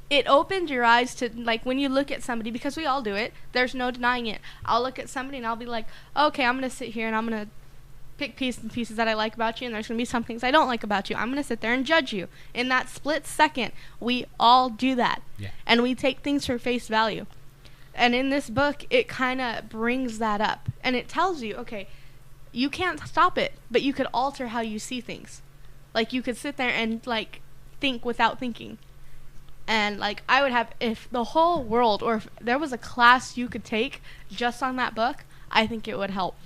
it opened your eyes to, like, when you look at somebody, because we all do it, there's no denying it. I'll look at somebody and I'll be like, okay, I'm going to sit here and I'm going to pick pieces that I like about you, and there's going to be some things I don't like about you. I'm going to sit there and judge you. In that split second, we all do that. Yeah. And we take things for face value. And in this book, it kind of brings that up. And it tells you, okay, you can't stop it, but you could alter how you see things. Like, you could sit there and, like, think without thinking. And, like, I would have, if the whole world, or if there was a class you could take just on that book, I think it would help.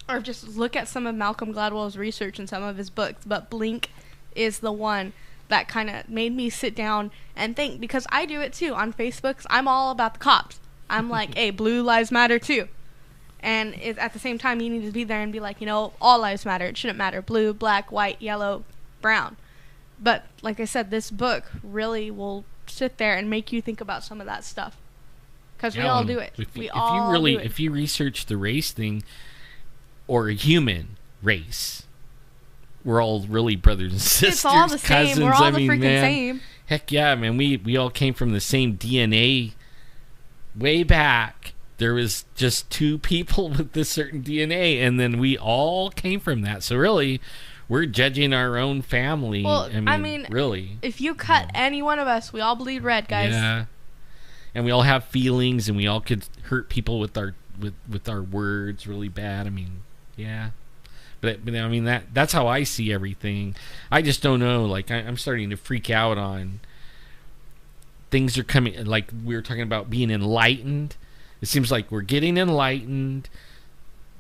Or just look at some of Malcolm Gladwell's research in some of his books. But Blink is the one that kind of made me sit down and think. Because I do it, too. On Facebook, I'm all about the cops. I'm like, hey, blue lives matter, too. And at the same time, you need to be there and be like, you know, all lives matter. It shouldn't matter. Blue, black, white, yellow, brown. But, like I said, this book really will sit there and make you think about some of that stuff. Because we all do it. If you research the race thing, or a human race, we're all really brothers and sisters. It's all the cousins. same. We're all I the mean, freaking man, same. Heck yeah, man. We all came from the same DNA way back. There was just two people with this certain DNA, and then we all came from that. So really, we're judging our own family. Well, I mean really. If you cut any one of us, we all bleed red, guys. Yeah. And we all have feelings, and we all could hurt people with our words really bad. I mean, yeah. But I mean, that's how I see everything. I just don't know. Like, I'm starting to freak out on things are coming. Like, we were talking about being enlightened. It seems like we're getting enlightened.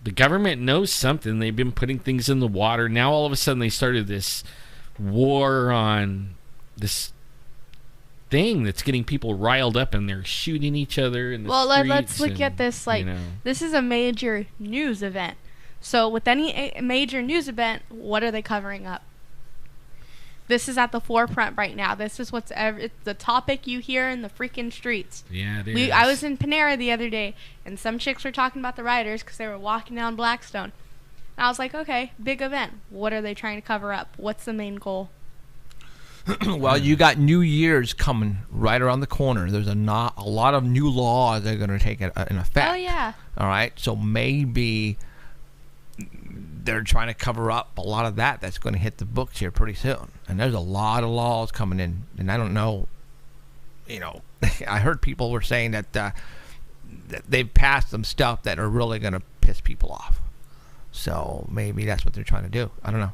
The government knows something. They've been putting things in the water. Now, all of a sudden, they started this war on this thing that's getting people riled up, and they're shooting each other in the streets. Let's look at this. Like, this is a major news event. So, with any major news event, what are they covering up? This is at the forefront right now. This is it's the topic you hear in the freaking streets. Yeah, it is. I was in Panera the other day, and some chicks were talking about the rioters because they were walking down Blackstone. And I was like, okay, big event. What are they trying to cover up? What's the main goal? Well, you got New Year's coming right around the corner. There's a lot of new laws that are going to take in effect. Oh, yeah. All right, so maybe they're trying to cover up a lot of that's going to hit the books here pretty soon. And there's a lot of laws coming in, and I don't know, I heard people were saying that they've passed some stuff that are really going to piss people off. So maybe that's what they're trying to do. I don't know.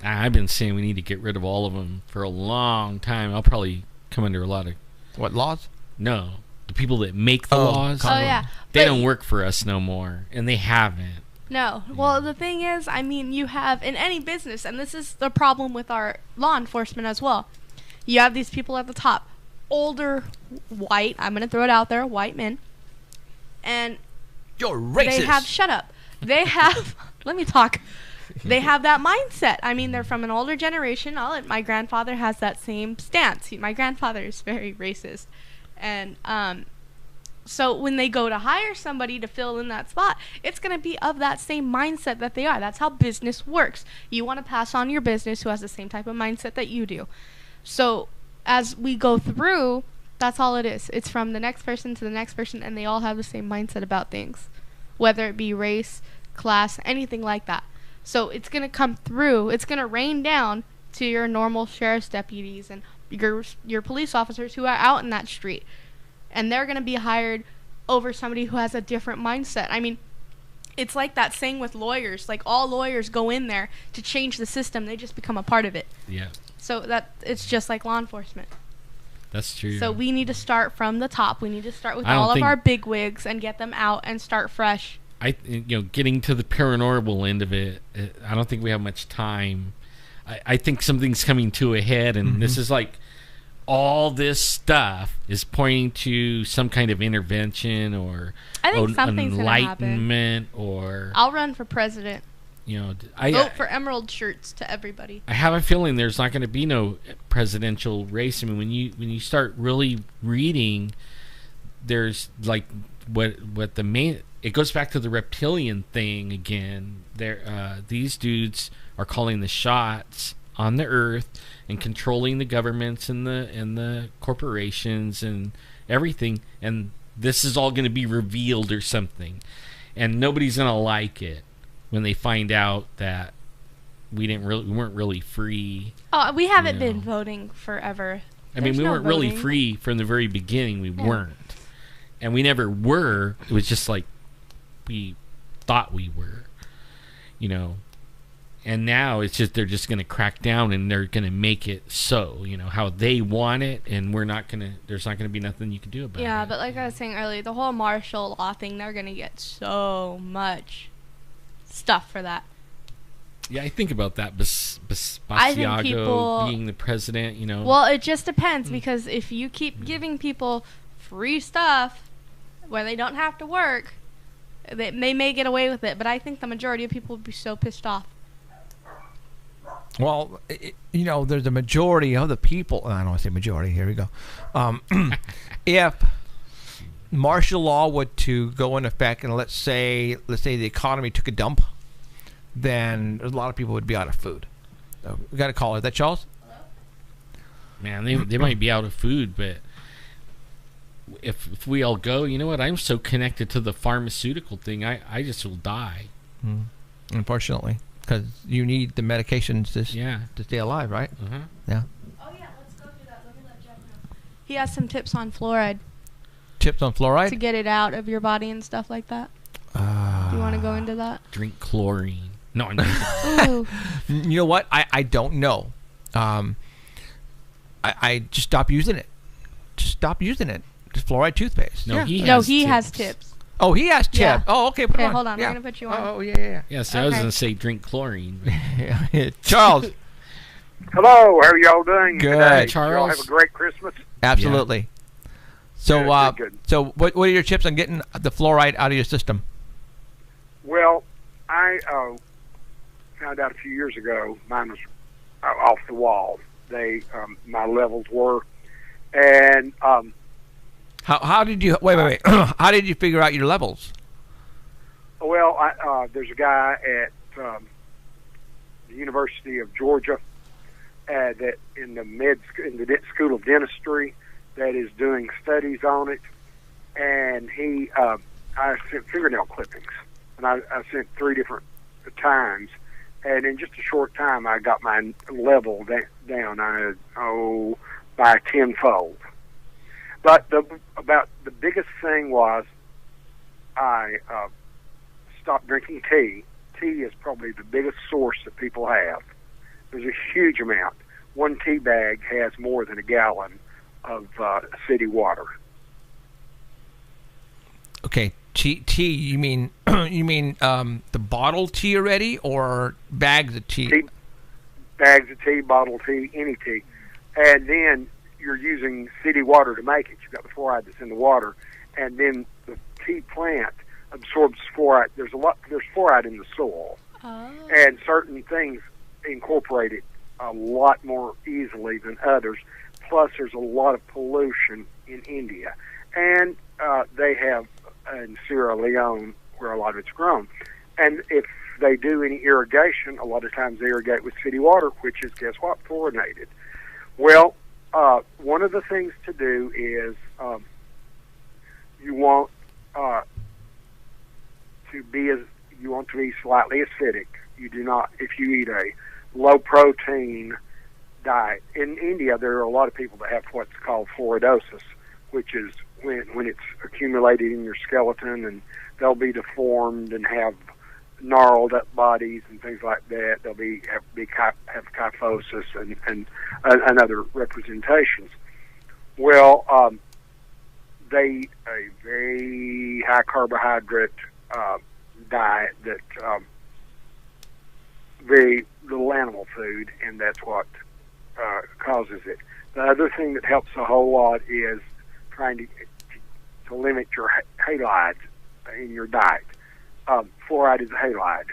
I've been saying we need to get rid of all of them for a long time. I'll probably come under a lot of... What, laws? No. The people that make the laws. Oh, yeah. They don't work for us no more. And they haven't. No. Well, the thing is, I mean, you have in any business, and this is the problem with our law enforcement as well. You have these people at the top, older, white, I'm going to throw it out there, white men. And you're racist. Shut up. They have, let me talk. They have that mindset. I mean, they're from an older generation. My grandfather has that same stance. My grandfather is very racist. And so when they go to hire somebody to fill in that spot, it's going to be of that same mindset that they are. That's how business works. You want to pass on your business who has the same type of mindset that you do. So as we go through, that's all it is. It's from the next person to the next person, and they all have the same mindset about things, whether it be race, class, anything like that. So it's going to come through. It's going to rain down to your normal sheriff's deputies and your police officers who are out in that street. And they're going to be hired over somebody who has a different mindset. I mean, it's like that saying with lawyers. Like, all lawyers go in there to change the system. They just become a part of it. Yeah. So it's just like law enforcement. That's true. So we need to start from the top. We need to start with all of our bigwigs and get them out and start fresh. Getting to the paranormal end of it, I don't think we have much time. I think something's coming to a head, and this is like all this stuff is pointing to some kind of intervention or I think something's enlightenment, or I'll run for president. Vote for emerald shirts to everybody. I have a feeling there's not going to be no presidential race. I mean, when you start really reading, there's like what the main. It goes back to the reptilian thing again. These dudes are calling the shots on the earth and controlling the governments and the corporations and everything. And this is all going to be revealed or something. And nobody's going to like it when they find out that we weren't really free. Oh, we haven't been voting forever. I mean, we weren't really free from the very beginning. We weren't. And we never were. It was just like we thought we were, and now it's just they're just going to crack down and they're going to make it so how they want it, and there's not going to be nothing you can do about it. Yeah, but like I was saying earlier, the whole martial law thing, they're going to get so much stuff for that. Yeah, I think about that. Basiago being the president, Well, it just depends, because if you keep giving people free stuff where they don't have to work, they may get away with it, but I think the majority of people would be so pissed off. Well, there's a majority of the people. I don't want to say majority. Here we go. If martial law were to go in effect, and let's say the economy took a dump, then a lot of people would be out of food. We got a caller. Is that Charles? Man, they might be out of food, but if we all go, you know what? I'm so connected to the pharmaceutical thing, I just will die. Unfortunately, because you need the medications to stay alive, right? Yeah. Oh yeah, let's go do that. Let me let Jeff know. He has some tips on fluoride. Tips on fluoride? To get it out of your body and stuff like that. Do you want to go into that? Drink chlorine. No, I'm not. Ooh. You know what? I don't know. I just stopped using it. Just fluoride toothpaste. No, he has tips. Oh, he has tips. Yeah. Oh, okay. Put Okay, on. hold on. Yeah. We're going to put you on. Oh, yeah. Yeah, so I was going to say drink chlorine. Charles. Hello, how are y'all doing Good. today? Charles. Y'all have a great Christmas. Absolutely. So, Good. so what are your tips on getting the fluoride out of your system? Well, I found out a few years ago mine was off the wall. My levels were, and how did you wait? How did you figure out your levels? Well, there's a guy at the University of Georgia that in the School of Dentistry that is doing studies on it, and I sent fingernail clippings, and I sent 3 different times, And in just a short time, I got my level down. By tenfold. But the biggest thing was I stopped drinking tea. Tea is probably the biggest source that people have. There's a huge amount. One tea bag has more than a gallon of city water. Okay, tea. You mean the bottled tea already, or bags of tea? Bags of tea, bottled tea, any tea, and then you're using city water to make it. You've got the fluoride that's in the water, and then the tea plant absorbs fluoride. There's fluoride in the soil, and certain things incorporate it a lot more easily than others. Plus, there's a lot of pollution in India, and they have in Sierra Leone where a lot of it's grown. And if they do any irrigation, a lot of times they irrigate with city water, which is, guess what, fluorinated. Well, one of the things to do is you want to be slightly acidic. You do not, if you eat a low protein diet. In India, there are a lot of people that have what's called fluoridosis, which is when it's accumulated in your skeleton, and they'll be deformed and have gnarled up bodies and things like that. They'll have kyphosis and other representations. Well, they eat a very high carbohydrate diet that very little animal food, and that's what causes it. The other thing that helps a whole lot is trying to limit your halides in your diet. Fluoride is a halide,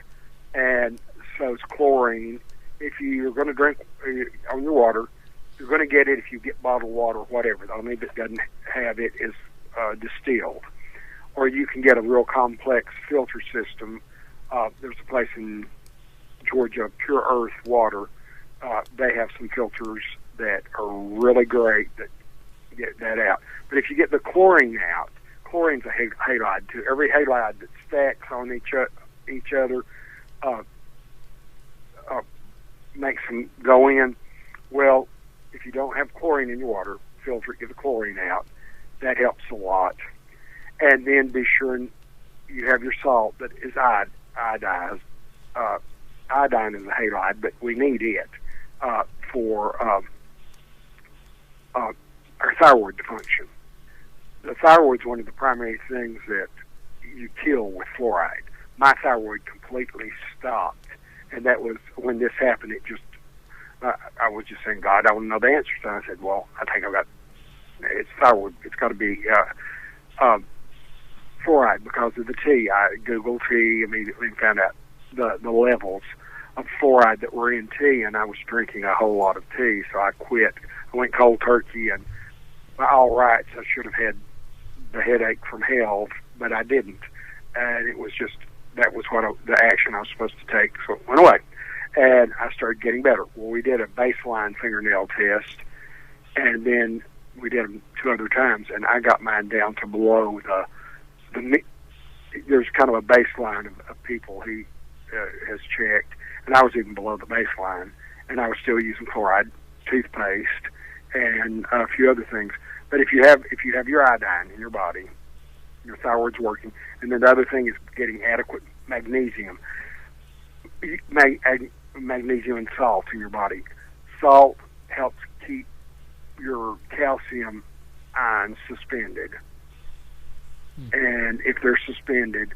and so is chlorine. If you're going to drink on your water, you're going to get it if you get bottled water or whatever. The only that doesn't have it is distilled. Or you can get a real complex filter system. There's a place in Georgia, Pure Earth Water. They have some filters that are really great that get that out. But if you get the chlorine out, chlorine's a halide too. Every halide that stacks on each other makes them go in. Well, if you don't have chlorine in your water, filter it, get the chlorine out. That helps a lot. And then be sure you have your salt that is iodized. Iodine is a halide, but we need it for our thyroid to function. The thyroid is one of the primary things that you kill with fluoride. My thyroid completely stopped, and that was when this happened. It just, I was just saying, God, I want to know the answer. So I said, well, I think it's thyroid. It's got to be fluoride because of the tea. I Googled tea immediately and found out the levels of fluoride that were in tea, and I was drinking a whole lot of tea, so I quit. I went cold turkey, and by all rights, I should have had the headache from hell, but I didn't. And it was just, that was the action I was supposed to take, so it went away. And I started getting better. Well, we did a baseline fingernail test, and then we did them 2 other times, and I got mine down to below there's kind of a baseline of people he has checked, and I was even below the baseline, and I was still using fluoride toothpaste and a few other things. But if you have your iodine in your body, your thyroid's working, and then the other thing is getting adequate magnesium. Magnesium and salt in your body. Salt helps keep your calcium ions suspended. And if they're suspended,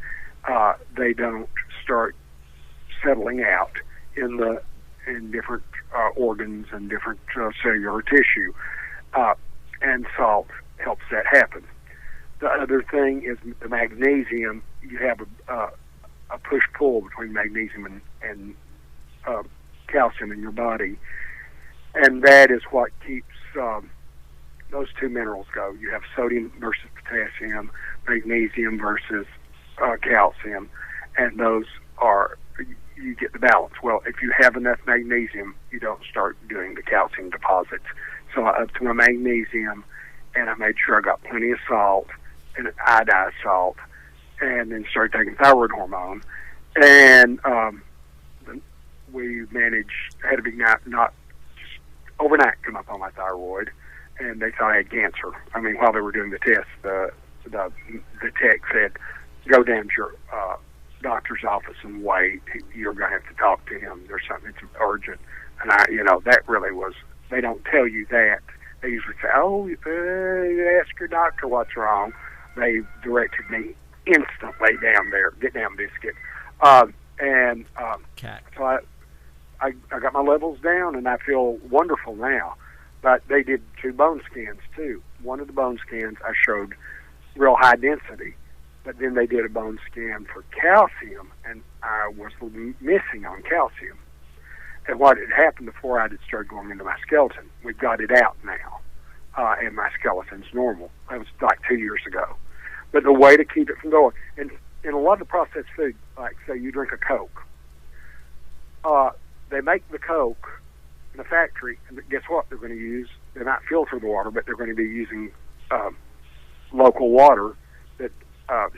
they don't start settling out in different organs and different cellular tissue. And salt helps that happen. The other thing is the magnesium. You have a push-pull between magnesium and calcium in your body, and that is what keeps those two minerals go. You have sodium versus potassium, magnesium versus calcium, and those are, you get the balance. Well, if you have enough magnesium, you don't start doing the calcium deposits. So I upped my magnesium, and I made sure I got plenty of salt, and iodized salt, and then started taking thyroid hormone. And we had a big night, not just overnight, come up on my thyroid, and they thought I had cancer. I mean, while they were doing the test, the tech said, "Go down to your doctor's office and wait. You're going to have to talk to him. There's something that's urgent." And that really was. They don't tell you that. They usually say, "Oh, ask your doctor what's wrong." They directed me instantly down there. Get down, biscuit. So I got my levels down, and I feel wonderful now. But they did 2 bone scans too. One of the bone scans I showed real high density, but then they did a bone scan for calcium, and I was missing on calcium. And what had happened before I had started going into my skeleton, we've got it out now, and my skeleton's normal. That was like 2 years ago. But the way to keep it from going, and in a lot of the processed food, like say you drink a Coke, they make the Coke in a factory, and guess what they're going to use? They're not filter the water, but they're going to be using local water, that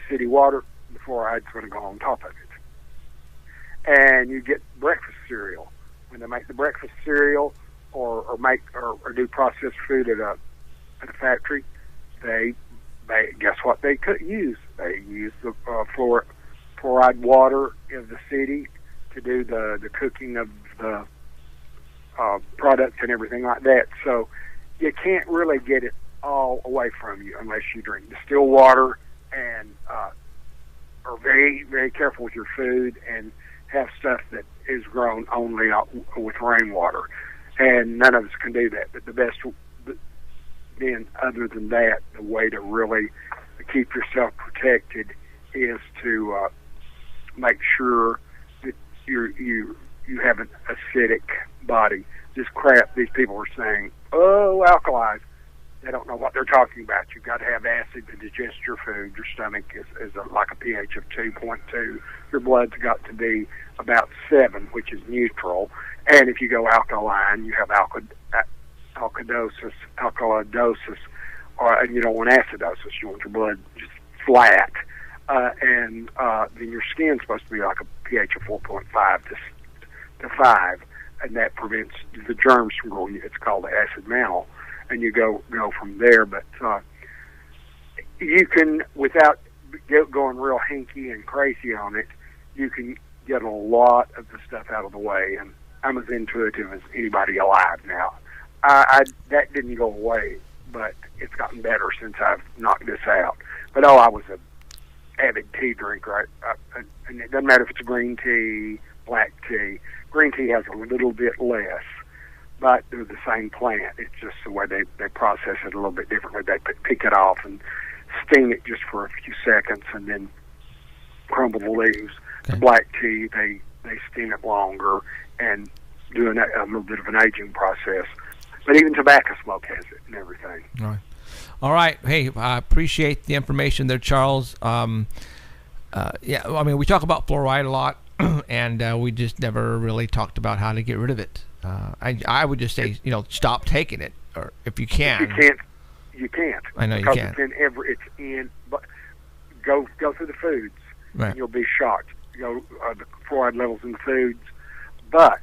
city water. The fluoride's going to go on top of it. And you get breakfast cereal. When they make the breakfast cereal or do processed food at a factory, they guess what they could use? They use the fluoride water in the city to do the cooking of the products and everything like that. So you can't really get it all away from you unless you drink distilled water and are very, very careful with your food and have stuff that is grown only with rainwater. And none of us can do that. But the best, then, other than that, the way to really keep yourself protected is to make sure that you have an acidic body. This crap these people are saying, oh, alkalize. They don't know what they're talking about. You've got to have acid to digest your food. Your stomach is like a pH of 2.2. Your blood's got to be about 7, which is neutral. And if you go alkaline, you have alkalosis, and you don't want acidosis. You want your blood just flat. And then your skin's supposed to be like a pH of 4.5 to 5, and that prevents the germs from growing. It's called the acid mantle. And you go from there, but you can, without going real hinky and crazy on it, you can get a lot of the stuff out of the way. And I'm as intuitive as anybody alive now. That didn't go away, but it's gotten better since I've knocked this out. But I was an avid tea drinker, and it doesn't matter if it's green tea, black tea. Green tea has a little bit less, but they're the same plant. It's just the way they process it a little bit differently. They pick it off and steam it just for a few seconds and then crumble the leaves. Okay. The black tea, they steam it longer and do a little bit of an aging process. But even tobacco smoke has it and everything. All right. Hey, I appreciate the information there, Charles. Yeah, I mean, we talk about fluoride a lot, and we just never really talked about how to get rid of it. I would just say, stop taking it, or if you can. You can't. I know you can't. It's in. But go through the foods, right, and you'll be shocked. The fluoride levels in the foods, but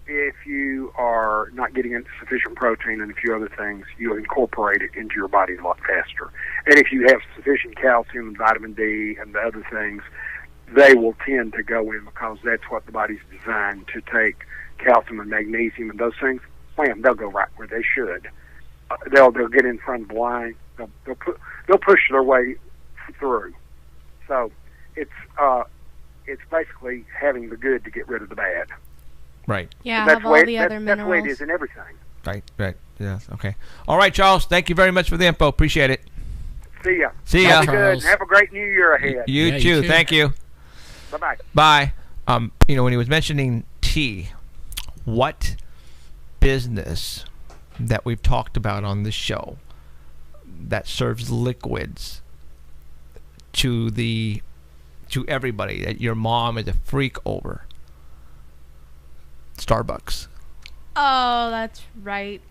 if you are not getting sufficient protein and a few other things, you'll incorporate it into your body a lot faster. And if you have sufficient calcium and vitamin D and the other things, they will tend to go in because that's what the body's designed to take. Calcium and magnesium and those things, bam, they'll go right where they should. They'll get in front of the line. They'll push their way through. So it's basically having the good to get rid of the bad. Right. Yeah, have all the other minerals. That's the way it is in everything. Right. Yes. Okay. All right, Charles. Thank you very much for the info. Appreciate it. See ya. Have a good and have a great new year ahead. You too. Thank you. Bye-bye. Bye. When he was mentioning tea, what business that we've talked about on this show that serves liquids to everybody that your mom is a freak over? Starbucks. Oh, that's right.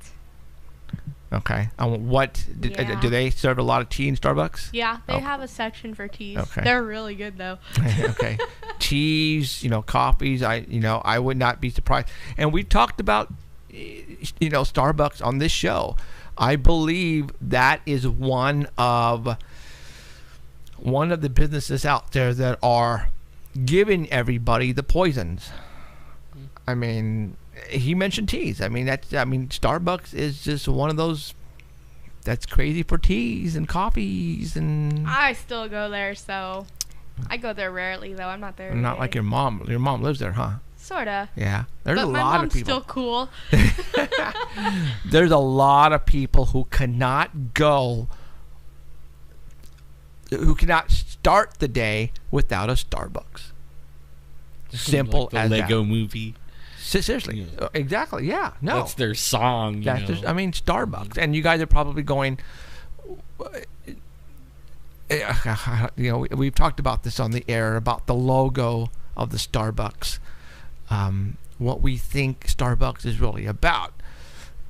Okay. What Yeah. do they serve a lot of tea in Starbucks? Yeah, they Oh. have a section for teas. Okay. They're really good though. Okay. Teas, coffees. I would not be surprised. And we talked about, Starbucks on this show. I believe that is one of the businesses out there that are giving everybody the poisons. I mean, he mentioned teas. Starbucks is just one of those that's crazy for teas and coffees and. I still go there, so I go there rarely though. I'm not there. Not every like day. your mom. Your mom lives there, huh? Sorta. Yeah. There's But a my lot mom's of people. still cool. There's a lot of people who cannot start the day without a Starbucks. Simple Like the as Lego that. movie. Seriously, Yeah. Exactly. Yeah, no. That's their song. Starbucks, and you guys are probably going. We've talked about this on the air about the logo of the Starbucks. What we think Starbucks is really about.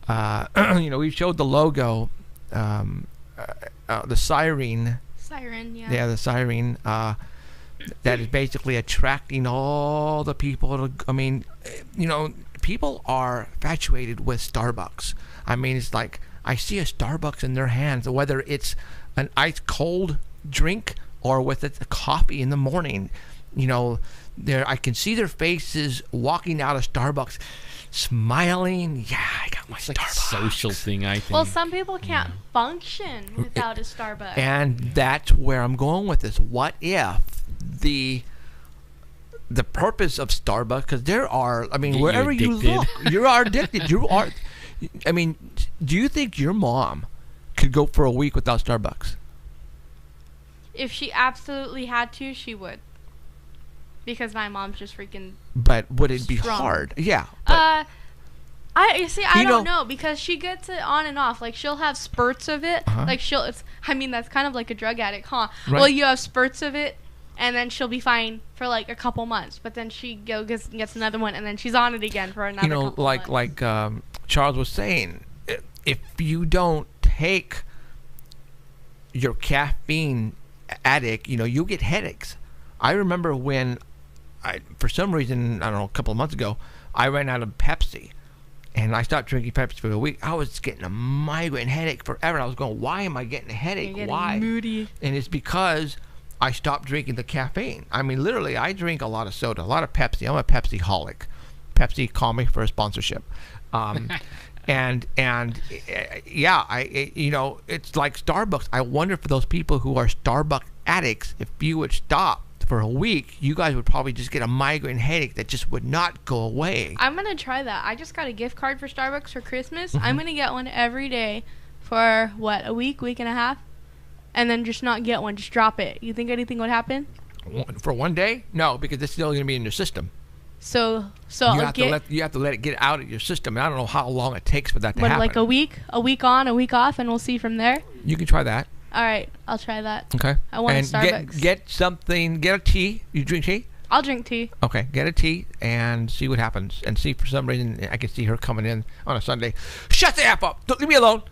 We showed the logo, the siren. Siren, yeah. Yeah, the siren. That is basically attracting all the people. People are infatuated with Starbucks. It's like I see a Starbucks in their hands, whether it's an ice cold drink or with it a coffee in the morning. I can see their faces walking out of Starbucks, smiling. Yeah, I got my It's like a Starbucks. social thing, I think. Well, some people can't function without a Starbucks. And that's where I'm going with this. What if the purpose of Starbucks, because there are, Get you wherever you addicted. look, you are addicted. Do you think your mom could go for a week without Starbucks? If she absolutely had to, she would. Because my mom's just freaking. But would it be Strong. hard? Yeah. But I You don't know- know because she gets it on and off. Like she'll have spurts of it. Uh-huh. Like that's kind of like a drug addict, huh? Right. Well, you have spurts of it, and then she'll be fine for like a couple months. But then she gets another one, and then she's on it again for another. couple months. Charles was saying, if you don't take your caffeine addict, you get headaches. I remember when for some reason, I don't know, a couple of months ago, I ran out of Pepsi. And I stopped drinking Pepsi for a week. I was getting a migraine headache forever. I was going, why am I getting a headache? You're getting Why? moody. And it's because I stopped drinking the caffeine. Literally, I drink a lot of soda, a lot of Pepsi. I'm a Pepsi-holic. Pepsi, call me for a sponsorship. It's like Starbucks. I wonder for those people who are Starbucks addicts, if you would stop for a week, you guys would probably just get a migraine headache that just would not go away. I'm gonna try that. I just got a gift card for Starbucks for Christmas. Mm-hmm. I'm gonna get one every day for a week and a half, and then just not get one. Just drop it. You think anything would happen? For one day? No, because it's still going to be in your system. So You I'll have get to let it get out of your system. I don't know how long it takes for that to happen. like a week on, a week off, and we'll see from there. You can try that. All right, I'll try that. Okay. I want a and Starbucks. Get something. Get a tea. You drink tea? I'll drink tea. Okay. Get a tea and see what happens. And see, for some reason, I can see her coming in on a Sunday. Shut the F up. Don't leave me alone.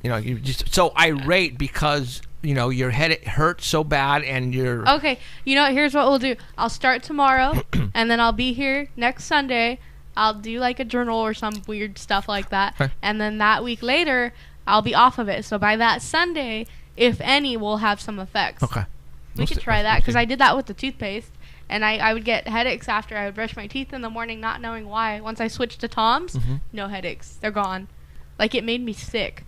You just so irate because your head hurts so bad and you're. Okay, here's what we'll do. I'll start tomorrow, and then I'll be here next Sunday. I'll do like a journal or some weird stuff like that, Okay. and then that week later, I'll be off of it. So by that Sunday, if any, we'll have some effects. Okay. We could try that because I did that with the toothpaste, and I would get headaches after I would brush my teeth in the morning, not knowing why. Once I switched to Tom's, no headaches. They're gone. Like it made me sick.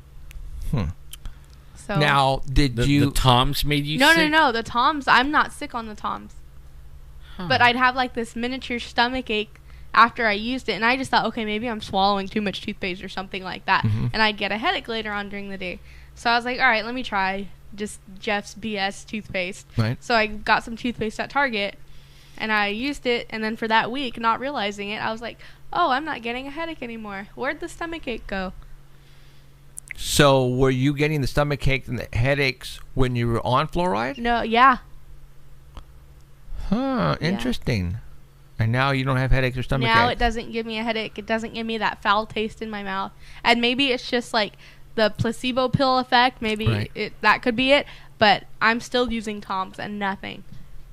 So Now, did The you? Toms made you No, sick? no, the Toms. I'm not sick on the Toms. But I'd have like this miniature stomach ache after I used it, and I just thought, okay, maybe I'm swallowing too much toothpaste or something like that, and I'd get a headache later on during the day. So I was like, all right, let me try just Jeff's BS toothpaste. Right. So I got some toothpaste at Target, and I used it, and then for that week, not realizing it, I was like, oh, I'm not getting a headache anymore. Where'd the stomach ache go? So were you getting the stomach aches and the headaches when you were on fluoride? No, yeah. Huh. Interesting. And now you don't have headaches or stomach Now aches. it doesn't give me a headache. It doesn't give me that foul taste in my mouth. And maybe it's just like the placebo pill effect. Maybe Right. that could be it. But I'm still using Tom's and nothing.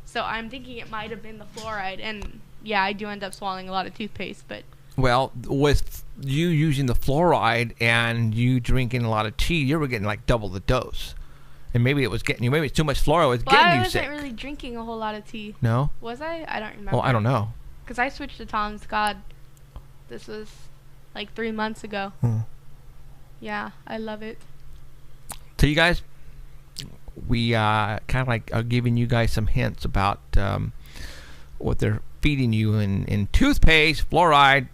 So I'm thinking it might have been the fluoride. And yeah, I do end up swallowing a lot of toothpaste. But Well, with you using the fluoride and you drinking a lot of tea, you were getting like double the dose. And maybe it was getting you. Maybe it's too much fluoride was getting I you wasn't sick. really drinking a whole lot of tea. No. Was I? I don't remember. Well, I don't know. Because I switched to Tom's. God, this was like 3 months ago. Yeah, I love it. So you guys, we kind of like are giving you guys some hints about what they're feeding you in toothpaste, fluoride.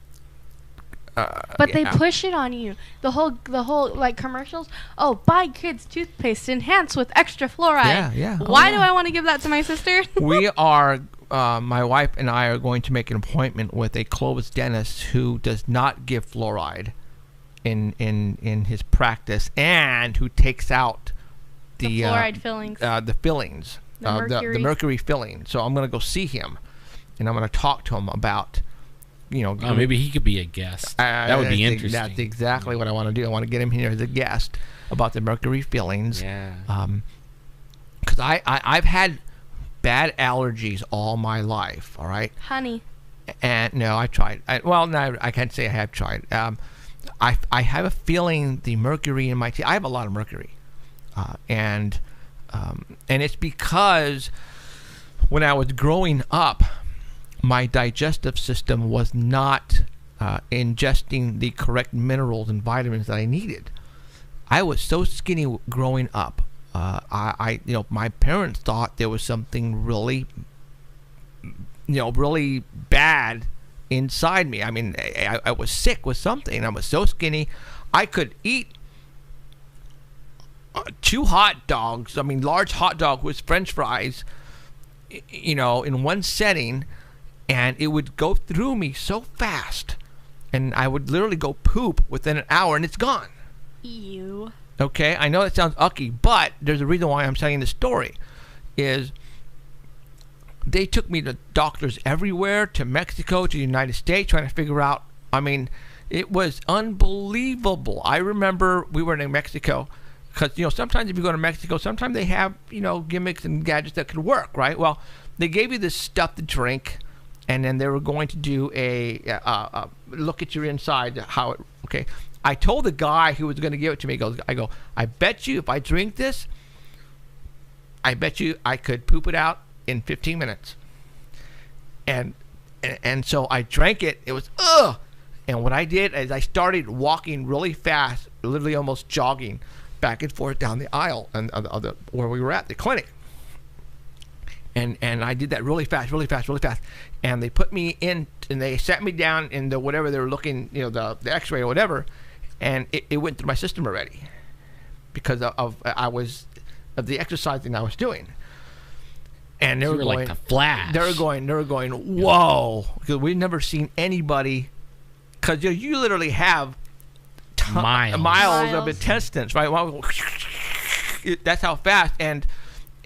But they push it on you. The whole like commercials. Oh, buy kids toothpaste enhanced with extra fluoride. Yeah, yeah. Why do I want to give that to my sister? We are, my wife and I are going to make an appointment with a Clovis dentist who does not give fluoride in his practice, and who takes out the fluoride fillings. The fillings, The mercury filling. So I'm going to go see him, and I'm going to talk to him about, maybe he could be a guest. That would be interesting. That's exactly what I want to do. I want to get him here as a guest about the mercury fillings. Yeah. Because I've had bad allergies all my life. All right. Honey. And no, I tried. I can't say I have tried. I have a feeling the mercury in my teeth. I have a lot of mercury, and it's because when I was growing up, my digestive system was not ingesting the correct minerals and vitamins that I needed. I was so skinny growing up. My parents thought there was something really bad inside me. I mean, I was sick with something. I was so skinny. I could eat 2 hot dogs. I mean, large hot dog with French fries, in one setting. And it would go through me so fast, and I would literally go poop within an hour, and it's gone. Ew. Okay, I know that sounds ucky, but there's a reason why I'm telling this story. Is they took me to doctors everywhere, to Mexico, to the United States, trying to figure out. I mean, it was unbelievable. I remember we were in Mexico, because sometimes if you go to Mexico, sometimes they have gimmicks and gadgets that could work, right? Well, they gave you this stuff to drink. And then they were going to do a look at your inside, how it. Okay, I told the guy who was going to give it to me, I bet you if I drink this, I bet you I could poop it out in 15 minutes. And so I drank it. It was And what I did is I started walking really fast, literally almost jogging back and forth down the aisle and where we were at the clinic. And I did that really fast. And they put me in, and they sat me down in the whatever they were looking, the X-ray or whatever, and it went through my system already because of the exercising I was doing. And they were going like the Flash. They were going, whoa, because we've never seen anybody. Because you literally have miles of intestines, right? That's how fast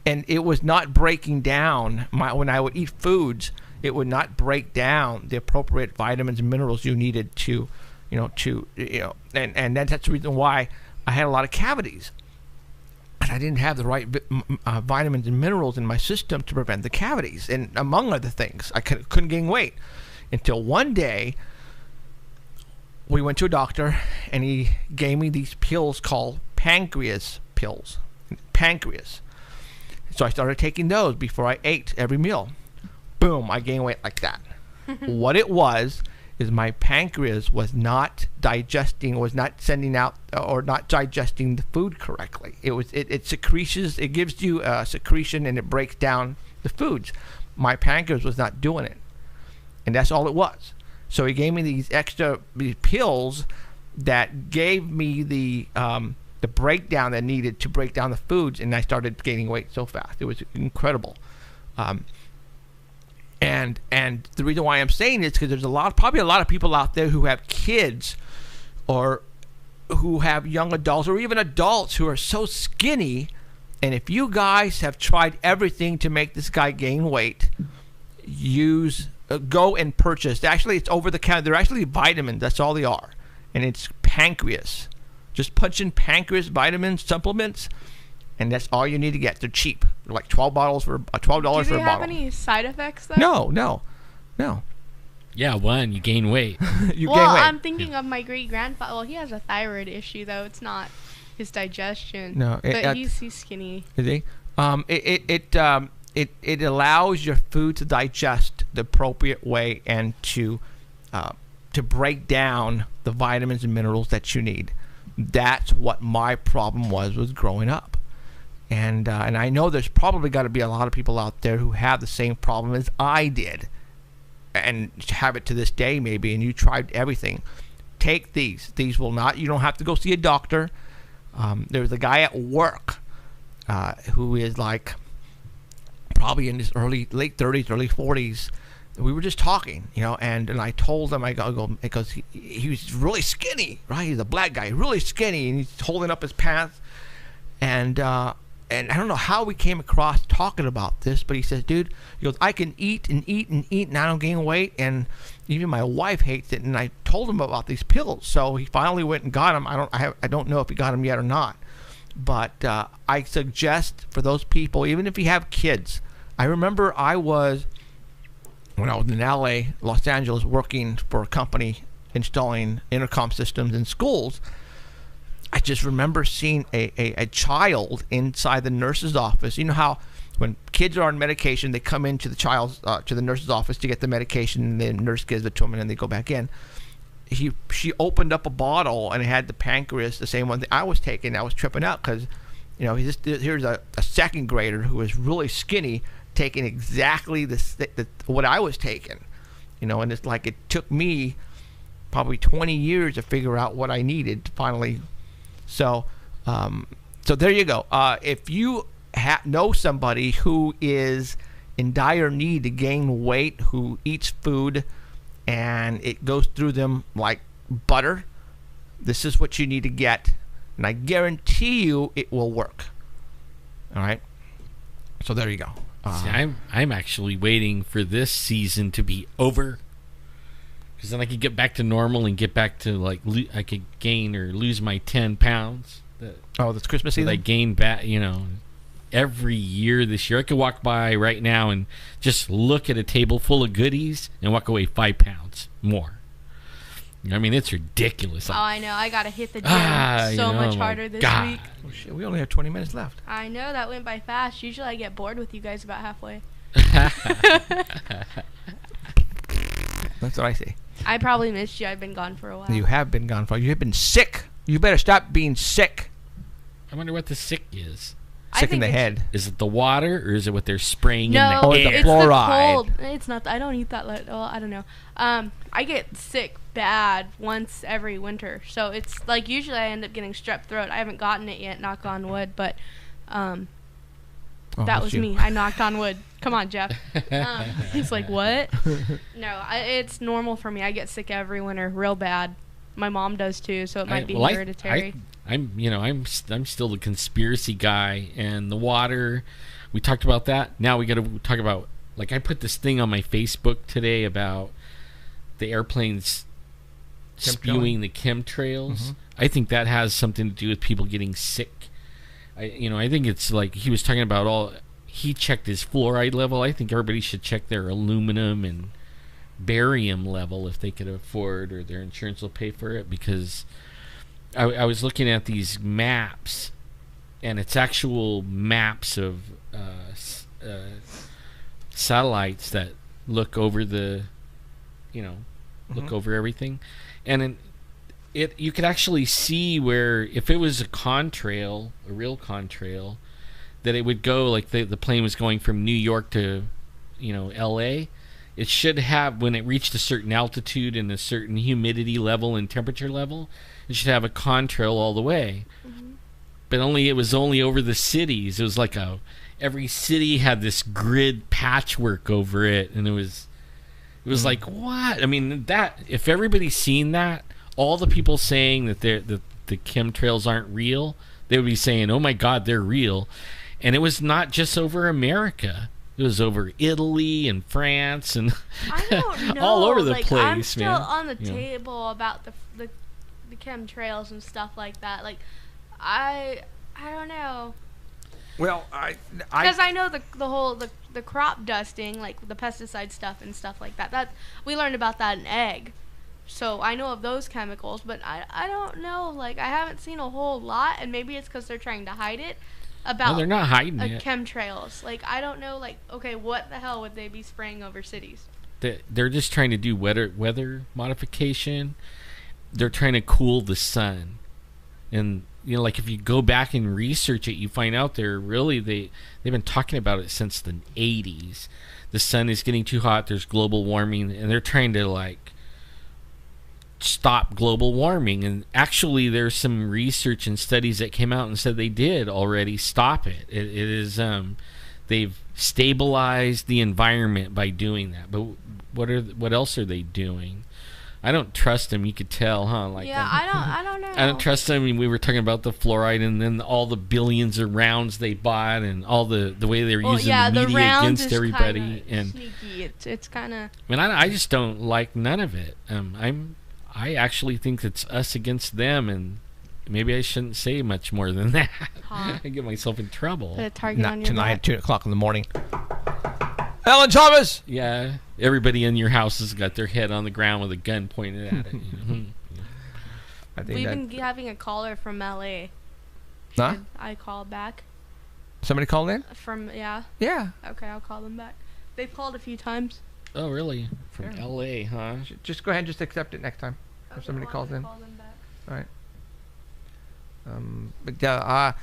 and it was not breaking down. When I would eat foods, it would not break down the appropriate vitamins and minerals you needed to, and that's the reason why I had a lot of cavities. And I didn't have the right vitamins and minerals in my system to prevent the cavities, and among other things, I couldn't gain weight until one day we went to a doctor, and he gave me these pills called pancreas pills. Pancreas. So I started taking those before I ate every meal. Boom, I gained weight like that. What it was is my pancreas was not digesting, was not sending out or not digesting the food correctly. It secretions, it gives you a secretion and it breaks down the foods. My pancreas was not doing it. And that's all it was. So he gave me these pills that gave me the breakdown that needed to break down the foods, and I started gaining weight so fast. It was incredible. And the reason why I'm saying it is because there's probably a lot of people out there who have kids or who have young adults or even adults who are so skinny, and if you guys have tried everything to make this guy gain weight, go and purchase. Actually, it's over the counter. They're actually vitamins. That's all they are. And it's pancreas. Just punch in pancreas vitamins supplements, and that's all you need to get. They're cheap. They're like $12 for a bottle. Do they have any side effects though? No. Yeah, you gain weight. You well, gain weight. I'm thinking of my great grandfather. Well, he has a thyroid issue though. It's not his digestion. No, but he's skinny. Is he? It allows your food to digest the appropriate way and to break down the vitamins and minerals that you need. That's what my problem was growing up, and I know there's probably got to be a lot of people out there who have the same problem as I did, and have it to this day maybe. And you tried everything. Take these. These will not. You don't have to go see a doctor. There's a guy at work who is like probably in his late 30s, early 40s. We were just talking, and I told him, I go because he was really skinny, right? He's a black guy, really skinny, and he's holding up his pants, and I don't know how we came across talking about this, but he says, dude, he goes, I can eat and eat and eat, and I don't gain weight, and even my wife hates it. And I told him about these pills, so he finally went and got them. I don't know if he got them yet or not, but I suggest for those people, even if you have kids. I remember when I was in LA, Los Angeles, working for a company installing intercom systems in schools, I just remember seeing a child inside the nurse's office. You know how when kids are on medication, they come into the nurse's office to get the medication, and the nurse gives it to them, and then they go back in. She opened up a bottle, and it had the pancreas, the same one that I was taking. I was tripping out because, here's a second grader who was really skinny, taking exactly what I was taking, and it's like it took me probably 20 years to figure out what I needed to finally. So there you go. If you know somebody who is in dire need to gain weight, who eats food and it goes through them like butter, this is what you need to get, and I guarantee you it will work. All right. So there you go. See, I'm actually waiting for this season to be over, because then I could get back to normal and get back to I could gain or lose my 10 pounds. That's Christmas season. I gain back, every year this year. I could walk by right now and just look at a table full of goodies and walk away 5 pounds more. I mean, it's ridiculous. Oh, I know. I got to hit the gym much harder this week. Oh, shit, we only have 20 minutes left. I know. That went by fast. Usually I get bored with you guys about halfway. That's what I say. I probably missed you. I've been gone for a while. You have been gone for a while. You have been sick. You better stop being sick. I wonder what the sick is. Sick in the head. Is it the water, or is it what they're spraying in the air? It's fluoride. the cold. It's not. I don't eat that. Well, I don't know. I get sick bad once every winter. So it's like usually I end up getting strep throat. I haven't gotten it yet, knock on wood, but that was me. I knocked on wood. Come on, Jeff. He's like, what? No, it's normal for me. I get sick every winter real bad. My mom does too, so it might be hereditary. I'm still the conspiracy guy, and the water. We talked about that. Now we got to talk about, I put this thing on my Facebook today about the airplanes spewing the chemtrails. Mm-hmm. I think that has something to do with people getting sick. I think it's like he was talking about he checked his fluoride level. I think everybody should check their aluminum and barium level if they could afford, or their insurance will pay for it, because I was looking at these maps, and it's actual maps of satellites that look over the, look over everything, and you could actually see where, if it was a contrail, a real contrail, that it would go like the plane was going from New York to, L.A. It should have, when it reached a certain altitude and a certain humidity level and temperature level, it should have a contrail all the way. Mm-hmm. But it was only over the cities. It was like every city had this grid patchwork over it, and it was like, what? I mean, that, if everybody's seen that, all the people saying that the chemtrails aren't real, they would be saying, oh my God, they're real. And it was not just over America. It was over Italy and France and I don't know. all over the place, I'm still man. on the table about the the chemtrails and stuff like that. Like, I don't know. Well, because I know the whole the crop dusting, like the pesticide stuff and stuff like that. That we learned about that in egg. So I know of those chemicals, but I don't know. Like, I haven't seen a whole lot, and maybe it's because they're trying to hide it. About they're not hiding it. Chemtrails. Like, I don't know. Like, okay, what the hell would they be spraying over cities? They're just trying to do weather modification. They're trying to cool the sun, and like if you go back and research it, you find out they've been talking about it since the 80s. The sun is getting too hot. There's global warming, and they're trying to like stop global warming. And actually, there's some research and studies that came out and said they did already stop it. It is they've stabilized the environment by doing that. But what else are they doing? I don't trust them. You could tell, huh? Like, yeah, I don't know. I don't trust them. I mean, we were talking about the fluoride, and then all the billions of rounds they bought, and all the way they were using the media against everybody. And sneaky. It's kind of. I mean, I just don't like none of it. I actually think it's us against them, and maybe I shouldn't say much more than that. Huh. I get myself in trouble. Put a target on your tonight back. at 2:00 in the morning. Alan Thomas. Yeah, everybody in your house has got their head on the ground with a gun pointed at it. I think We've been having a caller from LA. Huh? I call back. Somebody called in? Yeah. Yeah. Okay, I'll call them back. They've called a few times. Oh, really? From LA, huh? Just go ahead and just accept it next time if somebody calls in. Call them back. All right. But yeah,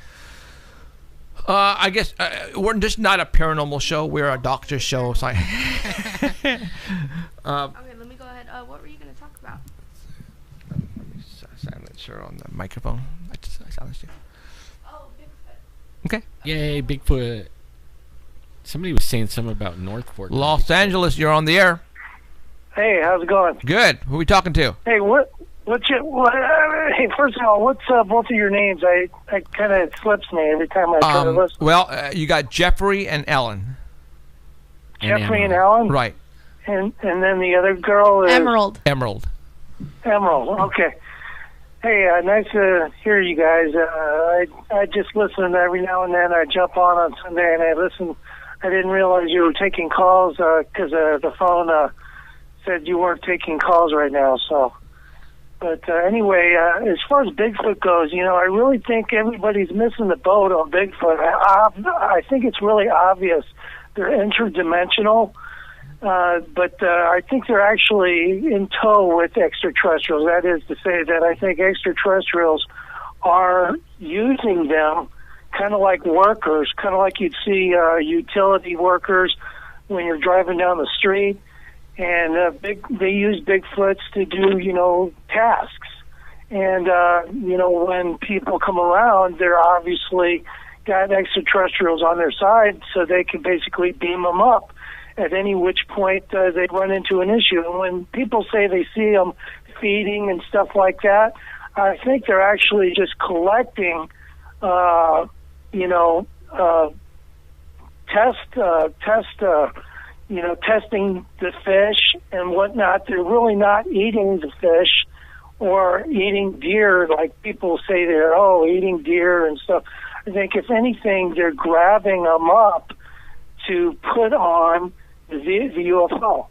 I guess we're just not a paranormal show. We're a doctor show. So okay, let me go ahead. What were you going to talk about? Silence her on the microphone. I silenced you. Oh, Bigfoot. Okay. Yay, Bigfoot. Somebody was saying something about North Fork. Los Angeles, you're on the air. Hey, how's it going? Good. Who are we talking to? Hey, hey, first of all, what's both of your names? I kind of slips me every time I try to listen. Well, you got Jeffrey and Ellen. Jeffrey and Ellen? Right. And then the other girl is... Emerald. Emerald. Okay. Hey, nice to hear you guys. I just listen every now and then. I jump on Sunday and I listen. I didn't realize you were taking calls because the phone said you weren't taking calls right now. So, but anyway, as far as Bigfoot goes, I really think everybody's missing the boat on Bigfoot. I think it's really obvious. They're interdimensional. But I think they're actually in tow with extraterrestrials. That is to say that I think extraterrestrials are using them kind of like workers, kind of like you'd see utility workers when you're driving down the street. And they use Bigfoots to do, tasks. And, when people come around, they're obviously got extraterrestrials on their side so they can basically beam them up at any which point they run into an issue. And when people say they see them feeding and stuff like that, I think they're actually just collecting, testing the fish and whatnot. They're really not eating the fish or eating deer like people say they're, eating deer and stuff. I think if anything, they're grabbing them up to put on the UFO.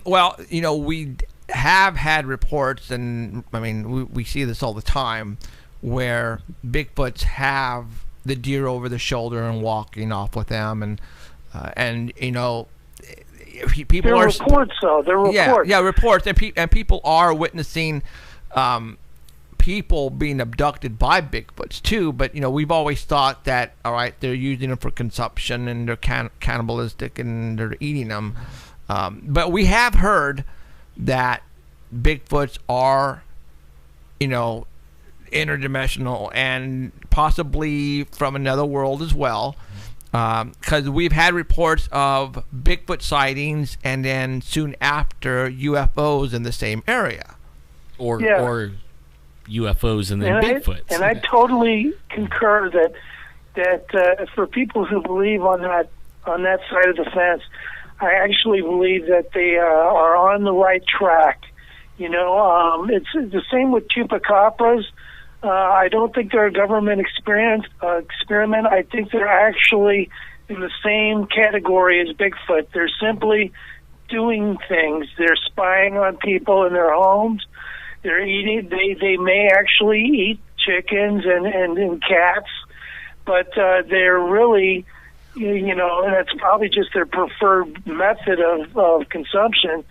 Well, we have had reports, and I mean, we see this all the time, where Bigfoots have the deer over the shoulder and walking off with them, and people are reports, though. They're reports. Yeah, reports, and people are witnessing people being abducted by Bigfoots too. But we've always thought that they're using them for consumption and they're cannibalistic and they're eating them. But we have heard that Bigfoots are, interdimensional and possibly from another world as well. Because we've had reports of Bigfoot sightings and then soon after UFOs in the same area. Or UFOs and then Bigfoots. I totally concur that for people who believe on that side of the fence, I actually believe that they are on the right track It's the same with chupacabras. I don't think they're a government experiment. I think they're actually in the same category as Bigfoot. They're simply doing things. They're spying on people in their homes. They're eating. They may actually eat chickens and cats, but they're really, and that's probably just their preferred method of consumption.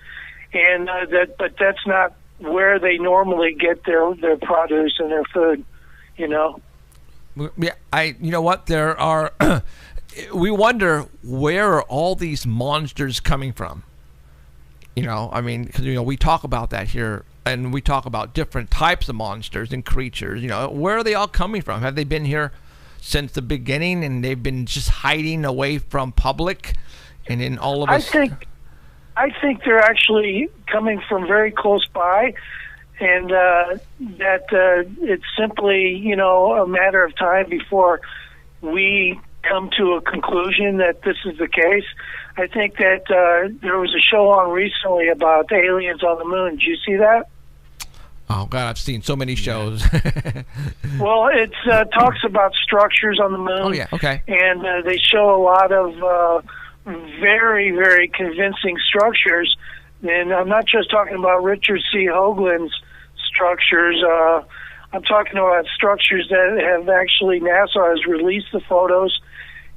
And but that's not where they normally get their produce and their food. Yeah, you know what? There are. We wonder, where are all these monsters coming from? Because we talk about that here, and we talk about different types of monsters and creatures. Where are they all coming from? Have they been here since the beginning, and they've been just hiding away from public, and then all of us? I think they're actually coming from very close by, and that it's simply, a matter of time before we come to a conclusion that this is the case. I think that there was a show on recently about aliens on the moon. Did you see that? Oh, God, I've seen so many shows. Well, it talks about structures on the moon. Oh, yeah, okay. And they show a lot of very, very convincing structures. And I'm not just talking about Richard C. Hoagland's structures. I'm talking about structures that have actually, NASA has released the photos,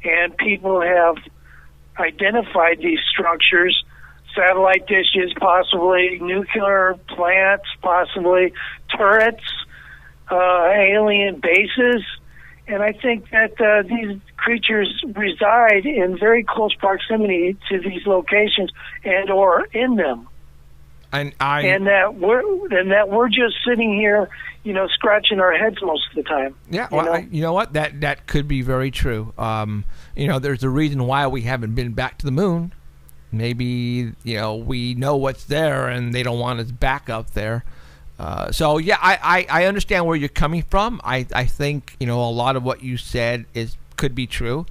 and people have identified these structures. Satellite dishes, possibly nuclear plants, possibly turrets, alien bases. And I think that these creatures reside in very close proximity to these locations and or in them. And that we're just sitting here, scratching our heads most of the time. Yeah, well, you know what? That could be very true. There's a reason why we haven't been back to the moon. Maybe, we know what's there and they don't want us back up there. So, yeah, I understand where you're coming from. I think, a lot of what you said could be true.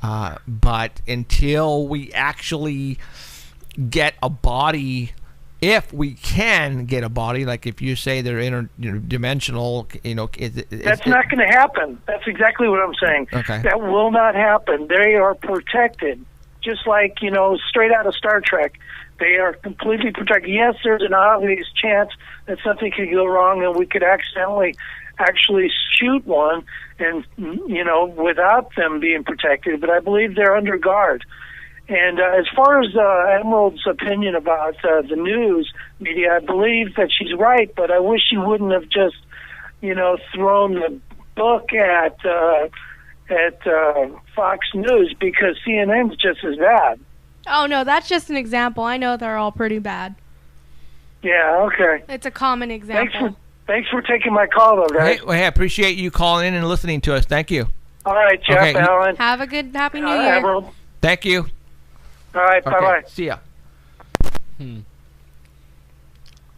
But until we actually get a body, if we can get a body, like if you say they're interdimensional, that's not going to happen. That's exactly what I'm saying. Okay. That will not happen. They are protected. Just like, straight out of Star Trek. They are completely protected. Yes, there's an obvious chance that something could go wrong and we could accidentally actually shoot one and, without them being protected. But I believe they're under guard. And as far as Emerald's opinion about the news media, I believe that she's right, but I wish she wouldn't have just, thrown the book at Fox News, because CNN's just as bad. Oh, no, that's just an example. I know they're all pretty bad. Yeah, okay. It's a common example. Thanks for taking my call, though, guys. Hey, I appreciate you calling in and listening to us. Thank you. All right, Jeff, okay, Alan. Have a good, happy New Year. Emerald. Thank you. All right, okay, bye-bye. See ya.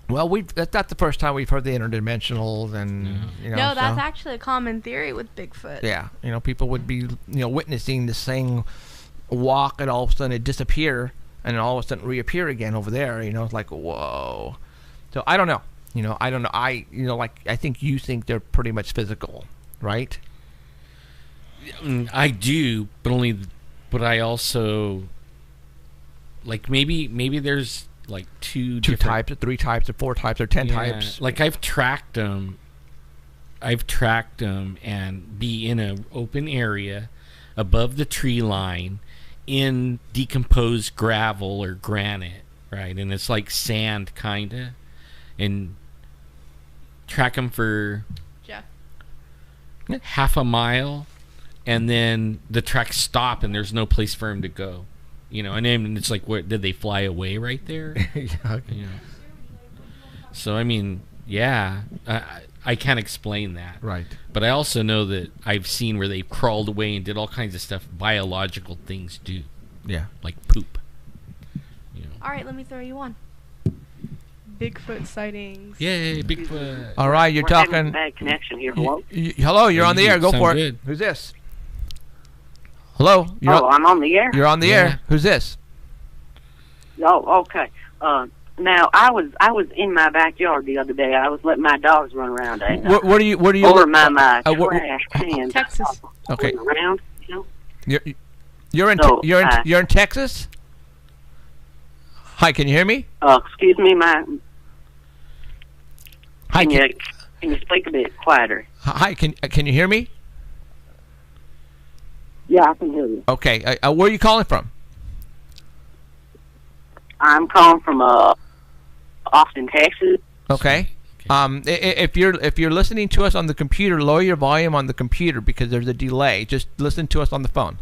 Well, that's not the first time we've heard the interdimensionals, and No, that's actually a common theory with Bigfoot. Yeah, people would be witnessing this thing walk, and all of a sudden it disappear, and then all of a sudden reappear again over there. It's like, whoa. So I don't know. I don't know. I think you think they're pretty much physical, right? I do, but I also maybe there's like two types or 3 types or 4 types or 10 types. Like I've tracked them and be in an open area above the tree line in decomposed gravel or granite, right? And it's like sand kinda, and track them for half a mile, and then the tracks stop and there's no place for him to go. And then it's like, what, did they fly away right there? Yeah, okay. So, I can't explain that. Right. But I also know that I've seen where they've crawled away and did all kinds of stuff biological things do. Yeah. Like poop. All right, let me throw you one. Bigfoot sightings. Yay, Bigfoot. All right, you're talking. Having a bad connection here. Hello? Hello, you're on the air. Go for it. Who's this? Hello? I'm on the air? You're on the air. Who's this? Oh, okay. Now I was in my backyard the other day. I was letting my dogs run around. What are you? Over my trash can. Texas. Okay. Around, you know. You're in Texas. Hi, can you hear me? Excuse me, my. Hi, can you speak a bit quieter? Hi, can you hear me? Yeah, I can hear you. Okay, where are you calling from? I'm calling from Austin, Texas. Okay. If you're listening to us on the computer, lower your volume on the computer because there's a delay. Just listen to us on the phone.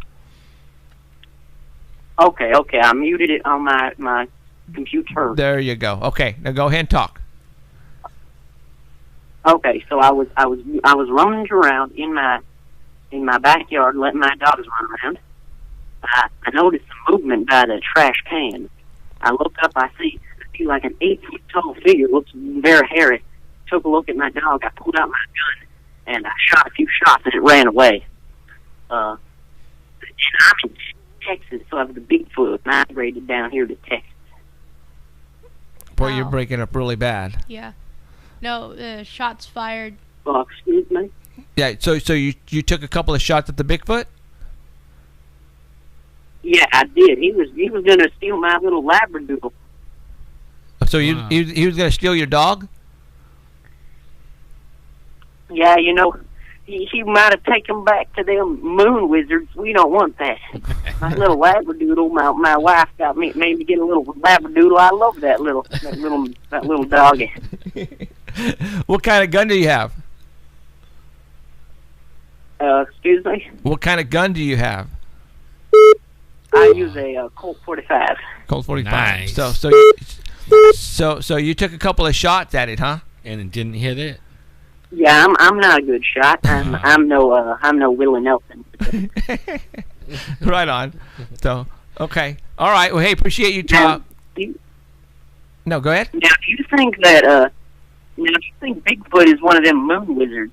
Okay. I muted it on my computer. There you go. Okay, now go ahead and talk. Okay, so I was running around in my backyard, letting my dogs run around. I noticed some movement by the trash can. I look up, I see like an 8-foot tall figure, looks very hairy. Took a look at my dog, I pulled out my gun, and I shot a few shots, and it ran away. And I'm in Texas, so I have the Bigfoot migrated down here to Texas. Boy, you're breaking up really bad. Yeah. No, shots fired. Excuse me? Yeah, so you took a couple of shots at the Bigfoot? Yeah, I did. He was going to steal my little Labradoodle. So he was going to steal your dog? Yeah, you know, he might have taken back to them moon wizards. We don't want that. My little Labradoodle, my wife made me get a little Labradoodle. I love that little doggy. What kind of gun do you have? Excuse me? What kind of gun do you have? I use a Colt 45. Colt 45. Nice. So you took a couple of shots at it, huh? And it didn't hit it? Yeah, I'm not a good shot. I'm no Willie Nelson. Right on. So, okay. All right. Well, hey, appreciate you talk. No, go ahead. Now, do you think that Bigfoot is one of them moon wizards?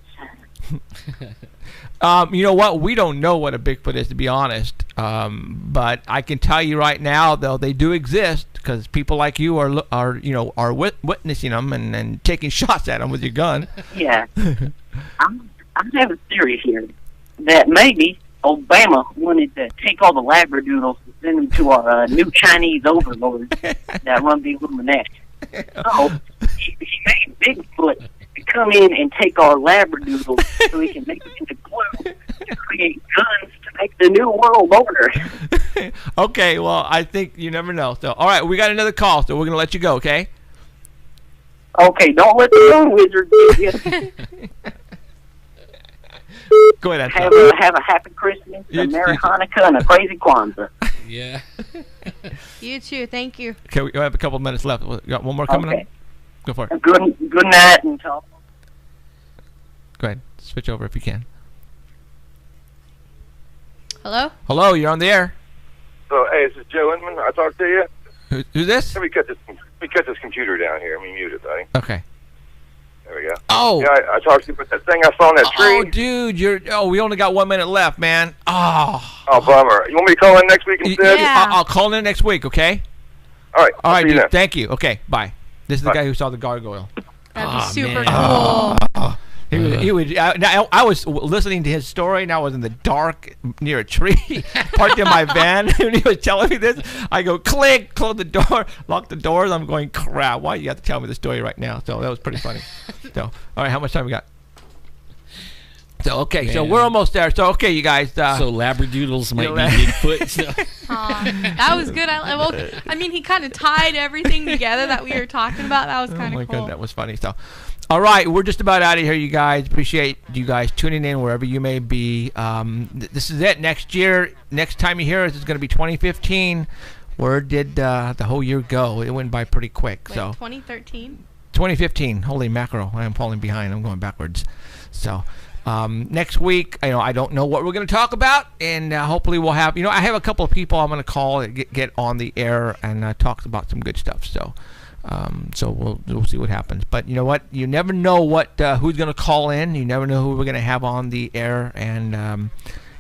You know what? We don't know what a Bigfoot is, to be honest. But I can tell you right now, though, they do exist because people like you are witnessing them and taking shots at them with your gun. Yeah. I have a theory here that maybe Obama wanted to take all the Labradoodles and send them to our new Chinese overlords that run the Illuminati. So he made Bigfoot to come in and take our Labradoodles so he can make them into glue to create guns to make the new world order. Okay, well, I think you never know. So, all right, we got another call, so we're going to let you go, okay? Okay, don't let the moon wizard get you. Go ahead, have a happy Christmas, a Merry Hanukkah, and a crazy Kwanzaa. Yeah. You too. Thank you. Okay, we have a couple of minutes left. We got one more coming up? Go for it. Good night and talk. Go ahead. Switch over if you can. Hello? Hello, you're on the air. So, hey, this is Joe Inman. I talked to you. Who's this? Let me cut this computer down here. Let me mute it, buddy. Okay. There we go. Oh. Yeah, I talked to you about that thing I saw in that tree. Oh, dude, we only got 1 minute left, man. Oh. Oh, bummer. You want me to call in next week instead? Yeah. I'll call in next week, okay? All right. All right, see you dude. then. Thank you. Okay, bye. This is the Bye. guy who saw the gargoyle. That'd be super man. cool. He would. I was listening to his story, and I was in the dark near a tree, parked in my van, and he was telling me this. I go, click, close the door, lock the doors. I'm going, crap, why you have to tell me the story right now? So that was pretty funny. So, all right, how much time we got? So, okay, so we're almost there. So, okay, you guys. So Labradoodles might be Bigfoot. So. That was good. I mean, he kind of tied everything together that we were talking about. That was kind of cool. God, that was funny. So, all right, we're just about out of here, you guys. Appreciate you guys tuning in wherever you may be. This is it. Next year, next time you hear us, it's going to be 2015. Where did the whole year go? It went by pretty quick. Like so 2013? 2015. Holy mackerel. I am falling behind. I'm going backwards. So next week, I don't know what we're going to talk about, and hopefully we'll have, I have a couple of people I'm going to call and get on the air and talk about some good stuff. So we'll see what happens. But you know what? You never know who's going to call in. You never know who we're going to have on the air, and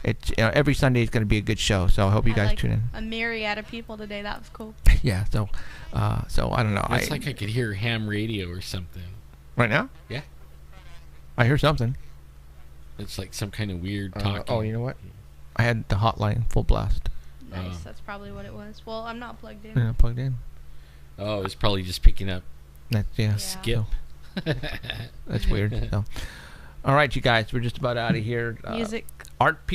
it's every Sunday is going to be a good show. So I hope you guys tune in. A myriad of people today. That was cool. Yeah. So I don't know. It's like I could hear ham radio or something. Right now? Yeah. I hear something. It's like some kind of weird talking. You know what? I had the hotline full blast. Nice. That's probably what it was. Well, I'm not plugged in. Yeah, plugged in. Oh, it's probably just picking up. That's Skip. That's weird. So. All right, you guys, we're just about out of here. Music. Art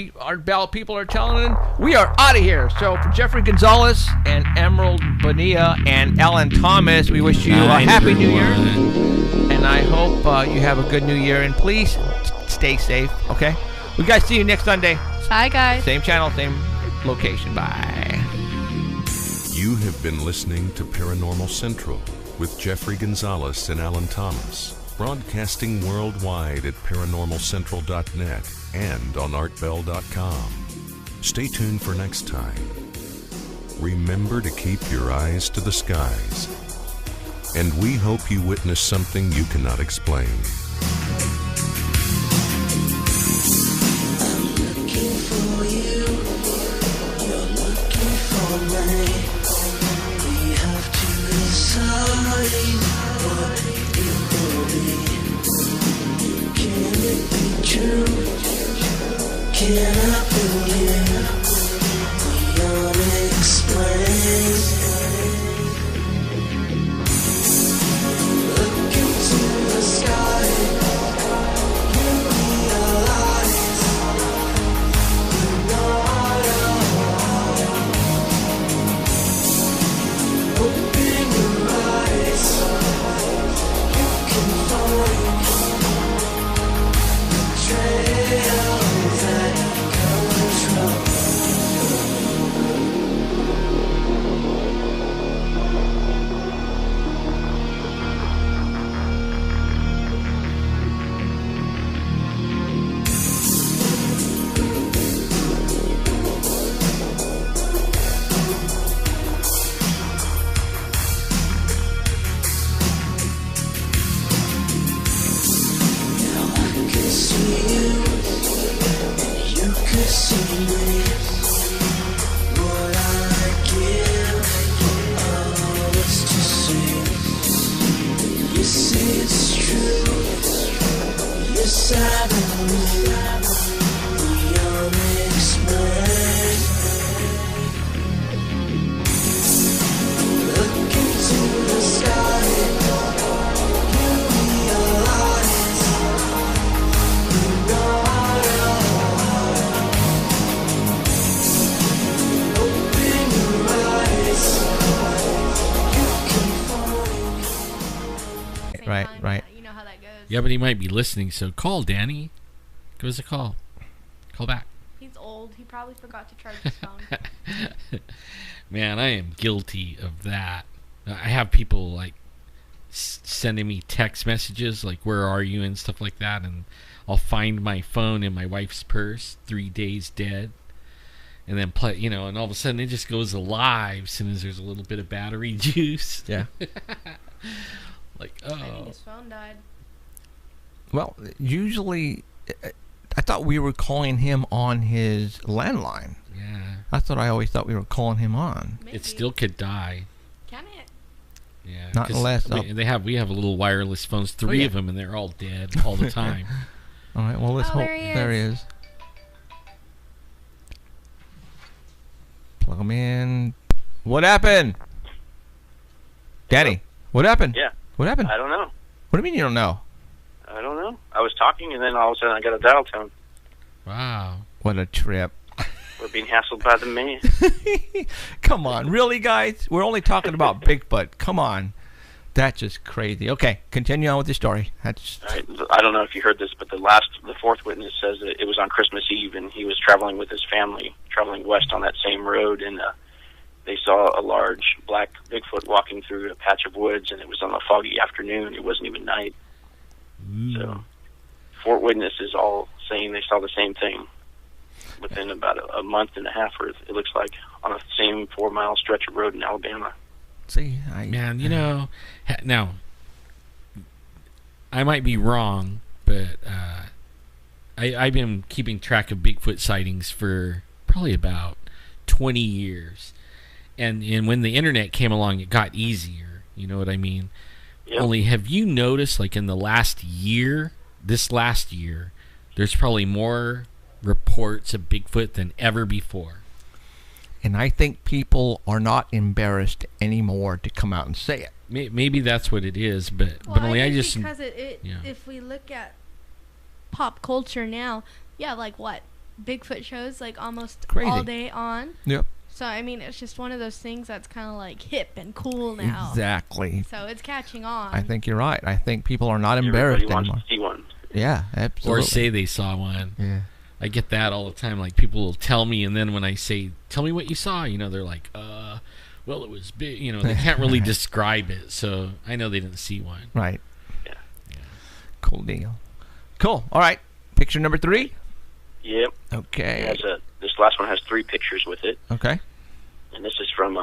Bell people are telling in. We are out of here. So for Jeffrey Gonzalez and Emerald Bonilla and Alan Thomas, we wish you a happy New Year. And I hope you have a good New Year. And please stay safe, okay? We guys see you next Sunday. Bye, guys. Same channel, same location. Bye. You have been listening to Paranormal Central with Jeffrey Gonzalez and Alan Thomas, broadcasting worldwide at paranormalcentral.net and on artbell.com. Stay tuned for next time. Remember to keep your eyes to the skies, and we hope you witness something you cannot explain. Looking for you, you're looking for me. We have to decide what it will be. Can it be true? Can I believe the unexplained? Look into the sky, you realize you're not alone. Open your eyes, you can find the trail that comes from. Right. You know how that goes. Yeah, but he might be listening, so call Danny. Give us a call. Call back. He's old. He probably forgot to charge his phone. Man, I am guilty of that. I have people like sending me text messages like "Where are you?" and stuff like that, and I'll find my phone in my wife's purse, 3 days dead, and then play, and all of a sudden it just goes alive as soon as there's a little bit of battery juice. Yeah. Like, I think his phone died. Well, usually, I thought we were calling him on his landline. Yeah. I always thought we were calling him on. Maybe. It still could die. Can it? Yeah. Yeah. Not 'cause unless we have little wireless phones, three of them, and they're all dead all the time. All right. Well, let's hope. There he is. Plug him in. What happened? Daddy, what happened? Yeah. What happened? I don't know. What do you mean you don't know? I don't know. I was talking, and then all of a sudden I got a dial tone. Wow. What a trip. We're being hassled by the man. Come on. Really, guys? We're only talking about Bigfoot. Come on. That's just crazy. Okay, continue on with your story. That's. All right. I don't know if you heard this, but the fourth witness says that it was on Christmas Eve, and he was traveling with his family, traveling west on that same road, and they saw a large black Bigfoot walking through a patch of woods, and it was on a foggy afternoon. It wasn't even night. So, 4 witnesses all saying they saw the same thing within about a month and a half, or it looks like, on a same 4-mile stretch of road in Alabama. See, man, now I might be wrong, but I've been keeping track of Bigfoot sightings for probably about 20 years. And when the internet came along, it got easier. You know what I mean? Yep. Only, have you noticed, like in the last year, this last year, there's probably more reports of Bigfoot than ever before. And I think people are not embarrassed anymore to come out and say it. Maybe that's what it is, but only I I think just because if we look at pop culture now, yeah, like what Bigfoot shows like almost Crazy. all day on. Yep. So I mean, it's just one of those things that's kind of like hip and cool now. Exactly. So it's catching on. I think you're right. I think people are not embarrassed Everybody anymore. wants to see one. Yeah, absolutely. or say they saw one. Yeah. I get that all the time. Like, people will tell me, and then when I say, "Tell me what you saw," they're like, well, it was big. They can't really describe it, so I know they didn't see one. Right. Yeah. Cool deal. Cool. All right. Picture number 3. Yep. Okay. It has this last one has 3 pictures with it, Okay. and this is from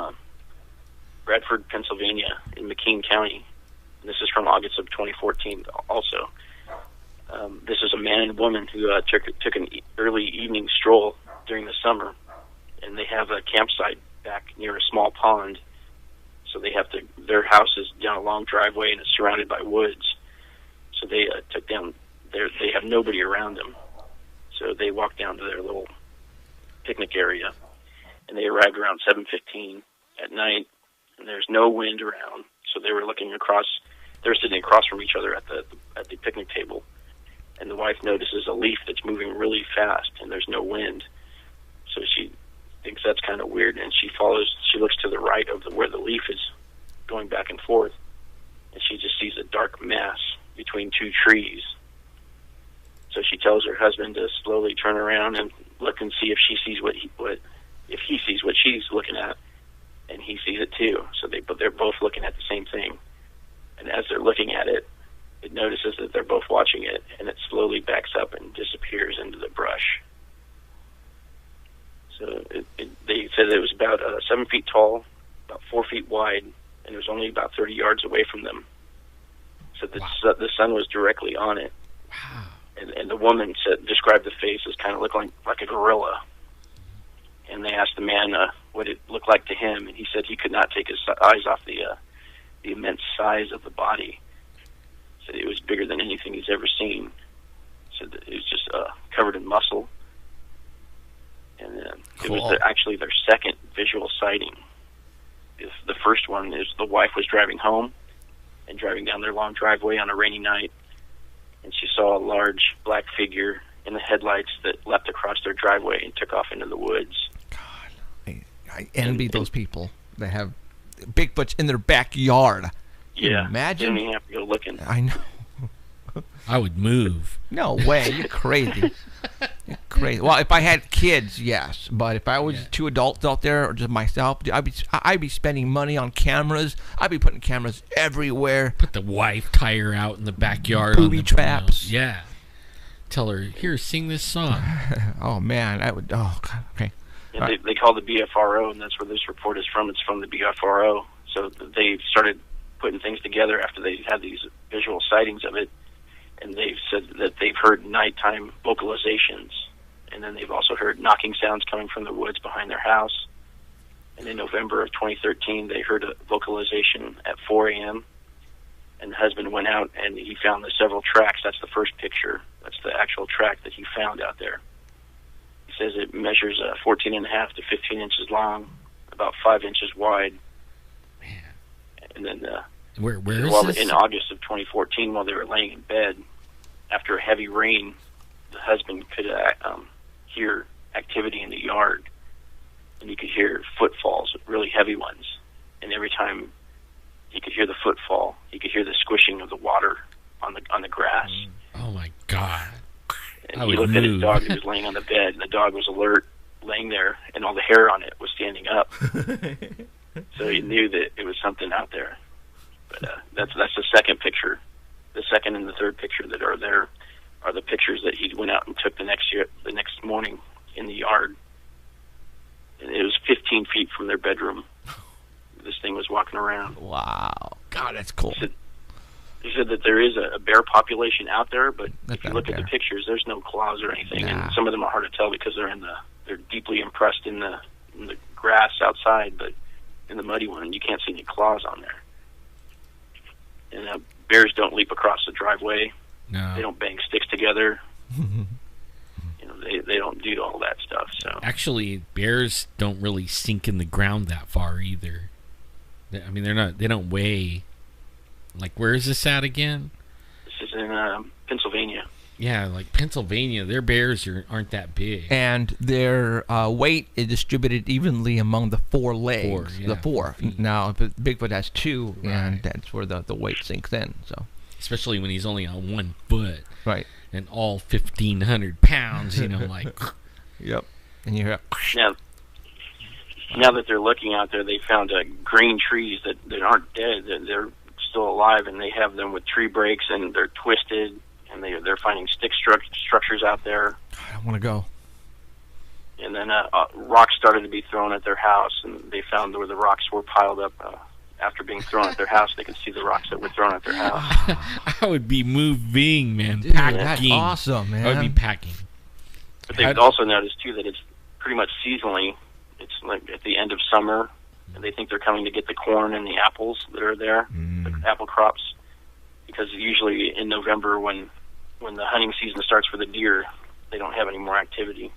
Bradford, Pennsylvania, in McKean County. And this is from August of 2014 also. This is a man and woman who took an early evening stroll during the summer, and they have a campsite back near a small pond. So their house is down a long driveway and it's surrounded by woods. So they took down they have nobody around them. So they walked down to their little picnic area, and they arrived around 7:15 at night, and there's no wind around. So they were looking across. They were sitting across from each other at the picnic table, and the wife notices a leaf that's moving really fast, and there's no wind. So she thinks that's kind of weird, and she looks to the right of where the leaf is going back and forth, and she just sees a dark mass between 2 trees. So she tells her husband to slowly turn around and look and see if she sees if he sees what she's looking at, and he sees it too. So they're both looking at the same thing, and as they're looking at it, it notices that they're both watching it, and it slowly backs up and disappears into the brush. So they said it was about 7 feet tall, about 4 feet wide, and it was only about 30 yards away from them. So the sun was directly on it. Wow. And the woman described the face as kind of looking like a gorilla. And they asked the man what it looked like to him, and he said he could not take his eyes off the immense size of the body. Said it was bigger than anything he's ever seen. Said that it was just covered in muscle. And Cool. It was actually their second visual sighting. The first one is the wife was driving home and driving down their long driveway on a rainy night, and she saw a large black figure in the headlights that leapt across their driveway and took off into the woods. God, I envy those people that have Bigfoots in their backyard. Yeah, imagine. You don't even have to go looking. I know. I would move. No way, you're crazy. You're crazy. Well, if I had kids, yes, but if I was 2 adults out there or just myself, I'd be spending money on cameras. I'd be putting cameras everywhere. Put the wife, tie her out in the backyard. Booby traps. Yeah. Tell her, here, sing this song. Oh man, I would. Oh God. Okay. Yeah, they call the BFRO, and that's where this report is from. It's from the BFRO. So they started putting things together after they had these visual sightings of it, and they've said that they've heard nighttime vocalizations, and then they've also heard knocking sounds coming from the woods behind their house. And in November of 2013, they heard a vocalization at 4 a.m., and the husband went out and he found the several tracks. That's the first picture. That's the actual track that he found out there. He says it measures 14.5 to 15 inches long, about 5 inches wide. Man. And then where is this? In August of 2014, while they were laying in bed, after a heavy rain, the husband could hear activity in the yard, and he could hear footfalls, really heavy ones. And every time he could hear the footfall, he could hear the squishing of the water on the grass. Oh my God! And he looked at his dog who was laying on the bed, and the dog was alert, laying there, and all the hair on it was standing up. So he knew that it was something out there. But that's the second picture. The second and the third picture that are there are the pictures that he went out and took the next morning in the yard. And it was 15 feet from their bedroom. This thing was walking around. Wow. God, that's cool. He said said that there is a bear population out there, but That's if you not look a at the bear. pictures, there's no claws or anything, Nah. and some of them are hard to tell because they're deeply impressed in the grass outside, but in the muddy one, you can't see any claws on there. And bears don't leap across the driveway. No. They don't bang sticks together. They don't do all that stuff. So Actually, bears don't really sink in the ground that far either. I mean, they don't weigh. Like, where is this at again? this is in Pennsylvania. Yeah, like Pennsylvania, their bears aren't that big. And their weight is distributed evenly among the four legs. yeah, the four. 4 feet. Now, Bigfoot has 2, Right. and that's where the weight sinks in. So, Especially when he's only on 1 foot. right. And all 1,500 pounds, like. Yep. And you hear, Now that they're looking out there, they found green trees that aren't dead. They're still alive, and they have them with tree breaks, and they're twisted, and they're finding stick structures out there. I don't want to go. And then rocks started to be thrown at their house, and they found where the rocks were piled up. After being thrown at their house, they could see the rocks that were thrown at their house. I would be moving, man. Dude, packing. that's awesome, man. I would be packing. But they've also noticed, too, that it's pretty much seasonally. It's like at the end of summer, and they think they're coming to get the corn and the apples that are there, the apple crops, because usually in November when the hunting season starts for the deer, they don't have any more activity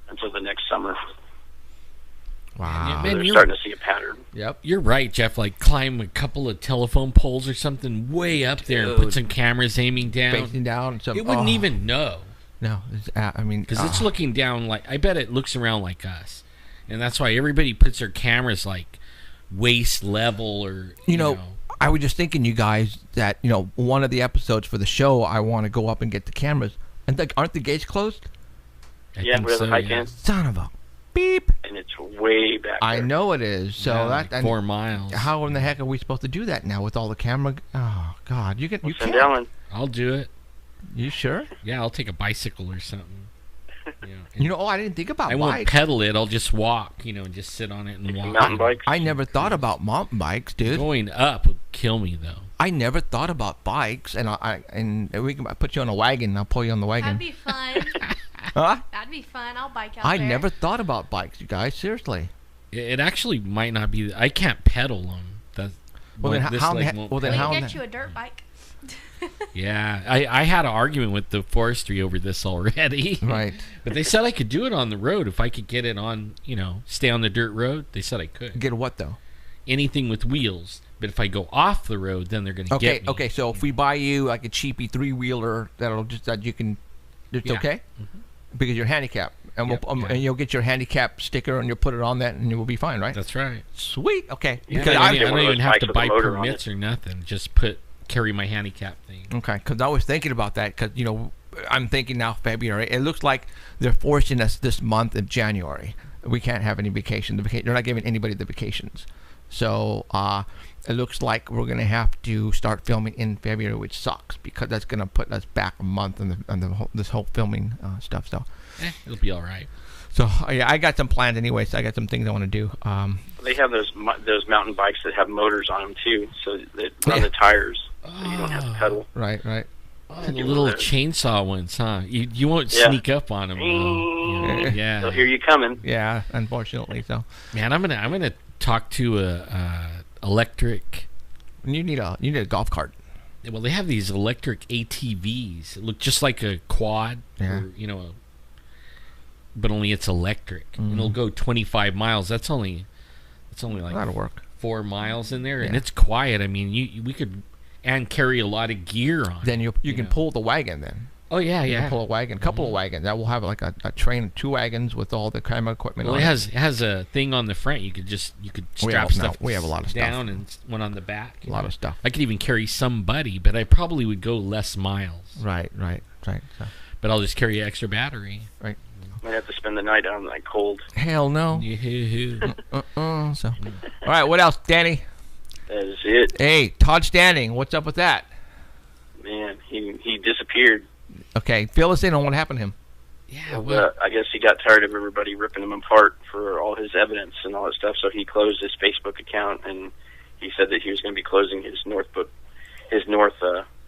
until the next summer. Wow. Man, They're you're- starting to see a pattern. Yep. You're right, Jeff. Like, climb a couple of telephone poles or something way up there and put Dude. some cameras aiming down. Facing down. Some, It wouldn't even know. No. I mean, Because it's looking down like, I bet it looks around like us. And that's why everybody puts their cameras like waist level or, You know, I was just thinking, you guys, that, one of the episodes for the show, I want to go up and get the cameras. And aren't the gates closed? I Yeah, think we have so, a high yeah. can, Son of a beep. and it's way back there. I know it is. So Yeah, that like and 4 miles. how in the heck are we supposed to do that now with all the camera? Oh God, you Send can't. Ellen. I'll do it. You sure? Yeah, I'll take a bicycle or something. I didn't think about I won't bikes. pedal it. I'll just walk, and just sit on it and walk. Mountain bikes. I never thought about mountain bikes, dude. Going up would kill me, though. I never thought about bikes, and I we can put you on a wagon. And I'll pull you on the wagon. That'd be fun. Huh? That'd be fun. I'll bike out I there. never thought about bikes, you guys. Seriously. It actually might not be. I can't pedal them. That's Well, then this how? leg won't Well, then We how? can get you a dirt bike. Yeah, I had an argument with the forestry over this already. Right. But they said I could do it on the road if I could get it on, stay on the dirt road. They said I could. Get what though? Anything with wheels. But if I go off the road, then they're going to Okay. get me. Okay. So if we buy you like a cheapy 3-wheeler that you can, it's Yeah. okay, because you're handicapped, and Yep, we'll yeah. and you'll get your handicap sticker and you'll put it on that and you will be fine, right? That's right. Sweet. Okay. Yeah, Because I get don't one of even those have bikes to with a buy motor on permits it. or nothing. Just carry my handicap thing. Okay, because I was thinking about that because I'm thinking now February. It looks like they're forcing us this month of January. We can't have any vacation. They're not giving anybody the vacations. So it looks like we're gonna have to start filming in February, which sucks because that's gonna put us back a month on this whole filming stuff. So It'll be all right. yeah, I got some plans anyway. So I got some things I want to do. They have those mountain bikes that have motors on them too, so that run the tires, so you don't have to pedal. Right. Oh, the little chainsaw ones, huh? You won't Yeah. sneak up on them. Yeah. They'll hear you coming. Yeah, unfortunately. So Man, I'm gonna talk to a electric. you need a golf cart. Well, they have these electric ATVs. It look just like a quad, Yeah. or, but only it's electric, and it'll go 25 miles. That's only like That'll work. 4 miles in there, and Yeah. it's quiet. I mean, we could carry a lot of gear on. Then you can know. pull the wagon then. Oh yeah, You yeah. can pull a wagon, couple of wagons. That will have like a train, 2 wagons with all the camera equipment Well, on it has a thing on the front. You could strap no, stuff. we have a lot of stuff. down and one on the back. A lot of stuff. I could even carry somebody, but I probably would go less miles. Right. So, But I'll just carry an extra battery. right. Might have to spend the night out in that cold. Hell no. Yoo-hoo-hoo. So, all right. What else, Danny? That is it. Hey, Todd Standing. What's up with that? Man, he disappeared. Okay, fill us in on what happened to him. Yeah, well, I guess he got tired of everybody ripping him apart for all his evidence and all that stuff, so he closed his Facebook account, and he said that he was going to be closing his his north,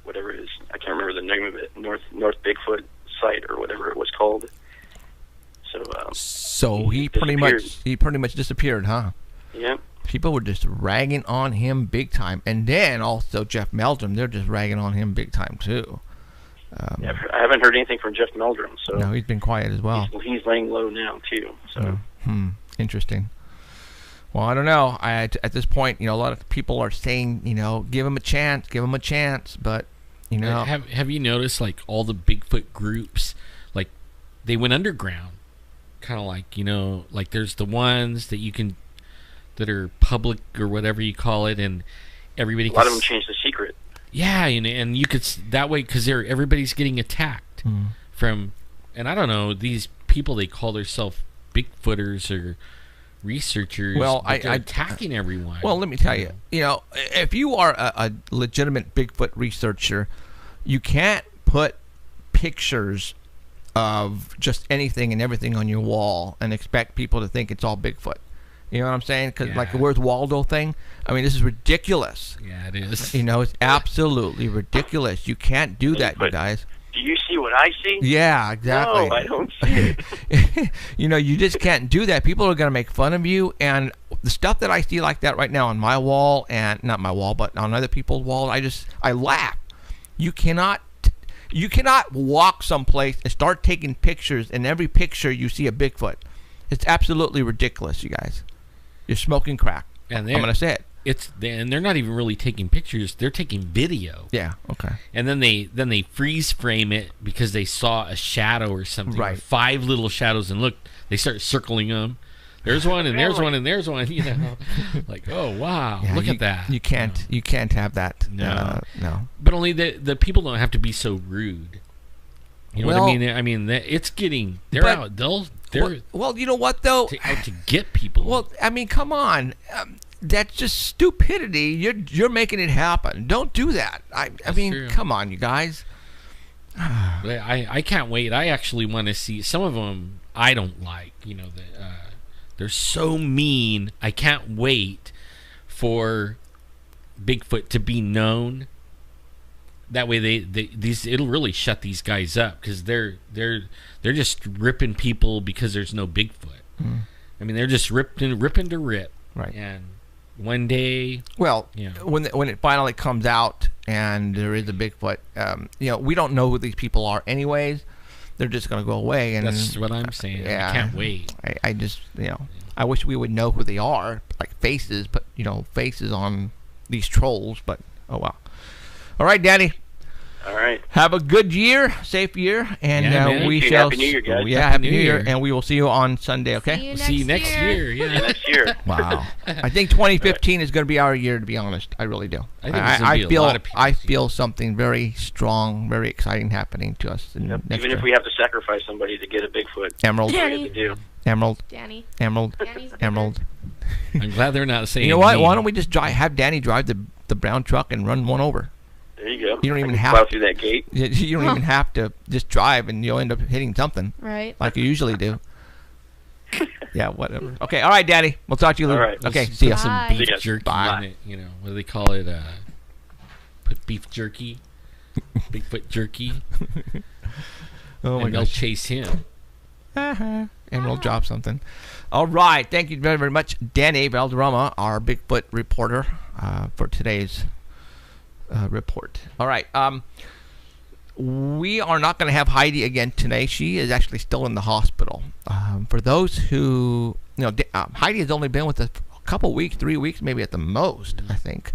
whatever it is, I can't remember the name of it, North Bigfoot site or whatever it was called. So he pretty much disappeared, huh? Yeah. People were just ragging on him big time, and then also Jeff Meldrum, they're just ragging on him big time too. Yeah, I haven't heard anything from Jeff Meldrum, so no, he's been quiet as well. He's laying low now too. So interesting. Well, I don't know. At this point, a lot of people are saying, give him a chance, but have you noticed like all the Bigfoot groups, like they went underground, kind of like like there's the ones that are public or whatever you call it, and everybody. A lot of them changed the secret. Yeah, and you could that way because everybody's getting attacked from, and I don't know, these people, they call themselves Bigfooters or researchers. Well, they're attacking everyone. Well, let me tell you, if you are a legitimate Bigfoot researcher, you can't put pictures of just anything and everything on your wall and expect people to think it's all Bigfoot. You know what I'm saying? Because like the Where's Waldo thing, I mean, this is ridiculous. Yeah, it is. It's absolutely ridiculous. You can't do that, you guys. Do you see what I see? Yeah, exactly. No, I don't see it. You just can't do that. People are going to make fun of you, and the stuff that I see like that right now on my wall, and not my wall, but on other people's walls, I laugh. You cannot walk someplace and start taking pictures, and every picture you see a Bigfoot. It's absolutely ridiculous, you guys. You're smoking crack. And I'm going to say it. And they're not even really taking pictures; they're taking video. Yeah. Okay. And then they freeze frame it because they saw a shadow or something. Right. Or 5 little shadows, and look, they start circling them. There's one, and there's one, and there's one. Like, oh wow, look at that. You can't have that. No. No. But only the people don't have to be so rude. You know what I mean? I mean, it's getting. They're out. Well, you know what though? Out to get people. Well, I mean, come on. That's just stupidity. You're making it happen. Don't do that. I mean, true. Come on, you guys. I can't wait. I actually want to see some of them. I don't like. They're so mean. I can't wait for Bigfoot to be known. That way, it'll really shut these guys up because they're just ripping people because there's no Bigfoot. I mean, they're just ripping to rip. Right. And one day, when it finally comes out and there is a Bigfoot, we don't know who these people are anyways. They're just going to go away. And that's what I'm saying. I can't wait. I just I wish we would know who they are, like faces, but faces on these trolls. But oh well. All right, Daddy. All right. Have a good year, safe year, and we shall. Happy New Year, guys. Yeah, Happy New Year, and we will see you on Sunday. Okay. See you next year. Yeah, next year. Wow. I think 2015 is going to be our year. To be honest, I really do. I think there's going to be a lot of people. I feel something very strong, very exciting happening to us next Even year. if we have to sacrifice somebody to get a Bigfoot. Emerald. Emerald. Danny. Emerald. Emerald. I'm glad they're not saying. You know what? Why don't we just have Danny drive the brown truck and run one over? There you go. You don't even have plow through that gate. You don't even have to just drive, and you'll end up hitting something. Right. Like you usually do. Yeah, whatever. Okay, all right, Daddy. We'll talk to you later. All right. Okay, see ya. Some beef jerky in it. What do they call it? Put beef jerky, Bigfoot jerky. Oh my gosh. They'll chase him. And we'll drop something. All right. Thank you very, very much, Danny Valderrama, our Bigfoot reporter, for today's report. All right. We are not going to have Heidi again today. She is actually still in the hospital. For those who, Heidi has only been with us a couple weeks, 3 weeks, maybe at the most, I think.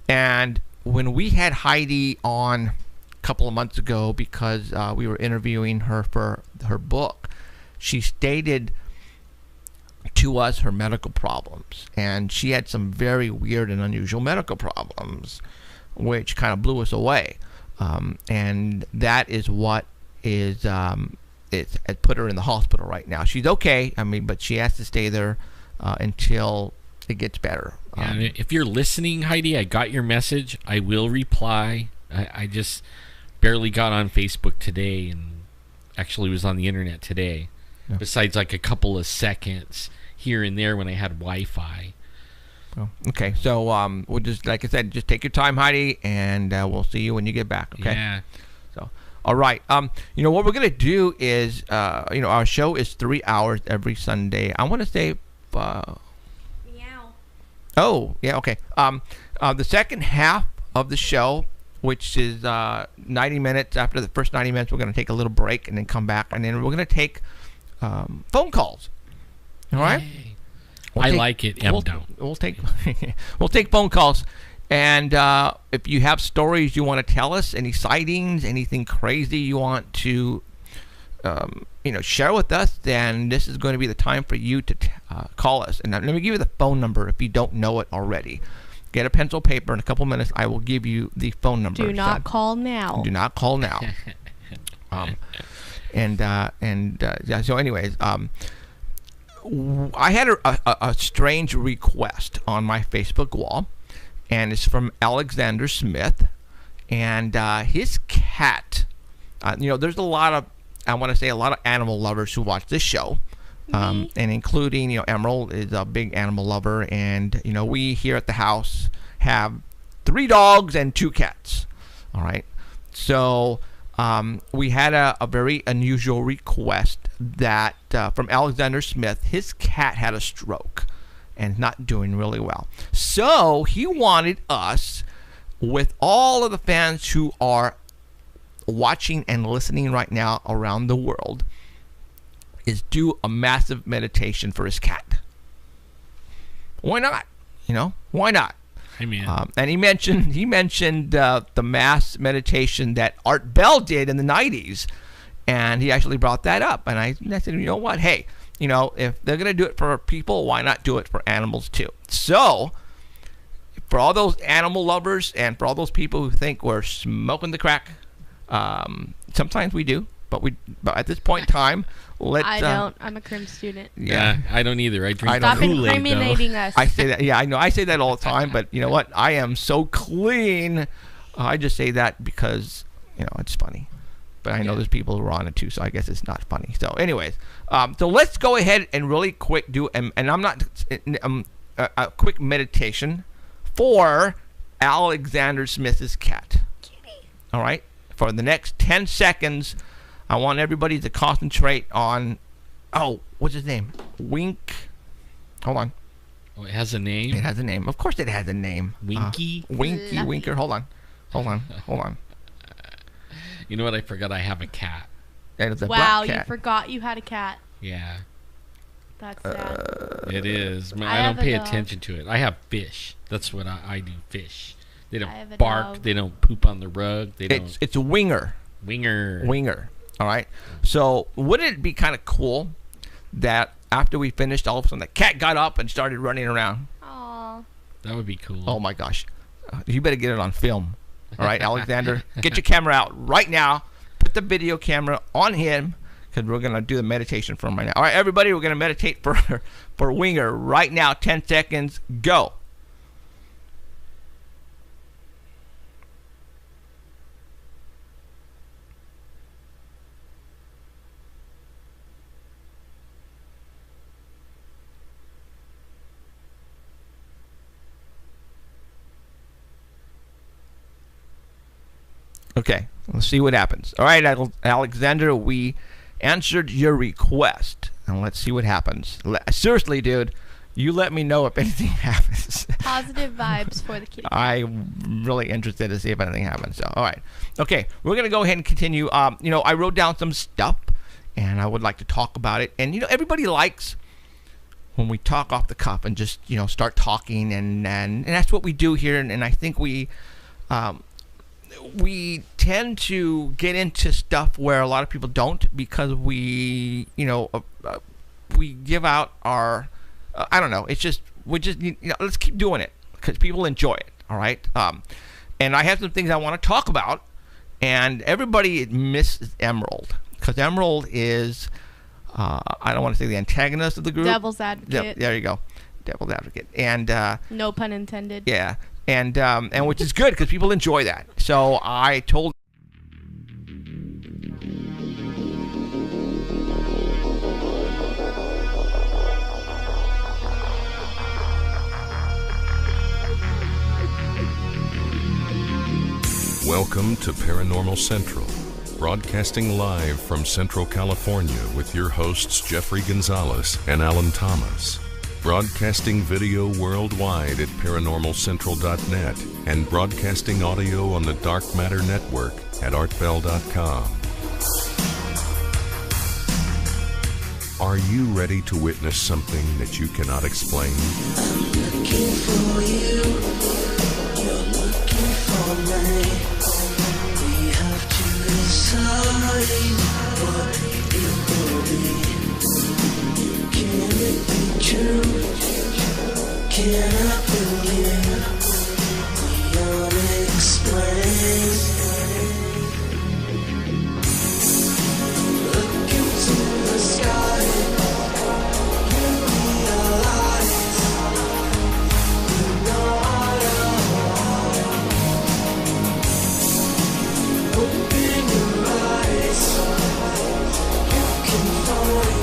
And when we had Heidi on a couple of months ago, because we were interviewing her for her book, she stated to us her medical problems. And she had some very weird and unusual medical problems, which kind of blew us away. And that is what is it put her in the hospital right now. She's okay, but she has to stay there until it gets better. And if you're listening, Heidi, I got your message. I will reply. I just barely got on Facebook today and actually was on the internet today. Yeah. Besides like a couple of seconds here and there when I had Wi-Fi. Oh, okay, so we'll just, like I said, just take your time, Heidi, and we'll see you when you get back. Okay. Yeah. So, all right. What we're gonna do is, our show is 3 hours every Sunday. I want to say. Meow. Oh, yeah. Okay. The second half of the show, which is 90 minutes. After the first 90 minutes, we're gonna take a little break and then come back, and then we're gonna take phone calls. All right. Yay. I like it. We'll take we'll take phone calls, and if you have stories you want to tell us, any sightings, anything crazy you want to share with us, then this is going to be the time for you to call us. And let me give you the phone number if you don't know it already. Get a pencil, paper. In a couple minutes, I will give you the phone number. Do not call now. Do not call now. So anyways, I had a strange request on my Facebook wall, and it's from Alexander Smith, and his cat. There's a lot of animal lovers who watch this show, and including Emerald is a big animal lover, and we here at the house have 3 dogs and 2 cats. All right, so. We had a very unusual request that from Alexander Smith. His cat had a stroke and not doing really well. So he wanted us, with all of the fans who are watching and listening right now around the world, is do a massive meditation for his cat. Why not? Why not? And he mentioned the mass meditation that Art Bell did in the 90s, and he actually brought that up. And I said, you know what? Hey, if they're gonna do it for people, why not do it for animals too? So, for all those animal lovers and for all those people who think we're smoking the crack, sometimes we do, but at this point in time, I don't. I'm a crim student. Yeah, I don't either. I drink Stop Kool-Aid, incriminating us. I say that. Yeah, I know. I say that all the time. But you know what? I am so clean. I just say that because it's funny. But I know there's people who are on it too, so I guess it's not funny. So, anyways, so let's go ahead and really quick do and I'm not a quick meditation for Alexander Smith's cat. Kitty. All right. For the next 10 seconds. I want everybody to concentrate on, what's his name? Wink. Hold on. Oh, it has a name? It has a name. Of course it has a name. Winky? Winky, Winker. Hold on. You know what? I forgot I have a cat. It's a wow, black cat. You forgot you had a cat. Yeah. That's sad. It is. I don't pay attention to it. I have fish. That's what I do, fish. They don't bark. Dog. They don't poop on the rug. It's a winger. Winger. All right. So wouldn't it be kind of cool that after we finished, all of a sudden the cat got up and started running around? Aww. That would be cool. Oh my gosh. You better get it on film. All right, Alexander, get your camera out right now. Put the video camera on him, because we're gonna do the meditation for him right now. All right, everybody, we're gonna meditate for Winger right now. 10 seconds. Go. Okay, let's see what happens. All right, Alexander, we answered your request, and let's see what happens. Seriously, dude, you let me know if anything happens. Positive vibes for the kitty. I'm really interested to see if anything happens. So, all right. Okay, we're going to go ahead and continue. I wrote down some stuff, and I would like to talk about it. And, everybody likes when we talk off the cuff and just, start talking, and that's what we do here. And I think we tend to get into stuff where a lot of people don't, because we give out our, I don't know. It's just, let's keep doing it because people enjoy it. All right. And I have some things I want to talk about, and everybody misses Emerald, because Emerald is, I don't want to say the antagonist of the group. Devil's advocate. There you go. Devil's advocate. And, no pun intended. Yeah. And which is good because people enjoy that. So I told. Welcome to Paranormal Central, broadcasting live from Central California with your hosts Jeffrey Gonzalez and Alan Thomas. Broadcasting video worldwide at paranormalcentral.net and broadcasting audio on the Dark Matter Network at artbell.com. Are you ready to witness something that you cannot explain? I'm looking for you. You're looking for me. We have to decide what it will be. Can it be true? Can I believe the unexplained? Look into the sky. You realize you know I am. Open your eyes. You can find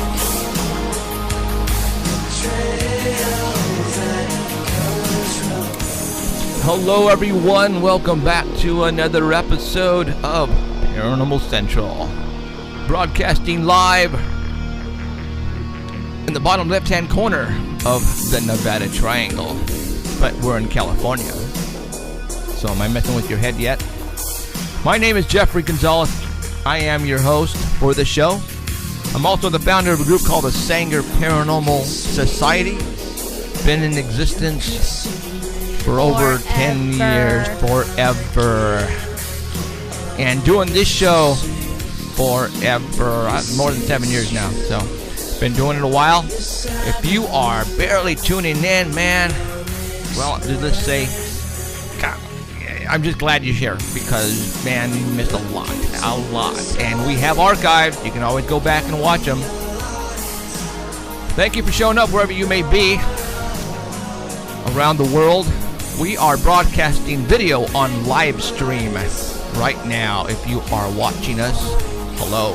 trails that colors from. Hello, everyone. Welcome back to another episode of Paranormal Central. Broadcasting live in the bottom left-hand corner of the Nevada Triangle. But we're in California. So am I messing with your head yet? My name is Jeffrey Gonzalez. I am your host for the show. I'm also the founder of a group called the Sanger Paranormal Society. Been in existence for over 10 years, forever. And doing this show forever, more than 7 years now. So, been doing it a while. If you are barely tuning in, man, well, let's say, God, I'm just glad you're here because, man, you missed a lot. And we have archives. You can always go back and watch them. Thank you for showing up wherever you may be around the world. We are broadcasting video on live stream right now. If you are watching us, hello.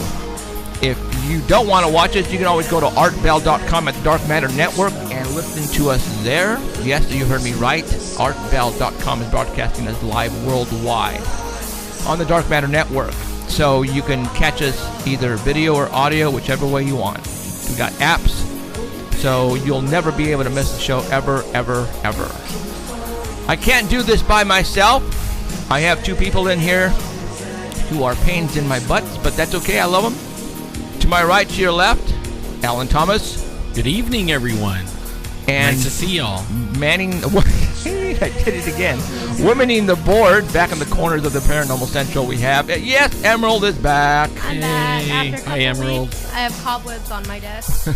If you don't want to watch us, you can always go to artbell.com at the Dark Matter Network and listen to us there. Yes, you heard me right. Artbell.com is broadcasting us live worldwide on the Dark Matter Network. So you can catch us either video or audio, whichever way you want. We got apps, so you'll never be able to miss the show ever, ever, ever. I can't do this by myself. I have two people in here who are pains in my butts, but that's okay. I love them. To my right, to your left, Alan Thomas. Good evening, everyone. And nice to see y'all. Manning, I did it again. Womaning the board back in the corners of the Paranormal Central. We have, yes, Emerald is back. I'm back after a couple Hi, Emerald. weeks. I have cobwebs on my desk.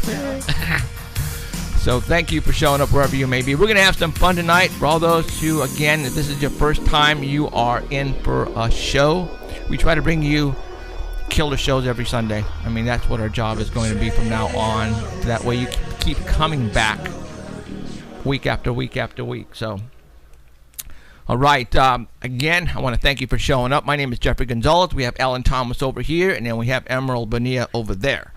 So thank you for showing up wherever you may be. We're going to have some fun tonight. For all those who, again, if this is your first time you are in for a show, we try to bring you killer shows every Sunday. I mean, that's what our job is going to be from now on. That way you keep coming back week after week after week. So, all right. Again, I want to thank you for showing up. My name is Jeffrey Gonzalez. We have Alan Thomas over here, and then we have Emerald Bonilla over there.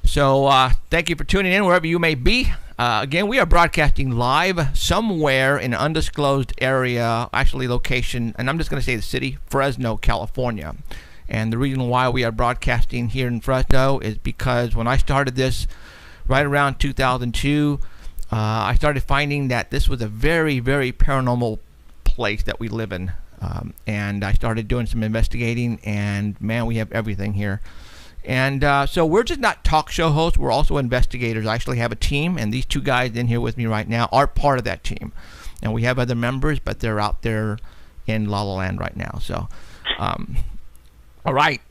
So, thank you for tuning in wherever you may be. Again, we are broadcasting live somewhere in an undisclosed area, actually location, and I'm just going to say the city, Fresno, California. And the reason why we are broadcasting here in Fresno is because when I started this right around 2002, I started finding that this was a very, very paranormal place that we live in. And I started doing some investigating, and man, we have everything here. And so we're just not talk show hosts, we're also investigators. I actually have a team, and these two guys in here with me right now are part of that team. And we have other members, but they're out there in La La Land right now. So, all right.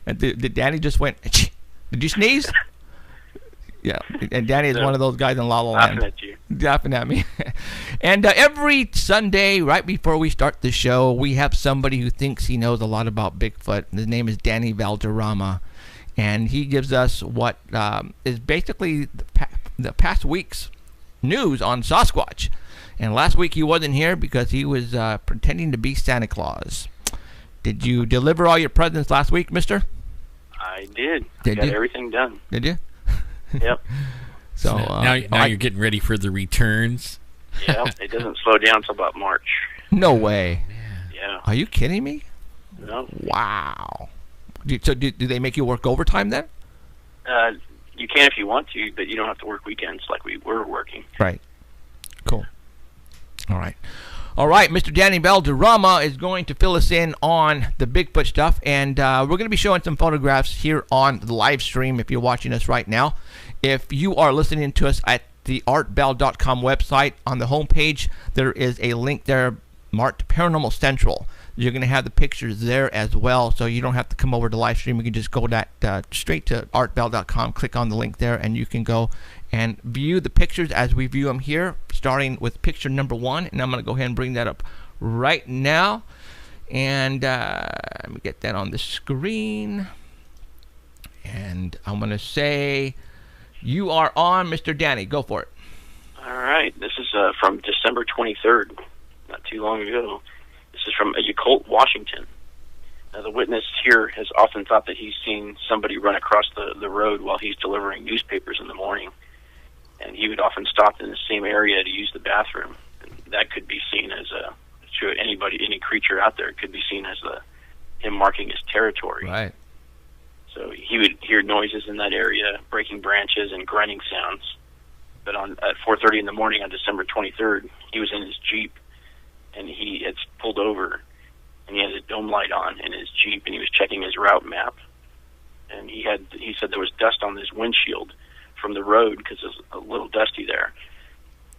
Did Danny just went, did you sneeze? Yeah, and Danny is one of those guys in La La Land. Laughing at you. Laughing at me. And every Sunday, right before we start the show, we have somebody who thinks he knows a lot about Bigfoot. His name is Danny Valderrama. And he gives us what is basically the past week's news on Sasquatch. And last week he wasn't here because he was pretending to be Santa Claus. Did you deliver all your presents last week, mister? I did. Did Got you? everything done. Did you? Yep. So now you're getting ready for the returns. Yep. It doesn't slow down until about March. No way. Yeah. Yeah. Are you kidding me? No. Wow. So do they make you work overtime then? You can if you want to, but you don't have to work weekends like we were working. Right. Cool. All right. All right, Mr. Danny Valderrama is going to fill us in on the Bigfoot stuff, and we're going to be showing some photographs here on the live stream if you're watching us right now. If you are listening to us at the artbell.com website, on the homepage, there is a link there marked Paranormal Central. You're going to have the pictures there as well, so you don't have to come over to live stream. You can just go straight to artbell.com, click on the link there, and you can go and view the pictures as we view them here, starting with picture number 1. And I'm going to go ahead and bring that up right now. And let me get that on the screen. And I'm going to say, you are on, Mr. Danny. Go for it. All right. This is from December 23rd, not too long ago. This is from Yakult, Washington. Now, the witness here has often thought that he's seen somebody run across the road while he's delivering newspapers in the morning. And he would often stop in the same area to use the bathroom. And that could be seen as any creature out there could be seen as him marking his territory. Right. So he would hear noises in that area, breaking branches and grunting sounds. But at 4:30 in the morning on December 23rd, he was in his Jeep, and he had pulled over, and he had his dome light on in his Jeep, and he was checking his route map. And he said there was dust on his windshield from the road because it was a little dusty there,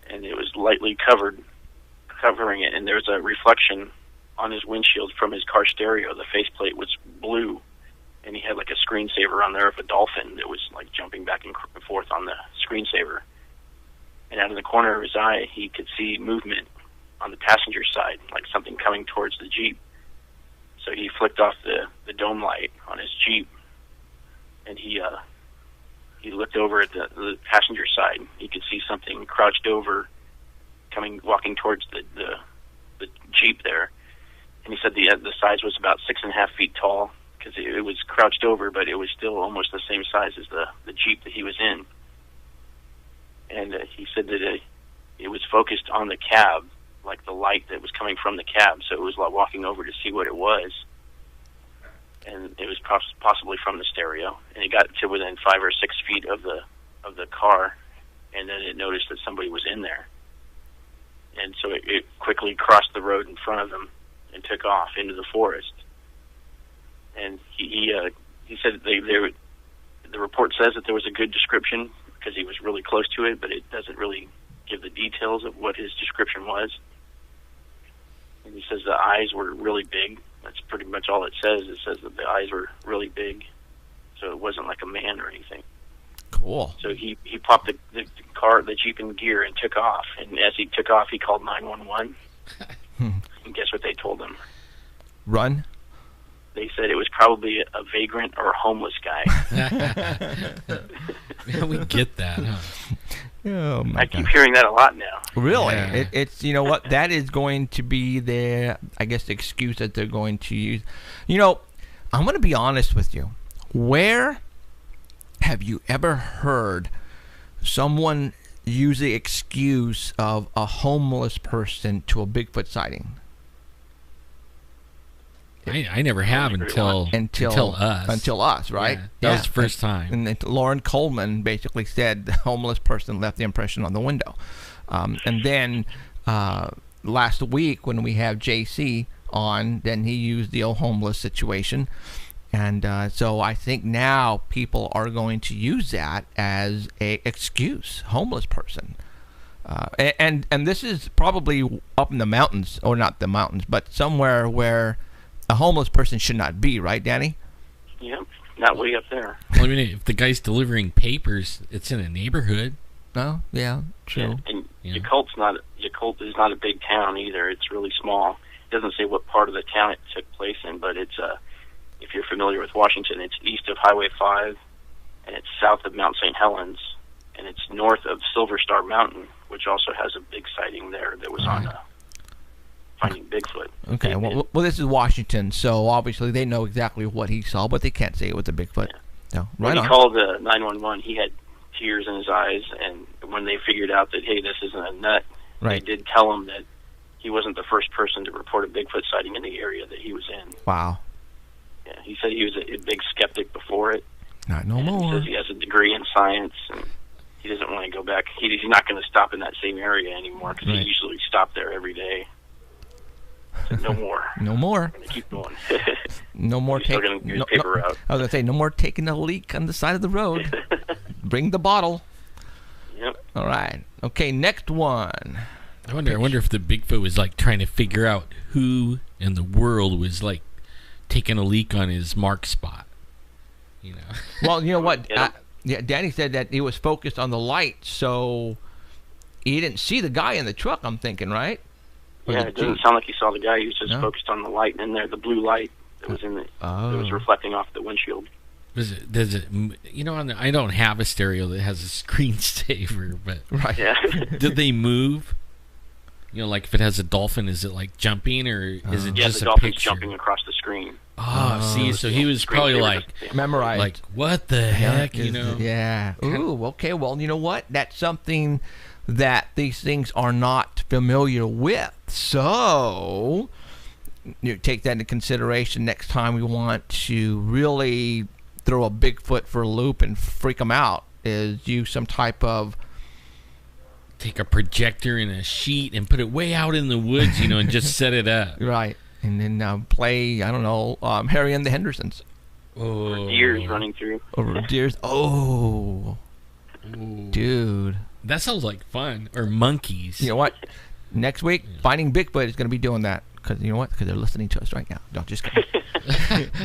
and it was lightly covering it, and there was a reflection on his windshield from his car stereo. The faceplate was blue, and he had like a screensaver on there of a dolphin that was like jumping back and forth on the screensaver. And out of the corner of his eye, he could see movement on the passenger side, like something coming towards the Jeep. So he flicked off the dome light on his Jeep, and he looked over at the passenger side. He could see something crouched over, walking towards the Jeep there. And he said the size was about 6.5 feet tall because it was crouched over, but it was still almost the same size as the Jeep that he was in. And he said that it was focused on the cab, like the light that was coming from the cab. So it was like walking over to see what it was. And it was possibly from the stereo. And it got to within 5 or 6 feet of the car, and then it noticed that somebody was in there. And so it quickly crossed the road in front of him and took off into the forest. And he said the report says that there was a good description because he was really close to it, but it doesn't really give the details of what his description was. And he says the eyes were really big. That's pretty much all it says. It says that the eyes were really big, so it wasn't like a man or anything. Cool. So he popped the Jeep in gear and took off. And as he took off, he called 911. And guess what they told him? Run. They said it was probably a vagrant or a homeless guy. Yeah, we get that, huh? Oh my I keep hearing that a lot now. Really? Yeah. It's you know what? That is going to be the excuse that they're going to use. I'm going to be honest with you. Where have you ever heard someone use the excuse of a homeless person to a Bigfoot sighting? I never have until us. Until us, right? Yeah, that was the first time. And then Lauren Coleman basically said the homeless person left the impression on the window. And then last week when we have JC on, then he used the old homeless situation. And so I think now people are going to use that as a excuse, homeless person. And this is probably up in the mountains, or not the mountains, but somewhere where a homeless person should not be, right, Danny? Yep, not way up there. Well, I mean, if the guy's delivering papers, it's in a neighborhood. Oh, yeah, true. And Yakult is not a big town either. It's really small. It doesn't say what part of the town it took place in, but it's if you're familiar with Washington, it's east of Highway 5, and it's south of Mount St. Helens, and it's north of Silver Star Mountain, which also has a big sighting there that was on finding Bigfoot. Okay, well, this is Washington, so obviously they know exactly what he saw, but they can't say it was a Bigfoot. Yeah. No, when he called 911, he had tears in his eyes, and when they figured out that, hey, this isn't a nut, right, they did tell him that he wasn't the first person to report a Bigfoot sighting in the area that he was in. Wow. Yeah, he said he was a big skeptic before it. Not no more. He says he has a degree in science, and he doesn't want to go back. He's not going to stop in that same area anymore because he usually stopped there every day. So no more. No more. I'm going to keep going. No more taking. Still going to get his paper out. I was going to say, no more taking a leak on the side of the road. Bring the bottle. Yep. All right. Okay, next one. I wonder if the Bigfoot was like trying to figure out who in the world was like taking a leak on his mark spot. You know. Well, you know what? Danny said that he was focused on the light, so he didn't see the guy in the truck. I'm thinking, right? Yeah, it doesn't sound like he saw the guy. He was just focused on the light in there, the blue light that was in the that was reflecting off the windshield. Does it? You know, I don't have a stereo that has a screensaver, but did they move? You know, like if it has a dolphin, is it like jumping, or is it just the a dolphin's picture? jumping across the screen. See, so he was probably like memorized. Like, what the heck, you know? Yeah. Ooh, okay. Well, you know what? That's something that these things are not familiar with. So you take that into consideration next time we want to really throw a Bigfoot for a loop and freak them out. Is use some type of take a projector and a sheet and put it way out in the woods, you know, and just set it up. Right. And then play, I don't know, Harry and the Hendersons. Or deers running through. Or deers. Oh. Dude. That sounds like fun. Or monkeys. You know what? Next week, Finding Bigfoot is going to be doing that. Because you know what? Because they're listening to us right now. Don't just kidding.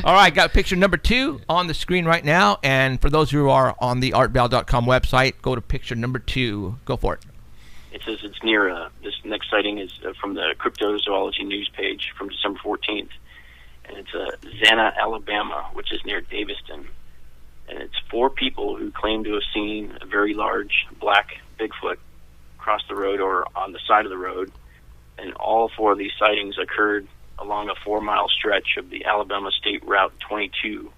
All right, got picture number 2 on the screen right now. And for those who are on the artval.com website, go to picture number 2. Go for it. It says it's near, this next sighting is from the Cryptozoology news page from December 14th. And it's Zana, Alabama, which is near Daviston. And it's 4 people who claim to have seen a very large black Bigfoot cross the road or on the side of the road. And all 4 of these sightings occurred along a 4-mile stretch of the Alabama State Route 22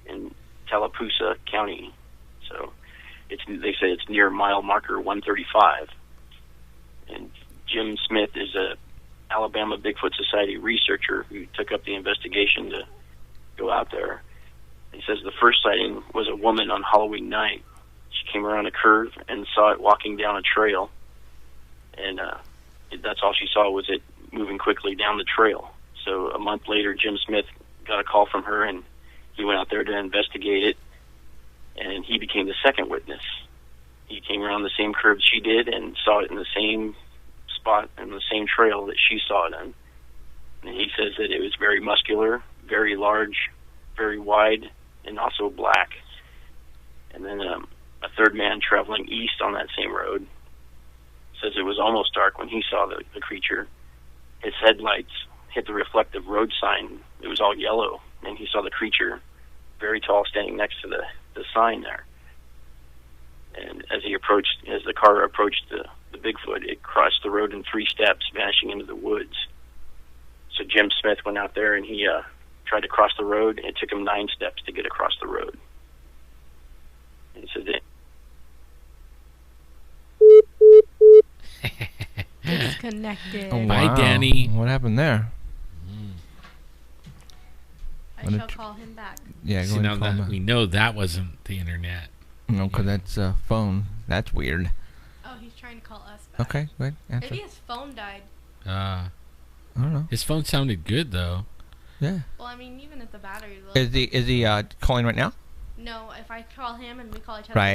in Tallapoosa County. So they say it's near mile marker 135. And Jim Smith is a Alabama Bigfoot Society researcher who took up the investigation to go out there. He says the first sighting was a woman on Halloween night. She came around a curve and saw it walking down a trail. And that's all she saw was it moving quickly down the trail. So a month later, Jim Smith got a call from her, and he went out there to investigate it. And he became the second witness. He came around the same curve she did and saw it in the same spot and the same trail that she saw it in. And he says that it was very muscular, very large, very wide, and also black. And then a third man traveling east on that same road says it was almost dark when he saw the creature. His headlights hit the reflective road sign. It was all yellow, and he saw the creature very tall standing next to the sign there. And as the car approached the Bigfoot, it crossed the road in 3 steps, vanishing into the woods. So Jim Smith went out there and he tried to cross the road. It took him 9 steps to get across the road. And so Disconnected. Oh, wow. Bye, Danny. What happened there? I shall call him back. Yeah, go ahead and call him back. We know that wasn't the internet. No, because that's a phone. That's weird. Oh, he's trying to call us back. Okay, go ahead. Answer. Maybe his phone died. I don't know. His phone sounded good, though. Yeah. Well, I mean, even if the battery... Is he calling right now? No, if I call him and we call each other... Right.